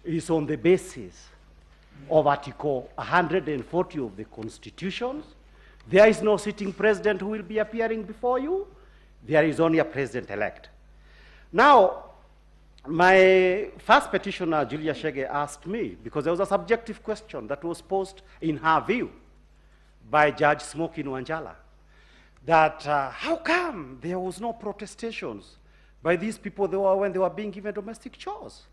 is on the basis of Article 140 of the Constitution. There is no sitting president who will be appearing before you. There is only a president-elect. Now, my first petitioner, Julia Chege, asked me, because there was a subjective question that was posed in her view by Judge Smoky Wanjala, that how come there was no protestations by these people when they were being given domestic chores?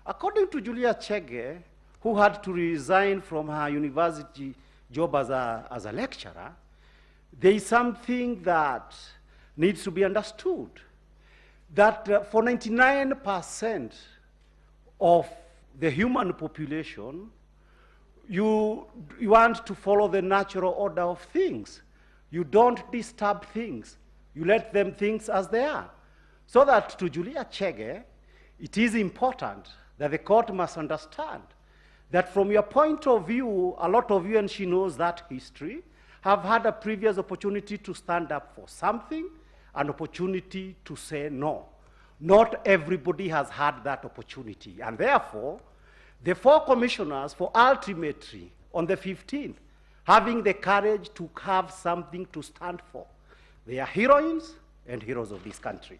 According to Julia Chege, who had to resign from her university job as a lecturer, there is something that needs to be understood, that for 99% of the human population, you want to follow the natural order of things. You don't disturb things. You let them things as they are. So that to Julia Chege, it is important that the court must understand that from your point of view, a lot of you, and she knows that history, have had a previous opportunity to stand up for something, an opportunity to say no. Not everybody has had that opportunity. And therefore, the 4 commissioners for ultimately, on the 15th, having the courage to have something to stand for. They are heroines and heroes of this country.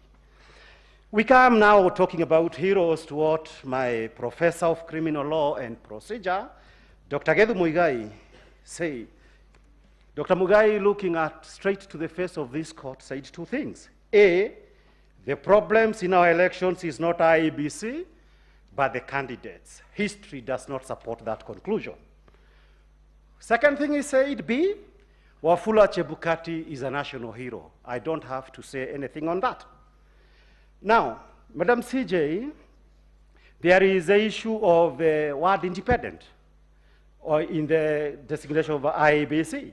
We come now talking about heroes to what my professor of criminal law and procedure, Dr. Gedhu Muigai, said. Dr. Muigai, looking straight to the face of this court, said 2 things. A, the problems in our elections is not IEBC, but the candidates. History does not support that conclusion. Second thing he said, B, Wafula Chebukati is a national hero. I don't have to say anything on that. Now, Madam CJ, there is the issue of the word independent, or in the designation of IEBC.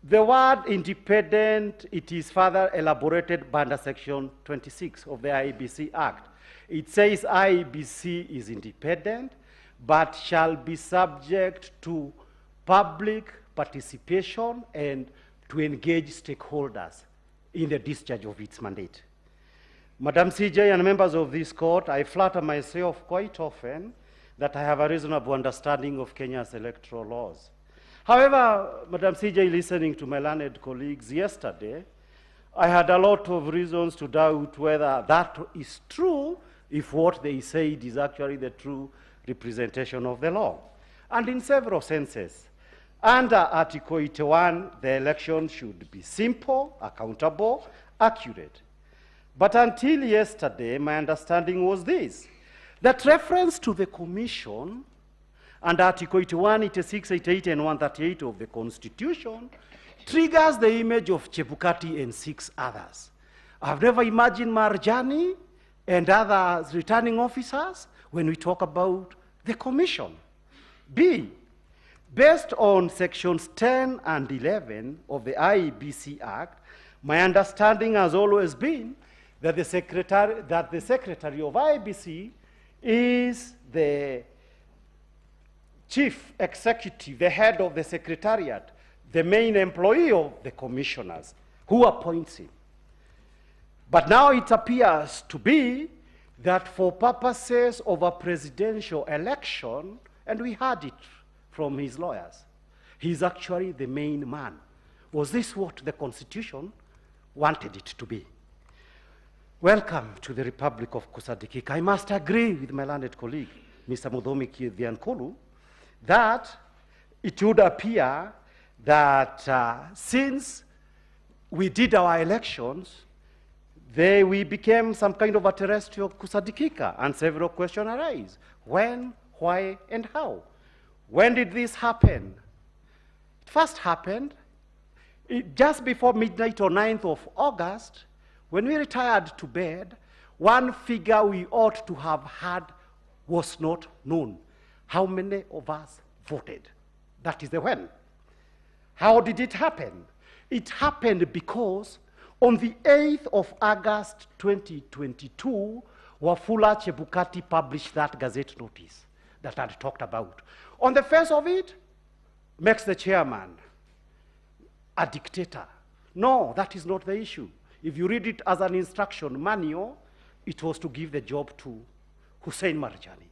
The word independent, it is further elaborated by under Section 26 of the IEBC Act. It says IEBC is independent, but shall be subject to public participation and to engage stakeholders in the discharge of its mandate. Madam CJ and members of this court, I flatter myself quite often that I have a reasonable understanding of Kenya's electoral laws. However, Madam CJ, listening to my learned colleagues yesterday, I had a lot of reasons to doubt whether that is true, if what they said is actually the true representation of the law. And in several senses, under Article 81, the election should be simple, accountable, accurate. But until yesterday, my understanding was this, that reference to the Commission under Article 81, 86, 88, and 138 of the Constitution triggers the image of Chebukati and 6 others. I've never imagined Marjani and other returning officers when we talk about the Commission. B, based on sections 10 and 11 of the IEBC Act, my understanding has always been that the Secretary of IEBC is the chief executive, the head of the secretariat, the main employee of the commissioners, who appoints him. But now it appears to be that for purposes of a presidential election, and we heard it from his lawyers, he's actually the main man. Was this what the Constitution wanted it to be? Welcome to the Republic of Kusadikika. I must agree with my learned colleague, Mr. Muthomi Kiathiankulu, that it would appear that since we did our elections, we became some kind of a terrestrial Kusadikika, and several questions arise. When, why, and how? When did this happen? It first happened just before midnight or 9th of August, when we retired to bed. One figure we ought to have had was not known. How many of us voted? That is the when. How did it happen? It happened because on the 8th of August 2022, Wafula Chebukati published that Gazette notice that I had talked about. On the face of it, makes the chairman a dictator. No, that is not the issue. If you read it as an instruction manual, it was to give the job to Hussein Marjani.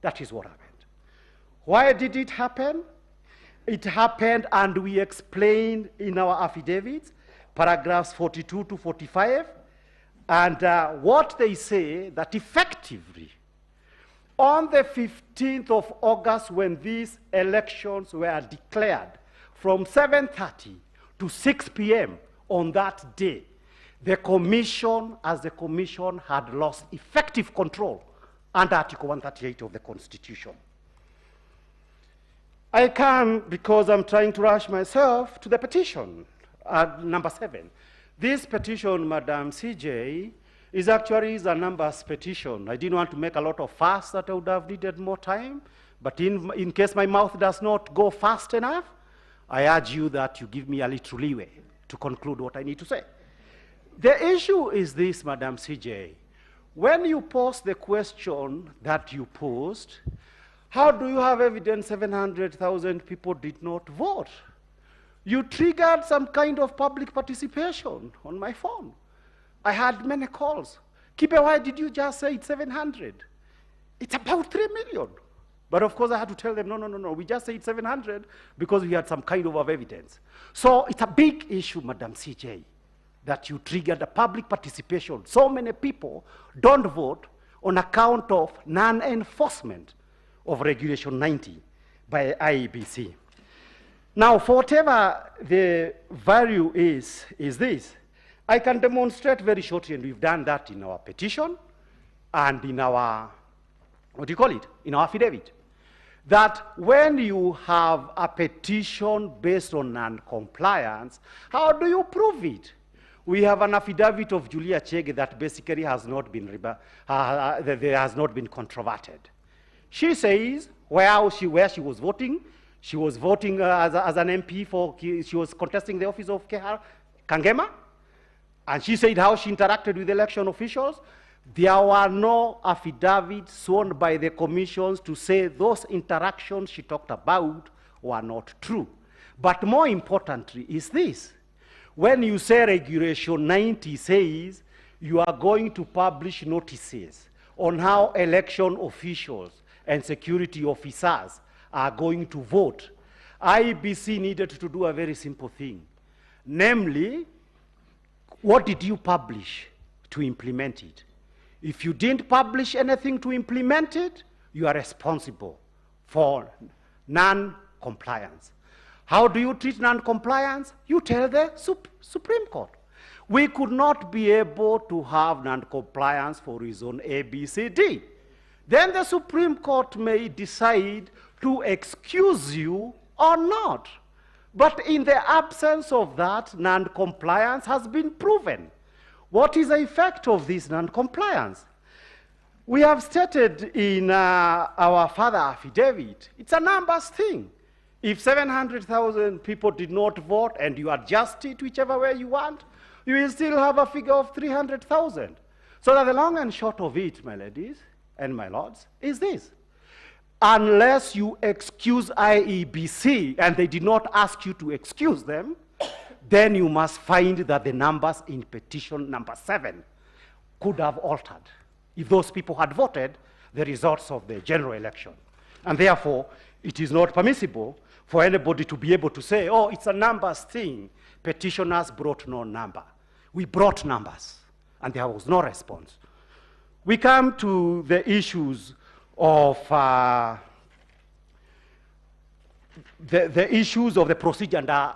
That is what happened. Why did it happen? It happened, and we explained in our affidavits, paragraphs 42 to 45, and what they say that effectively, on the 15th of August, when these elections were declared, from 7:30 to 6 p.m. on that day, the Commission, as the Commission, had lost effective control under Article 138 of the Constitution. I come, because I'm trying to rush myself, to the petition, number 7. This petition, Madam CJ, is actually a numbers petition. I didn't want to make a lot of fuss that I would have needed more time, but in case my mouth does not go fast enough, I urge you that you give me a little leeway to conclude what I need to say. The issue is this, Madam CJ. When you pose the question that you posed, how do you have evidence 700,000 people did not vote? You triggered some kind of public participation on my phone. I had many calls. Kipe, why did you just say it's 700? It's about 3 million. But of course I had to tell them, no, we just said 700 because we had some kind of evidence. So it's a big issue, Madam CJ, that you triggered a public participation. So many people don't vote on account of non-enforcement of Regulation 90 by IEBC. Now, for whatever the value is this. I can demonstrate very shortly, and we've done that in our petition and in our, in our affidavit, that when you have a petition based on non-compliance, how do you prove it? We have an affidavit of Julia Chege that basically has not been, has not been controverted. She says where she was voting. She was voting as an MP she was contesting the office of Kangema. And she said how she interacted with election officials. There were no affidavits sworn by the commissions to say those interactions she talked about were not true. But more importantly is this. When you say Regulation 90 says you are going to publish notices on how election officials and security officers are going to vote, IEBC needed to do a very simple thing. Namely, what did you publish to implement it? If you didn't publish anything to implement it, you are responsible for non-compliance. How do you treat non-compliance? You tell the Supreme Court. We could not be able to have non-compliance for reason A, B, C, D. Then the Supreme Court may decide to excuse you or not. But in the absence of that, non-compliance has been proven. What is the effect of this non-compliance? We have stated in our further affidavit, it's a numbers thing. If 700,000 people did not vote and you adjust it whichever way you want, you will still have a figure of 300,000. So that the long and short of it, my ladies and my lords, is this. Unless you excuse IEBC, and they did not ask you to excuse them, then you must find that the numbers in petition number 7 could have altered if those people had voted the results of the general election. And therefore, it is not permissible for anybody to be able to say, oh, it's a numbers thing. Petitioners brought no number. We brought numbers, and there was no response. We come to the issues of the issues of the procedure under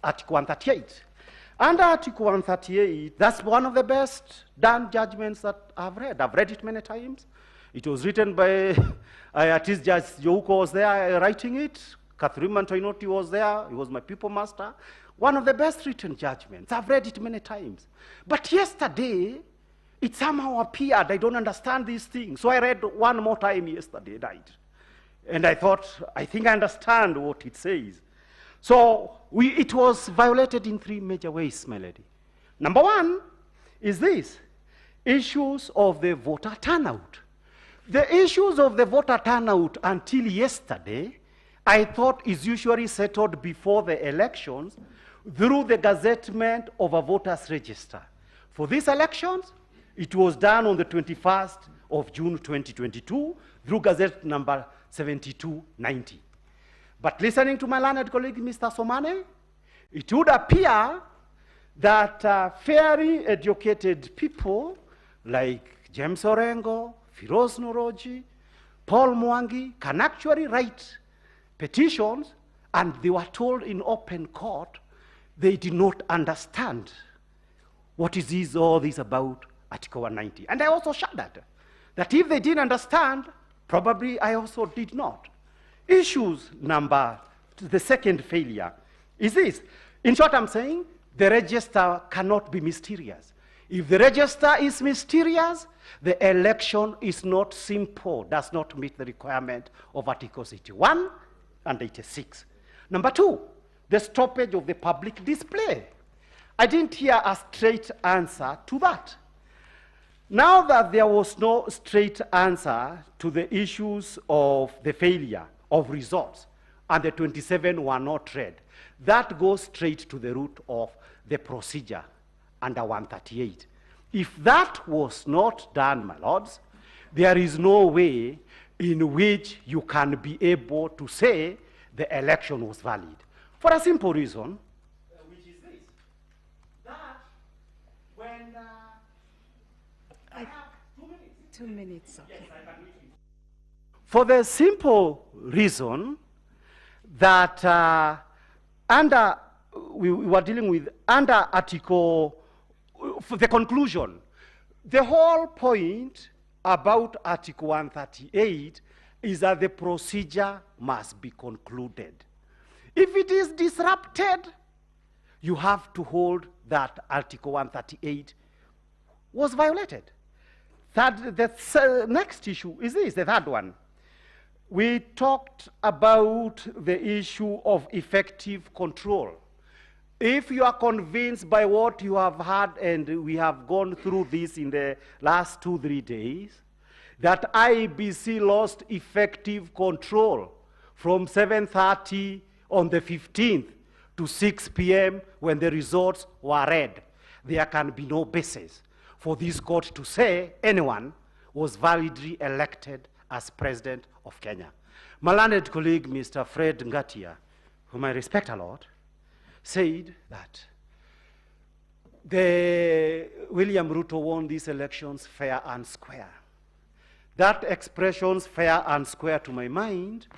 Article 138. Under Article 138, that's one of the best done judgments that I've read. I've read it many times. It was written by artist Judge Jouko was there writing it. Catherine Mantoinoti was there. He was my pupil master. One of the best written judgments. I've read it many times. But yesterday, it somehow appeared I don't understand these things. So I read one more time yesterday night. And I thought, I think I understand what it says. So it was violated in 3 major ways, my lady. Number 1 is this, issues of the voter turnout. The issues of the voter turnout until yesterday, I thought is usually settled before the elections through the gazettement of a voters register. For these elections, it was done on the 21st of June 2022 through Gazette number 7290. But listening to my learned colleague, Mr. Somane, it would appear that fairly educated people like James Orengo, Firoz Noroji, Paul Mwangi can actually write petitions, and they were told in open court they did not understand what is all this about Article 190. And I also shuddered that if they didn't understand, probably I also did not. The second failure is this. In short, I'm saying the register cannot be mysterious. If the register is mysterious, the election is not simple, does not meet the requirement of Articles 81 and 86. Number 2, the stoppage of the public display. I didn't hear a straight answer to that. Now that there was no straight answer to the issues of the failure of results, and the 27 were not read, that goes straight to the root of the procedure under 138. If that was not done, my lords, there is no way in which you can be able to say the election was valid. For a simple reason, which is this, that when... I have 2 minutes. 2 minutes, okay. Yes, I can read it. For the simple reason that we were dealing with under Article, for the conclusion, the whole point about Article 138 is that the procedure must be concluded. If it is disrupted, you have to hold that Article 138 was violated. The next issue is this, the third one. We talked about the issue of effective control. If you are convinced by what you have heard, and we have gone through this in the last 2-3 days, that IEBC lost effective control from 7:30 on the 15th to 6 p.m. when the results were read, there can be no basis for this court to say anyone was validly elected as president of Kenya. My learned colleague, Mr. Fred Ngatia, whom I respect a lot, said that William Ruto won these elections fair and square. That expression, fair and square, to my mind,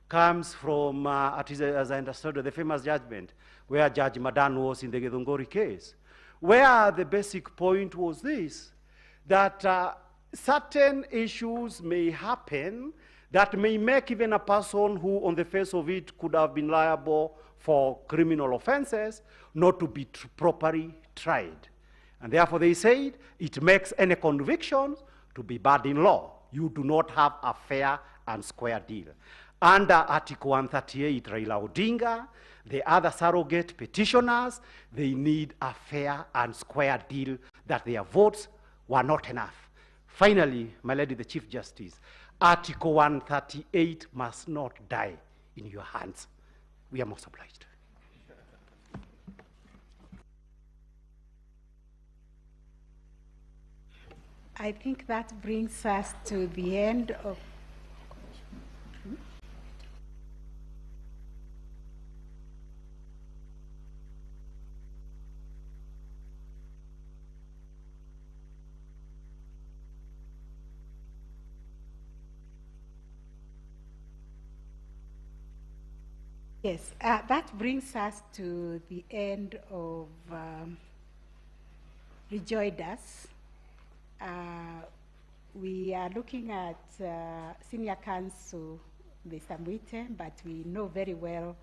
comes from, as I understood, the famous judgment where Judge Madan was in the Githunguri case, where the basic point was this, that certain issues may happen that may make even a person who on the face of it could have been liable for criminal offenses not to be properly tried. And therefore they said it makes any conviction to be bad in law. You do not have a fair and square deal. Under Article 138, Raila Odinga, the other surrogate petitioners, they need a fair and square deal that their votes were not enough. Finally, my lady, the Chief Justice, Article 138 must not die in your hands. We are most obliged. I think that brings us to the end of. Yes, that brings us to the end of Rejoice. We are looking at Senior Counsel, Mr. Mwite, but we know very well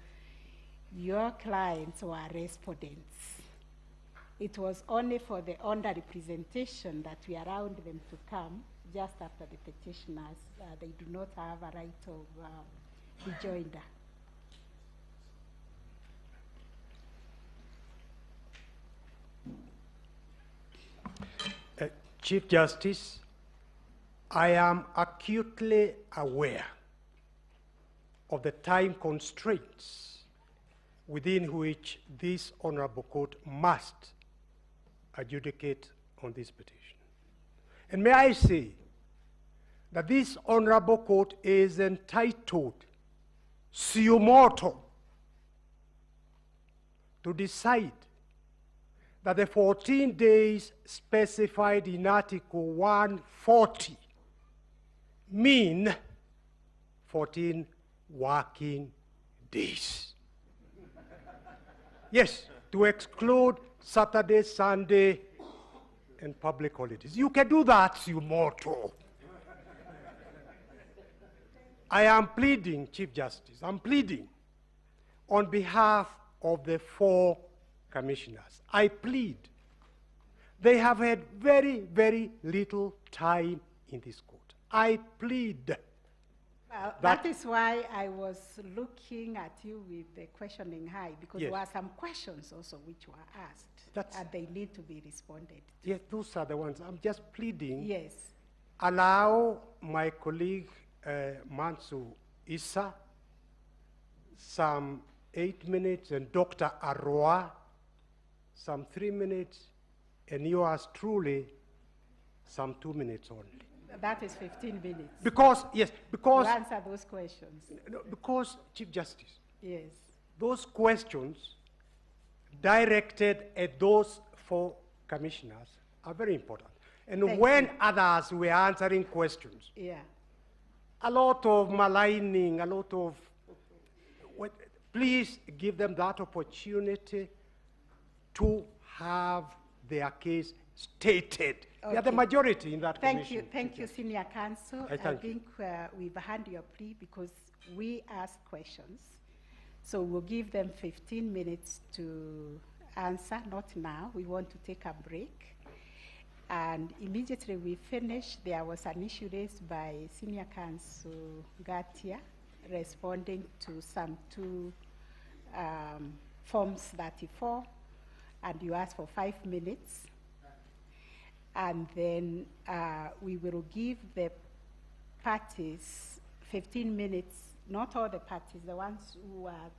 your clients were respondents. It was only for the under representation that we allowed them to come just after the petitioners. They do not have a right of rejoinder. Chief Justice, I am acutely aware of the time constraints within which this honorable court must adjudicate on this petition. And may I say that this honorable court is entitled, suo motu, to decide that the 14 days specified in Article 140 mean 14 working days. Yes, to exclude Saturday, Sunday, and public holidays. You can do that, suo motu. I am pleading, Chief Justice, I'm pleading on behalf of the 4 commissioners. I plead. They have had very, very little time in this court. I plead. Well, that is why I was looking at you with the questioning eye, because Yes. there were some questions also which were asked, and they need to be responded to. Yes, those are the ones. I'm just pleading. Yes. Allow my colleague Mansu Issa some 8 minutes, and Dr. Arroa some 3 minutes, and yours truly some 2 minutes only. That is 15 minutes. Because, yes, because... To answer those questions. No, because, Chief Justice, Yes. those questions directed at those 4 commissioners are very important. And Thank when you. others were answering questions, Yeah. a lot of maligning, a lot of... Please give them that opportunity to have their case stated. They are the Okay. majority in that commission. Thank you, Senior Counsel. I thank you. think we've heard your plea because we asked questions. So we'll give them 15 minutes to answer, not now. We want to take a break. And immediately we finish, there was an issue raised by Senior Counsel Gatia responding to some 2 Forms 34, and you asked for 5 minutes. And then we will give the parties 15 minutes, not all the parties, the ones who are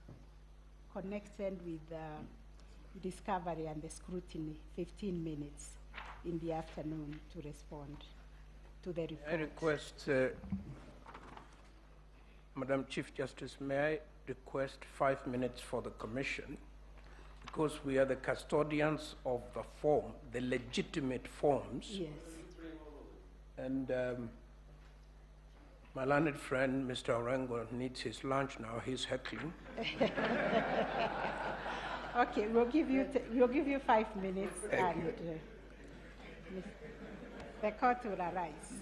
connected with the discovery and the scrutiny, 15 minutes. in the afternoon to respond to the report. I request, Madam Chief Justice, may I request 5 minutes for the Commission, because we are the custodians of the form, the legitimate forms. Yes. And my learned friend, Mr. Orengo, needs his lunch now. He's heckling. Okay, we'll give you 5 minutes, and the court will arise.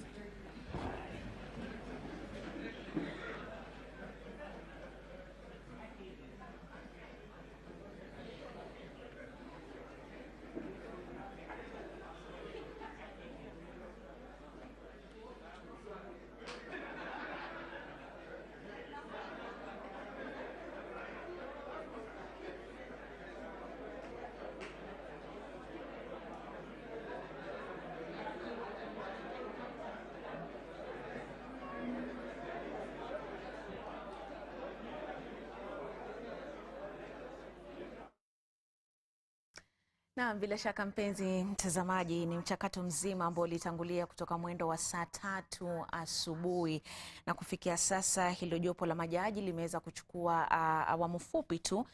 Na bila shaka mpenzi mtazamaji, ni mchakato mzima ambao ulitangulia kutoka mwendo wa saa 3 asubuhi na kufikia sasa hilo jopo la majaji limeweza kuchukua awamu fupi tu